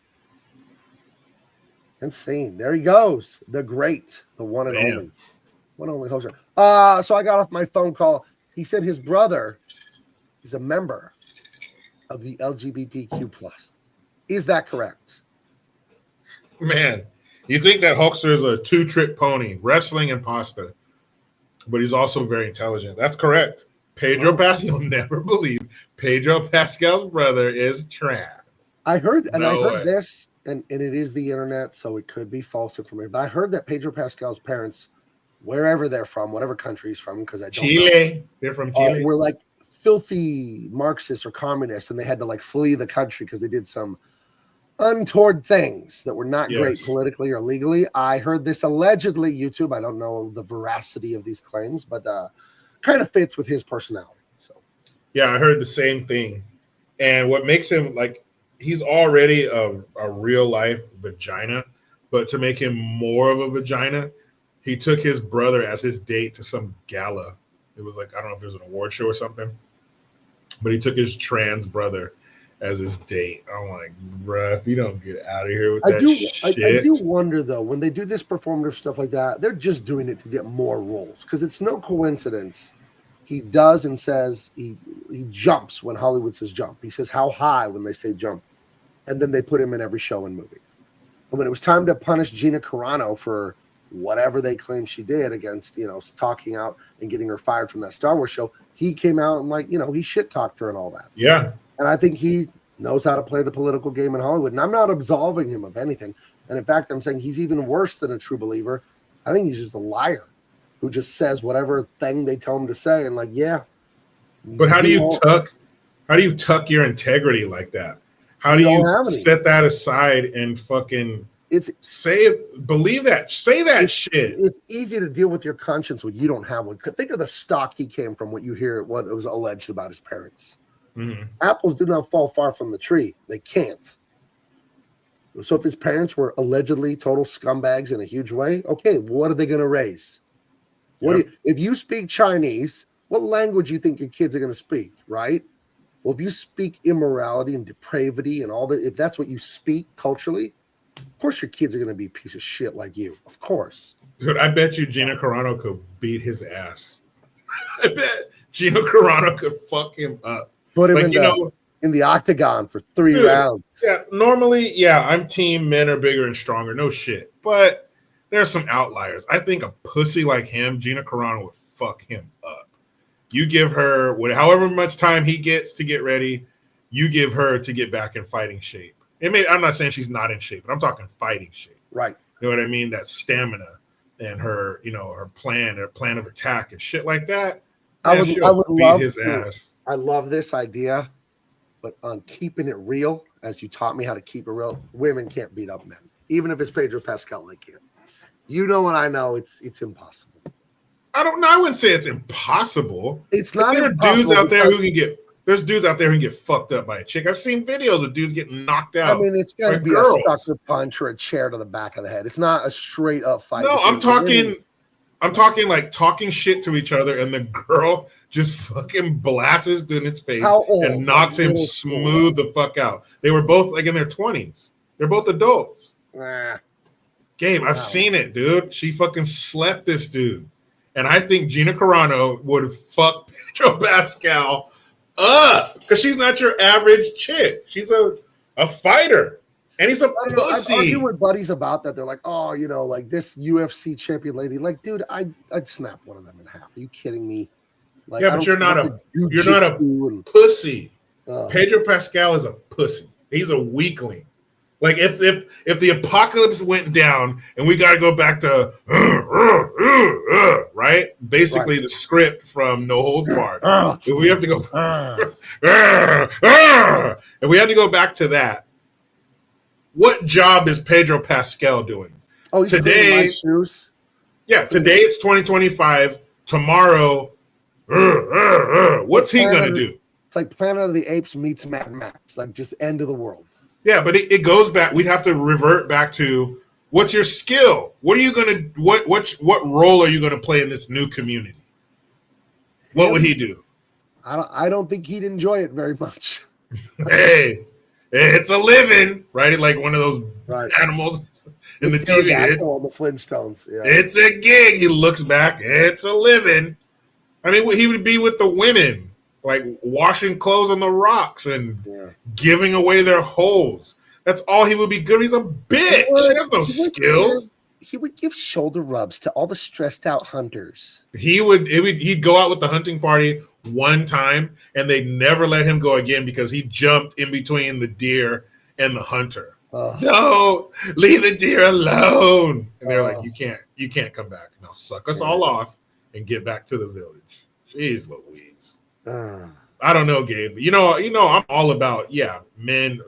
Insane. There he goes. The great, the one and only host. So I got off my phone call. He said his brother is a member of the LGBTQ+. Is that correct? Man, you think that Hulkster is a two-trick pony, wrestling and pasta, but he's also very intelligent. That's correct. Pedro Pascal, you'll never believe Pedro Pascal's brother is trans. I heard this, and it is the internet, so it could be false information. But I heard that Pedro Pascal's parents, wherever they're from, whatever country he's from, because I don't know, they're from Chile, were like filthy Marxists or communists, and they had to like flee the country because they did some untoward things that were not great politically or legally. I heard this allegedly, YouTube. I don't know the veracity of these claims, but kind of fits with his personality. So yeah, I heard the same thing. And what makes him like, he's already a real life vagina, but to make him more of a vagina, he took his brother as his date to some gala. It was like, I don't know if it was an award show or something, but he took his trans brother as his date. I'm like, bruh, if you don't get out of here with shit. I do wonder, though, when they do this performative stuff like that, they're just doing it to get more roles, because it's no coincidence. He does and says he jumps when Hollywood says jump. He says how high when they say jump. And then they put him in every show and movie. And when it was time to punish Gina Carano for whatever they claim she did against, talking out and getting her fired from that Star Wars show, he came out and he shit talked her and all that. Yeah. And I think he knows how to play the political game in Hollywood. And I'm not absolving him of anything. And in fact, I'm saying he's even worse than a true believer. I think he's just a liar who just says whatever thing they tell him to say. And But how do you tuck your integrity like that? How do you set that aside and fucking believe that? Say that shit. It's easy to deal with your conscience when you don't have one. Think of the stock he came from, what you hear, what it was alleged about his parents. Mm-hmm. Apples do not fall far from the tree. They can't. So if his parents were allegedly total scumbags in a huge way, okay, what are they going to raise? If you speak Chinese, what language do you think your kids are going to speak, right? Well, if you speak immorality and depravity and all that, if that's what you speak culturally, of course your kids are going to be a piece of shit like you. Of course. Dude, I bet you Gina Carano could beat his ass. I bet Gina Carano could fuck him up. Put him in the octagon for 3 rounds. Yeah, normally, I'm team men are bigger and stronger. No shit. But there's some outliers. I think a pussy like him, Gina Carano, would fuck him up. You give her however much time he gets to get ready, you give her to get back in fighting shape. I'm not saying she's not in shape, but I'm talking fighting shape. Right. You know what I mean? That stamina and her, her plan of attack and shit like that. Man, I would love his ass. I love this idea, but on keeping it real, as you taught me how to keep it real, women can't beat up men. Even if it's Pedro Pascal, they can't. You know and I know it's impossible. I don't know. I wouldn't say it's impossible. It's not. There are dudes out there who can get. There's dudes out there who can get fucked up by a chick. I've seen videos of dudes getting knocked out. I mean, it's got to be girls. a sucker punch or a chair to the back of the head. It's not a straight up fight. No, I'm talking like talking shit to each other, and the girl just fucking blasts in his face and knocks him smooth the fuck out. They were both like in their 20s. They're both adults. Gabe, I've seen it, dude. She fucking slept this dude. And I think Gina Carano would fuck Pedro Pascal up because she's not your average chick. She's a fighter. And he's a pussy. I argue with buddies about that. They're like, oh, like this UFC champion lady. Like, dude, I'd snap one of them in half. Are you kidding me? Like, yeah, but you're not a pussy. Pedro Pascal is a pussy. He's a weakling. Like if the apocalypse went down and we got to go back to right, basically the script from No Holds Barred. If we have to go, and we had to go back to that. What job is Pedro Pascal doing? Oh, he's today. My shoes. Yeah, today it's 2025. Tomorrow, what's he gonna do? It's like Planet of the Apes meets Mad Max. Like just end of the world. Yeah, but it goes back. We'd have to revert back to what's your skill? What are you gonna what role are you gonna play in this new community? What would he do? I don't think he'd enjoy it very much. Hey, it's a living, right? Like one of those animals in the TV. The Flintstones. Yeah. It's a gig. He looks back. It's a living. I mean, he would be with the women, like washing clothes on the rocks and giving away their holes. That's all he would be good. He's a bitch. He has no skills. He would give shoulder rubs to all the stressed out hunters. He'd go out with the hunting party one time and they'd never let him go again because he jumped in between the deer and the hunter. Don't leave the deer alone. And they're like, you can't come back. Now suck us all off and get back to the village. Jeez Louise. I don't know, Gabe. You know, I'm all about men.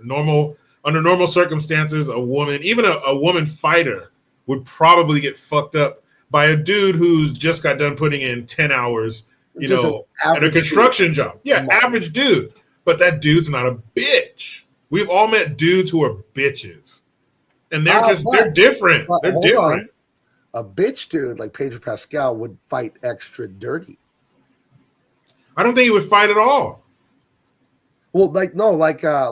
Under normal circumstances, a woman, even a woman fighter, would probably get fucked up by a dude who's just got done putting in 10 hours, at a construction job. Yeah, average dude. But that dude's not a bitch. We've all met dudes who are bitches, and they're different. They're different. A bitch dude like Pedro Pascal would fight extra dirty. I don't think he would fight at all. Well, like I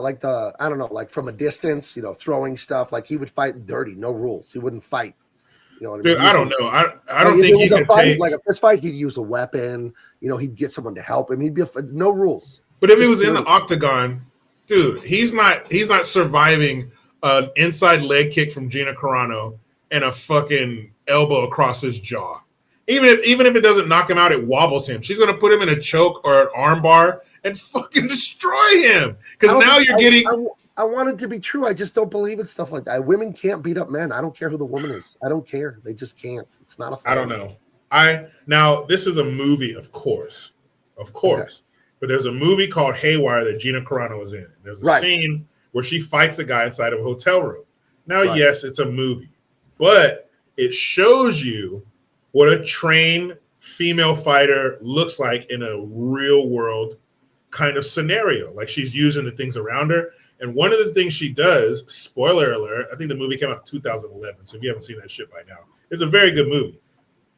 don't know, like from a distance, throwing stuff. Like he would fight dirty, no rules. He wouldn't fight. You know what I mean? Dude, I don't know. I don't think he could take like a fist fight. He'd use a weapon. He'd get someone to help him. He'd be no rules. But if he was in the octagon, dude, he's not surviving an inside leg kick from Gina Carano and a fucking elbow across his jaw. Even if it doesn't knock him out, it wobbles him. She's gonna put him in a choke or an arm bar and fucking destroy him. Because now you're getting. I want it to be true. I just don't believe in stuff like that. Women can't beat up men. I don't care who the woman is. I don't care. They just can't. It's not a. I don't know. Now this is a movie, of course, okay. But there's a movie called Haywire that Gina Carano is in. There's a scene where she fights a guy inside of a hotel room. Now, yes, it's a movie, but it shows you what a trained female fighter looks like in a real world kind of scenario. Like she's using the things around her. And one of the things she does, spoiler alert, I think the movie came out in 2011. So if you haven't seen that shit by now, it's a very good movie.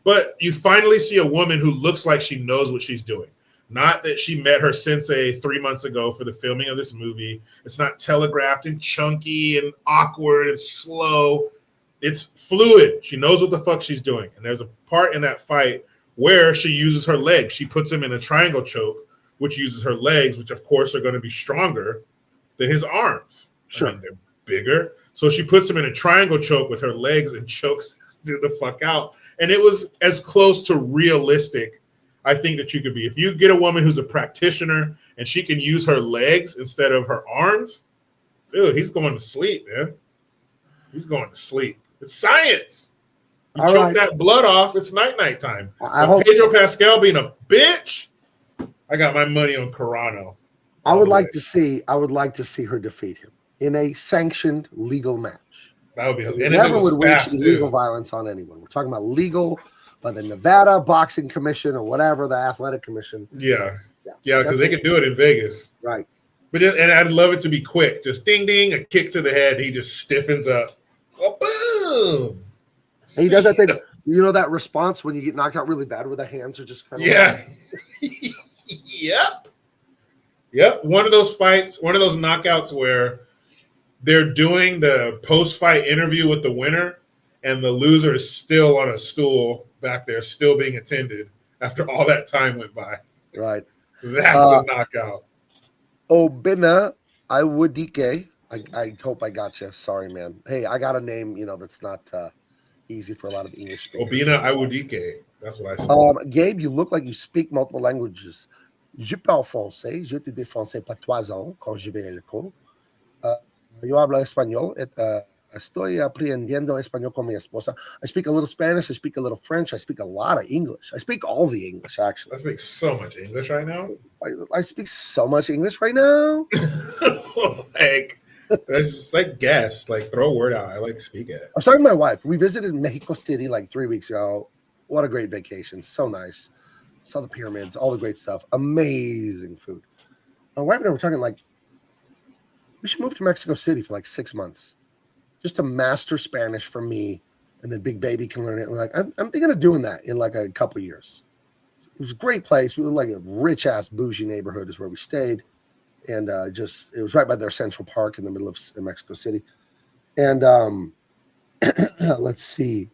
But you finally see a woman who looks like she knows what she's doing. Not that she met her sensei 3 months ago for the filming of this movie. It's not telegraphed and chunky and awkward and slow. It's fluid. She knows what the fuck she's doing. And there's a part in that fight where she uses her legs. She puts him in a triangle choke, which uses her legs, which of course are going to be stronger than his arms. Sure. I mean, bigger. So she puts him in a triangle choke with her legs and chokes dude the fuck out. And it was as close to realistic, I think, that you could be. If you get a woman who's a practitioner and she can use her legs instead of her arms, dude, he's going to sleep, man. He's going to sleep. It's science. You All choke right. that blood off, it's night time. I But hope Pedro so. Pascal being a bitch, I got my money on Carano. I would like to see her defeat him in a sanctioned legal match. That would be, We and if it never was would wish fast, illegal too. violence on anyone. We're talking about legal by the Nevada Boxing Commission or whatever, the athletic commission. Yeah, Yeah, because they could do it in Vegas. right. But and I'd love it to be quick. Just ding, ding, a kick to the head. He just stiffens up. Oh, boom. And he does that thing. You know that response when you get knocked out really bad where the hands are just kind of Yeah. Yep. One of those fights, one of those knockouts where they're doing the post-fight interview with the winner and the loser is still on a stool back there, still being attended after all that time went by. right. That's a knockout. Obina Iwudike. I hope I got you. Sorry, man. Hey, I got a name, that's not easy for a lot of English speakers. Obina Iwudike. That's what I said. Gabe, you look like you speak multiple languages. Je parle français. Je te dis français pas 3 ans quand je vais à l'école. Yo hablo español. Estoy aprendiendo español con mi esposa. I speak a little Spanish. I speak a little French. I speak a lot of English. I speak all the English, actually. I speak so much English right now. I speak so much English right now. Like, that's just like guess. Like, throw a word out. I like speak it. I was talking to my wife. We visited Mexico City like 3 weeks ago. What a great vacation. So nice. Saw the pyramids, all the great stuff. Amazing food. My wife and I were talking like, we should move to Mexico City for like 6 months just to master Spanish for me. And then Big Baby can learn it. And like, I'm thinking of doing that in like a couple of years. It was a great place. We were like a rich ass bougie neighborhood is where we stayed. And it was right by their Central Park in the middle of Mexico City. And let's see.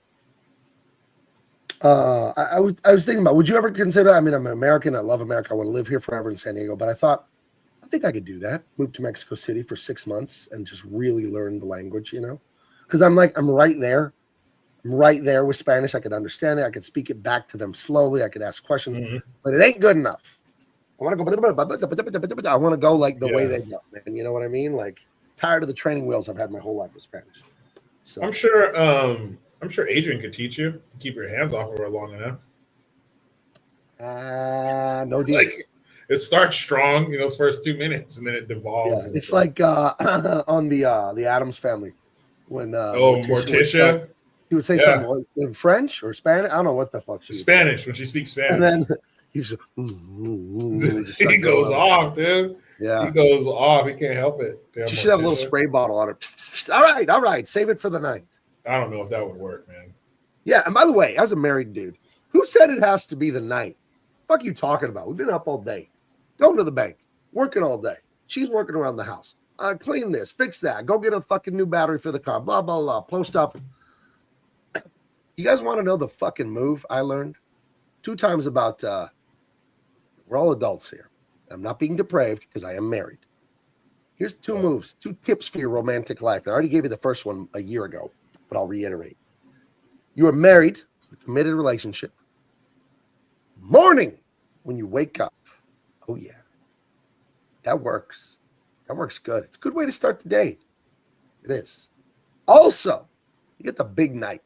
I was thinking about, would you ever consider, I'm an American. I love America. I want to live here forever in San Diego. But I thought, I think I could do that. Move to Mexico City for 6 months and just really learn the language, because I'm right there. I'm right there with Spanish. I could understand it. I could speak it back to them slowly. I could ask questions, but it ain't good enough. I want to go, I want to go like the way they go, man. You know what I mean? Like, tired of the training wheels I've had my whole life with Spanish. So I'm sure Adrian could teach you. Keep your hands off of her long enough. No deal. Like, it starts strong, first 2 minutes, and then it devolves. Yeah, it's like on the Addams Family when Morticia. He would say something in French or Spanish. I don't know what the fuck she Spanish when she speaks Spanish. And then he's he goes off, dude. Yeah, he goes off. He can't help it. Damn, she should have a little spray bottle on her. All right. Save it for the night. I don't know if that would work, man. Yeah, and by the way, as a married dude, who said it has to be the night? Fuck you talking about? We've been up all day, going to the bank, working all day. She's working around the house. Clean this, fix that. Go get a fucking new battery for the car. Blah blah blah. Post up. You guys want to know the fucking move I learned 2 times about? We're all adults here. I'm not being depraved because I am married. Here's 2 moves, 2 tips for your romantic life. I already gave you the first one a year ago, but I'll reiterate. You are married, a committed relationship. Morning when you wake up. Oh, yeah. That works. That works good. It's a good way to start the day. It is. Also, you get the big night,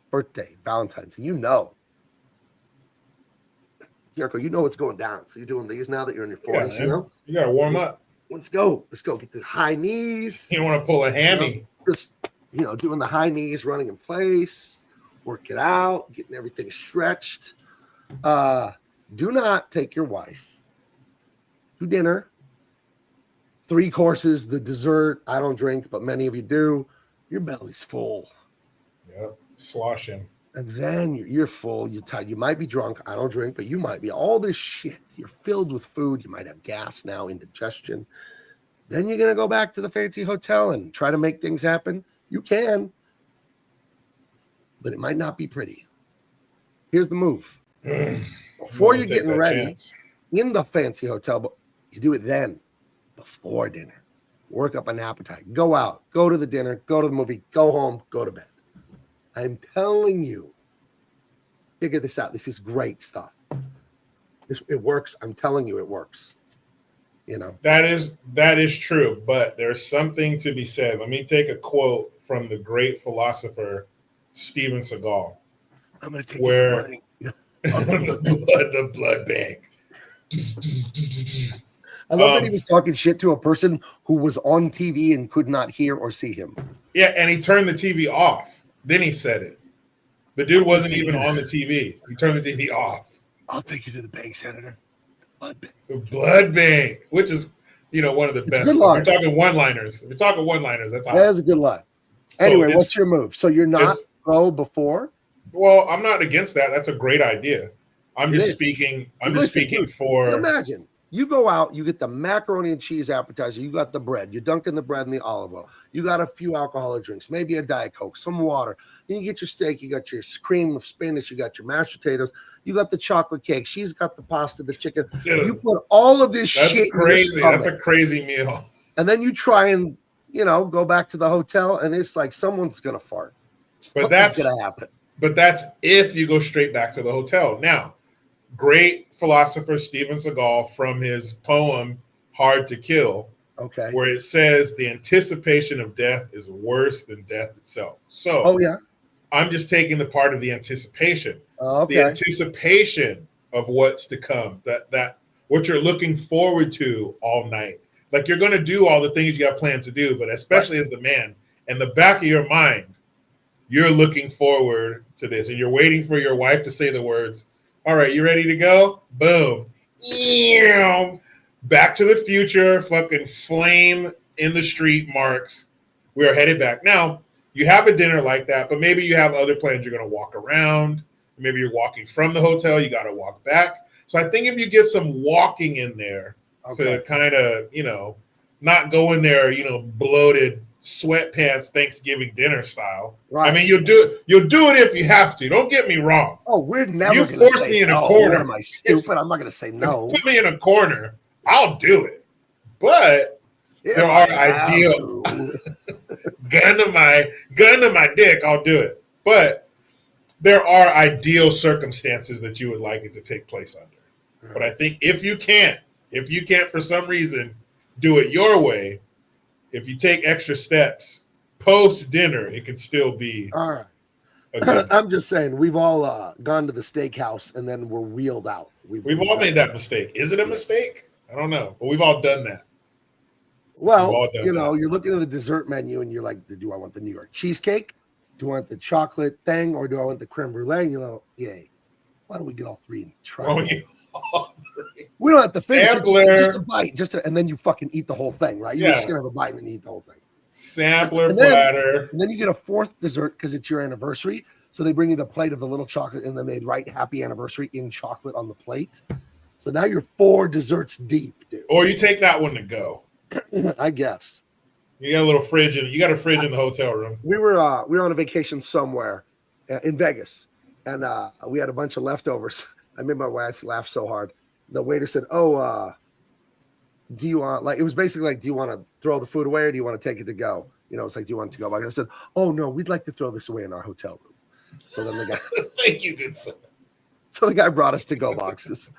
birthday, Valentine's, and Jericho, you know what's going down. So you're doing these now that you're in your 40s, You got to warm up. Let's go. Get the high knees. You don't want to pull a hammy. Just, doing the high knees, running in place, work it out, getting everything stretched. Do not take your wife to dinner. 3 courses, the dessert. I don't drink, but many of you do. Your belly's full. Yep, sloshing. And then you're full, you're tired. You might be drunk. I don't drink, but you might be. All this shit. You're filled with food. You might have gas now, indigestion. Then you're going to go back to the fancy hotel and try to make things happen. You can, but it might not be pretty. Here's the move. Before you're getting ready in the fancy hotel, but you do it then, before dinner. work up an appetite, go out, go to the dinner, go to the movie, go home, go to bed. I'm telling you, figure this out. This is great stuff. It works. I'm telling you, it works. You know, that is true, but there's something to be said. Let me take a quote from the great philosopher Steven Seagal, I'm going to take where the blood bank. I love that he was talking shit to a person who was on TV and could not hear or see him. Yeah, and he turned the TV off. Then he said it. The dude wasn't even on the TV. He turned the TV off. I'll take you to the bank, Senator. Blood bank. The blood bank, which is, one of the best. If you're talking one-liners, that's That is a good line. Anyway, what's your move? So you're not pro before? Well, I'm not against that. That's a great idea. I'm just speaking for. Imagine you go out, you get the macaroni and cheese appetizer, you got the bread, you're dunking the bread in the olive oil, you got a few alcoholic drinks, maybe a Diet Coke, some water. Then you get your steak, you got your cream of spinach, you got your mashed potatoes, you got the chocolate cake, she's got the pasta, the chicken. Dude, you put all of this shit crazy. That's a crazy meal. And then you try and go back to the hotel, and it's like someone's gonna fart. That's gonna happen. But that's if you go straight back to the hotel. Now, great philosopher Steven Seagal, from his poem "Hard to Kill," where it says the anticipation of death is worse than death itself. So, I'm just taking the part of the anticipation, the anticipation of what's to come, that what you're looking forward to all night. Like, you're going to do all the things you got planned to do, but especially as the man, in the back of your mind, you're looking forward to this, and you're waiting for your wife to say the words, "All right, you ready to go?" Boom. Back to the Future, fucking flame in the street marks. We are headed back. Now, you have a dinner like that, but maybe you have other plans. You're going to walk around. Maybe you're walking from the hotel. You got to walk back. So I think if you get some walking in there to kind of, not go in there, bloated sweatpants Thanksgiving dinner style. Right. I mean, you'll do it if you have to. Don't get me wrong. Oh, we're never. You force me in a corner. Am I stupid? I'm not going to say no. Put me in a corner. I'll do it. But there are ideal gun to my dick. I'll do it. But there are ideal circumstances that you would like it to take place under. But I think if you can't for some reason do it your way, if you take extra steps post dinner, it can still be. All right. I'm just saying, we've all gone to the steakhouse and then we're wheeled out. We've all made that mistake. Is it a mistake? I don't know, but we've all done that. Well, you're looking at the dessert menu and you're like, do I want the New York cheesecake? Do I want the chocolate thing, or do I want the creme brulee? Yay. Why don't we get all three and try it? We don't have to finish it, just a bite, and then you fucking eat the whole thing, right? You're just gonna have a bite and then eat the whole thing. Sampler platter. And then you get a fourth dessert because it's your anniversary. So they bring you the plate of the little chocolate, and then they write "Happy Anniversary" in chocolate on the plate. So now you're 4 desserts deep, dude. Or you take that one to go. I guess. You got a little fridge in the hotel room. We were on a vacation somewhere in Vegas, and we had a bunch of leftovers. I made my wife laugh so hard. The waiter said, "Oh, do you want it was basically like, do you want to throw the food away or do you want to take it to go? It's like, do you want it to go back?" I said, "Oh no, we'd like to throw this away in our hotel room." So then the guy, thank you, good sir. So the guy brought us to-go boxes.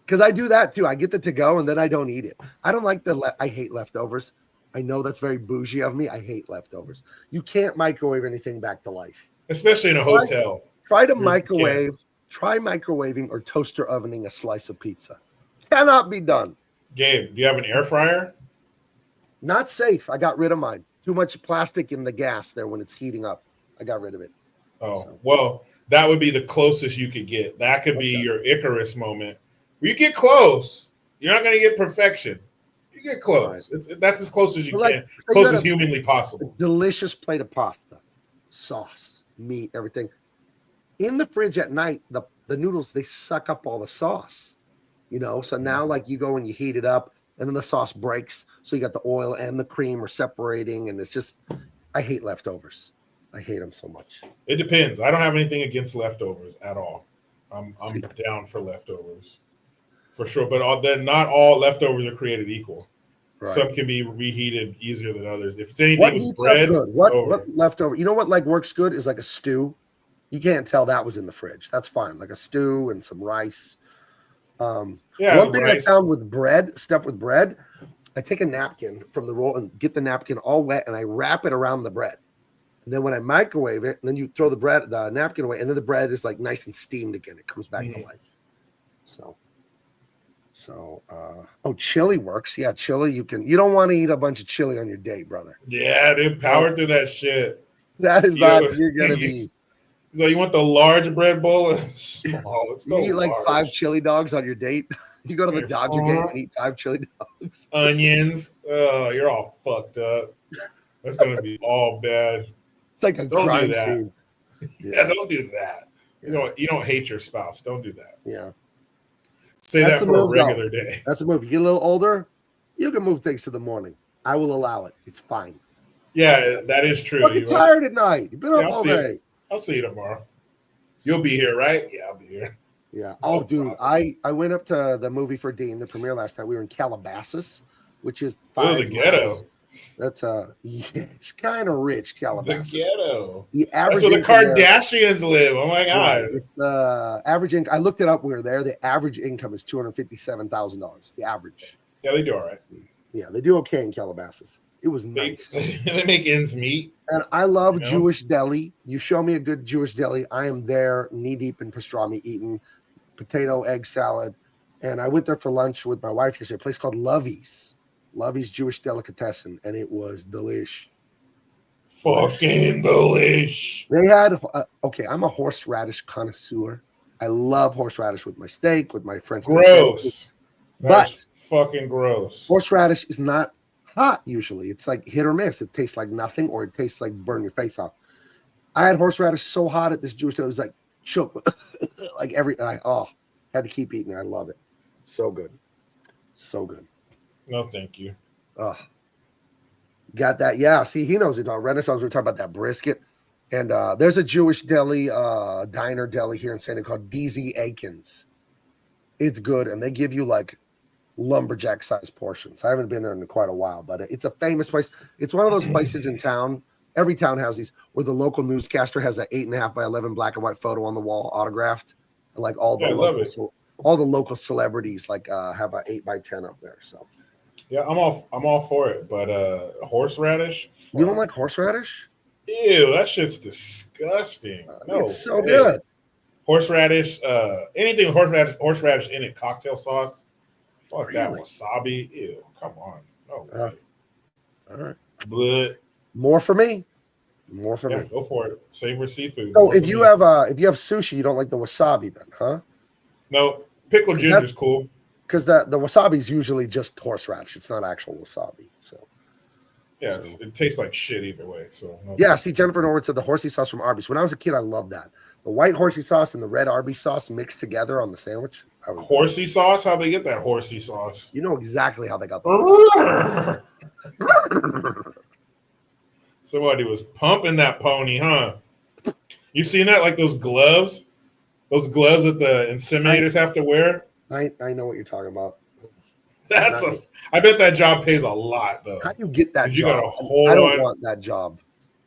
Because I do that too. I get the to-go and then I don't eat it. I don't like I hate leftovers. I know that's very bougie of me. I hate leftovers. You can't microwave anything back to life. Especially in a hotel. Try microwaving or toaster ovening a slice of pizza. Cannot be done. Gabe, do you have an air fryer? Not safe. I got rid of mine. Too much plastic in the gas there when it's heating up. I got rid of it. Well, that would be the closest you could get. That could be your Icarus moment. You get close. You're not going to get perfection. You get close. Right. That's as close as you can. Close as humanly possible. Delicious plate of pasta, sauce, meat, everything. In the fridge at night, the noodles, they suck up all the sauce. So now like you go and you heat it up and then the sauce breaks. So you got the oil and the cream are separating, and it's just, I hate leftovers. I hate them so much. It depends. I don't have anything against leftovers at all. I'm down for leftovers. For sure, but then not all leftovers are created equal. Right. Some can be reheated easier than others. If it's anything What with heats bread, up good? it's What over. leftover? You know what like works good is like a stew. You can't tell that was in the fridge. That's fine. Like a stew and some rice. Yeah, One thing rice. I found with bread, stuff with bread, I take a napkin from the roll and get the napkin all wet and I wrap it around the bread. And then when I microwave it, and then you throw the napkin away, and then the bread is like nice and steamed again. It comes back to life. Chili works. Yeah, chili. You don't want to eat a bunch of chili on your date, brother. Yeah, dude, power through that shit. That is not, you're gonna be. So you want the large bread bowl? Small. Let's go. You eat like large. 5 chili dogs on your date. You go to the Dodger game and eat 5 chili dogs. Onions. Oh, you're all fucked up. That's gonna be all bad. It's like a crime scene. Yeah, don't do that. Yeah. You don't hate your spouse. Don't do that. Yeah. Say That's that the for a move, regular day. That's the move. You get a little older, you can move things to the morning. I will allow it. It's fine. Yeah, that is true. You're tired at night. You've been up all day. I'll see you tomorrow. You'll be here, right? Yeah, I'll be here. Yeah. Oh, dude, I went up to the movie for Dean, the premiere last night. We were in Calabasas, which is the ghetto. That's it's kind of rich, Calabasas. The ghetto. The average. That's where the Kardashians live. Oh my god. Right. It's the average income. I looked it up. We were there. The average income is $257,000. The average. Yeah, they do all right. Yeah, they do okay in Calabasas. It was nice. They make ends meet. And I love Jewish deli. You show me a good Jewish deli, I am there knee deep in pastrami eating potato, egg salad. And I went there for lunch with my wife yesterday, a place called Lovey's Jewish Delicatessen, and it was delish. Fucking delish. They had, I'm a horseradish connoisseur. I love horseradish with my steak, with my French. Gross. But fucking gross. Horseradish is not hot usually. It's like hit or miss. It tastes like nothing, or it tastes like burn your face off. I had horseradish so hot at this Jewish deli, it was like choke, like had to keep eating it. I love it. So good. So good. No, thank you. Got that. Yeah. See, he knows it all. Renaissance, we're talking about that brisket. And there's a Jewish deli, diner deli here in San Diego called DZ Aikens. It's good. And they give you like lumberjack sized portions. I haven't been there in quite a while, but it's a famous place. It's one of those places in town. Every town has these where the local newscaster has an 8.5 by 11 black and white photo on the wall autographed. And like all the local celebrities like have an 8 by 10 up there. So yeah, I'm all for it. But horseradish? You don't like horseradish? Ew, that shit's disgusting. No, it's so good. Horseradish, anything with horseradish in it, cocktail sauce. Fuck really? That wasabi. Ew, come on. No way. All right. But more for me. More for me. Go for it. Same with seafood. So if you have sushi, you don't like the wasabi then, huh? No, pickled ginger is cool. Because the wasabi is usually just horseradish. It's not actual wasabi. So yeah, it tastes like shit either way. So see, Jennifer Norwood said the horsey sauce from Arby's. When I was a kid, I loved that. The white horsey sauce and the red Arby's sauce mixed together on the sandwich. Horsey sauce? How'd they get that horsey sauce? You know exactly how they got the Somebody was pumping that pony, huh? You seen that? Like those gloves? Those gloves that the inseminators have to wear? I know what you're talking about. I bet that job pays a lot, though. How do you get that job? You gotta hold I don't want that job.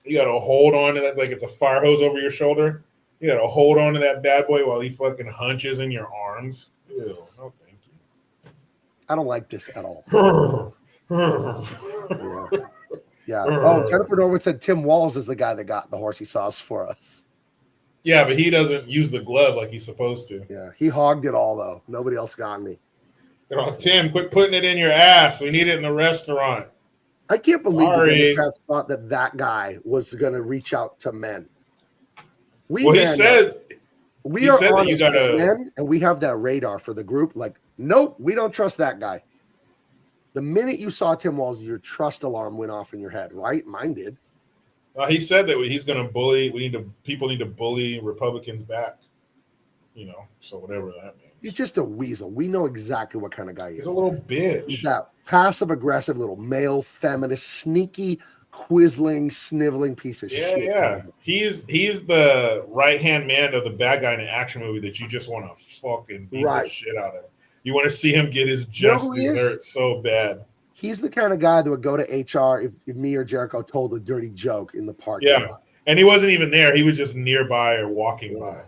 You gotta hold on to that like it's a fire hose over your shoulder. You gotta hold on to that bad boy while he fucking hunches in your arms. Ew, no thank you. I don't like this at all. Yeah. Oh, Jennifer Norwood said Tim Walz is the guy that got the horsey sauce for us. Yeah, but he doesn't use the glove like he's supposed to. Yeah, he hogged it all, though. Nobody else got me. Tim, quit putting it in your ass. We need it in the restaurant. I can't believe the Democrats thought that guy was going to reach out to men. He said we are honest as men, and we have that radar for the group. Like, nope, we don't trust that guy. The minute you saw Tim Walz, your trust alarm went off in your head, right? Mine did. He said that he's going to bully. People need to bully Republicans back. So whatever that means. He's just a weasel. We know exactly what kind of guy he is. He's a little bitch. He's that passive-aggressive little male feminist, sneaky, quizzling, sniveling piece of shit. Yeah. He's the right-hand man of the bad guy in an action movie that you just want to fucking beat the shit out of. You want to see him get his just desserts so bad. He's the kind of guy that would go to HR if me or Jericho told a dirty joke in the parking Yeah. lot. And he wasn't even there. He was just nearby or walking by.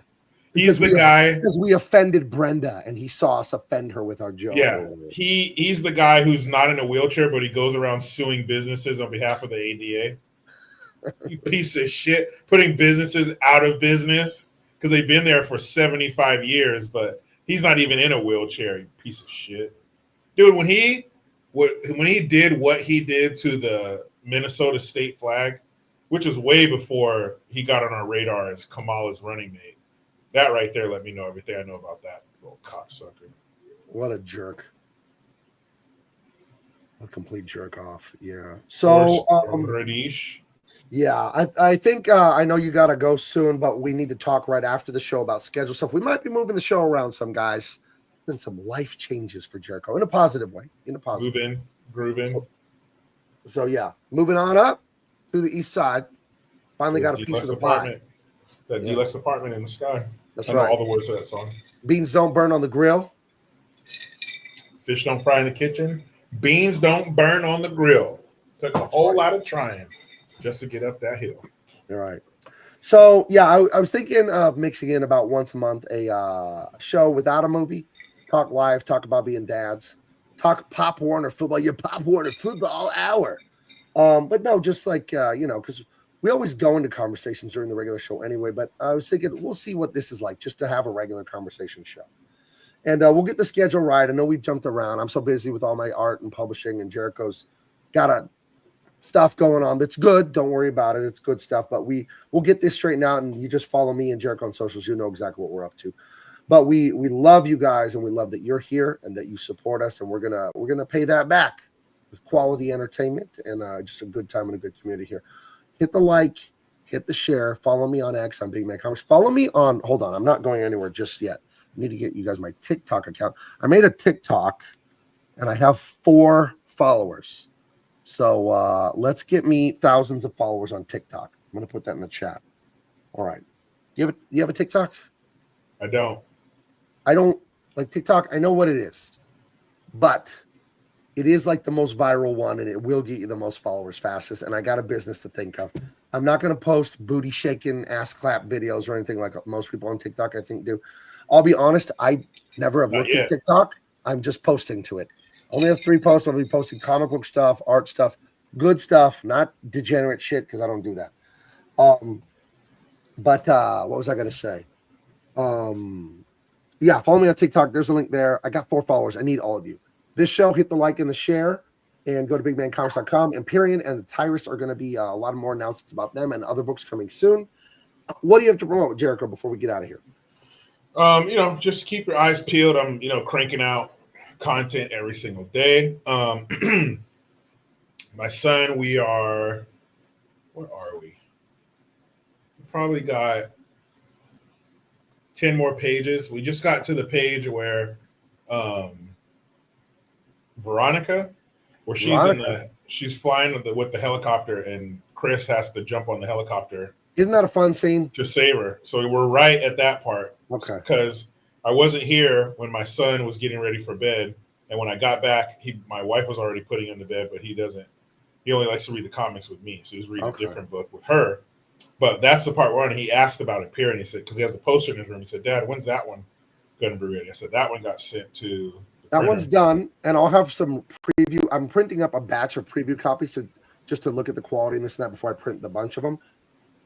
He's Because the guy. Because we offended Brenda and he saw us offend her with our joke. Yeah. He's the guy who's not in a wheelchair, but he goes around suing businesses on behalf of the ADA. You piece of shit. Putting businesses out of business because they've been there for 75 years, but he's not even in a wheelchair, you piece of shit. Dude, when he did what he did to the Minnesota state flag, which was way before he got on our radar as Kamala's running mate, that right there let me know everything I know about that little cocksucker. What a jerk. A complete jerk off. Yeah. So, yeah, I think I know you got to go soon, but we need to talk right after the show about schedule stuff. We might be moving the show around some, guys. Been some life changes for Jericho in a positive way. Grooving. So yeah, moving on up to the east side. Finally got a piece of the apartment. That deluxe apartment in the sky. That's right. All the words of that song. Beans don't burn on the grill. Fish don't fry in the kitchen. Beans don't burn on the grill. Took a whole lot of trying just to get up that hill. All right. So yeah, I was thinking of mixing in about once a month a show without a movie. Talk live, talk about being dads, talk Pop Warner football, your Pop Warner football hour. But no, just like, because we always go into conversations during the regular show anyway, but I was thinking we'll see what this is like just to have a regular conversation show. And we'll get the schedule right. I know we've jumped around. I'm so busy with all my art and publishing, and Jericho's got a stuff going on that's good. Don't worry about it. It's good stuff, but we'll get this straightened out, and you just follow me and Jericho on socials. You know exactly what we're up to. But we love you guys, and we love that you're here and that you support us, and we're gonna pay that back with quality entertainment and just a good time and a good community here. Hit the like, hit the share, follow me on X on Big Man Comics. Follow me on. Hold on, I'm not going anywhere just yet. I need to get you guys my TikTok account. I made a TikTok, and I have 4 followers. So let's get me thousands of followers on TikTok. I'm gonna put that in the chat. All right. You have a TikTok? I don't like TikTok. I know what it is, but it is like the most viral one, and it will get you the most followers fastest. And I got a business to think of. I'm not going to post booty shaking, ass clap videos or anything like most people on TikTok, I think, do. I'll be honest. I never have looked at TikTok. I'm just posting to it. Only have 3 posts. I'll be posting comic book stuff, art stuff, good stuff, not degenerate shit because I don't do that. But what was I going to say? Yeah, follow me on TikTok. There's a link there. I got 4 followers. I need all of you. This show, hit the like and the share, and go to bigmancomics.com. Empyrean and Tyrus are going to be a lot more announcements about them and other books coming soon. What do you have to promote, Jericho, before we get out of here? Just keep your eyes peeled. I'm, cranking out content every single day. My son, where are we? We probably got 10 more pages. We just got to the page where Veronica, where she's flying with the helicopter, and Chris has to jump on the helicopter. Isn't that a fun scene? To save her. So we're right at that part. Okay. Because I wasn't here when my son was getting ready for bed, and when I got back, my wife was already putting him to bed, but he only likes to read the comics with me, so he's reading a different book with her. But that's the part where he asked about Empyrean. He said, because he has a poster in his room. He said, Dad, when's that one going to be ready? I said, that one got sent to the printer. One's done, and I'll have some preview. I'm printing up a batch of preview copies just to look at the quality and this and that before I print the bunch of them.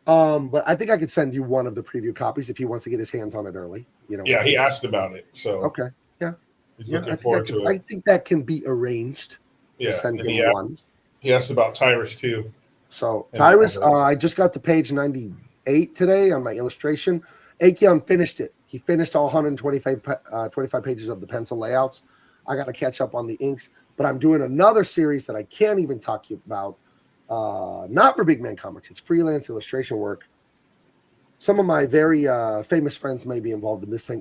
But I think I could send you one of the preview copies if he wants to get his hands on it early. Yeah, he asked about it. So okay, yeah, he's looking forward to it. I think that can be arranged. Yeah, send him one. He asked about Tyrus too. So Tyrus, I just got to page 98 today on my illustration. Akeon finished it. He finished all 125 pages of the pencil layouts. I got to catch up on the inks, but I'm doing another series that I can't even talk to you about. Not for Big Man Comics. It's freelance illustration work. Some of my very famous friends may be involved in this thing.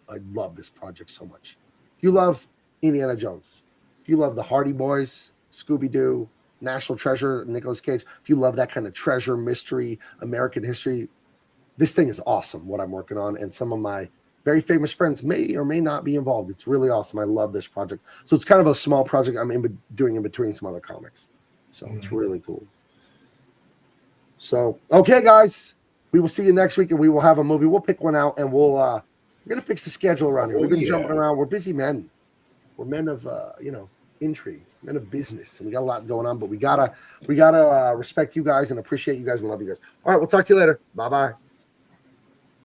I love this project so much. If you love Indiana Jones, if you love the Hardy Boys, Scooby-Doo, National Treasure, Nicolas Cage, if you love that kind of treasure, mystery, American history, this thing is awesome, what I'm working on. And some of my very famous friends may or may not be involved. It's really awesome. I love this project. So it's kind of a small project I'm doing in between some other comics. So it's really cool. So, okay, guys, we will see you next week, and we will have a movie. We'll pick one out, and we're going to fix the schedule around here. We've been jumping around. We're busy men. We're men of, intrigue, men of business, and we got a lot going on, but we gotta respect you guys and appreciate you guys and love you guys. All right, we'll talk to you later. Bye-bye.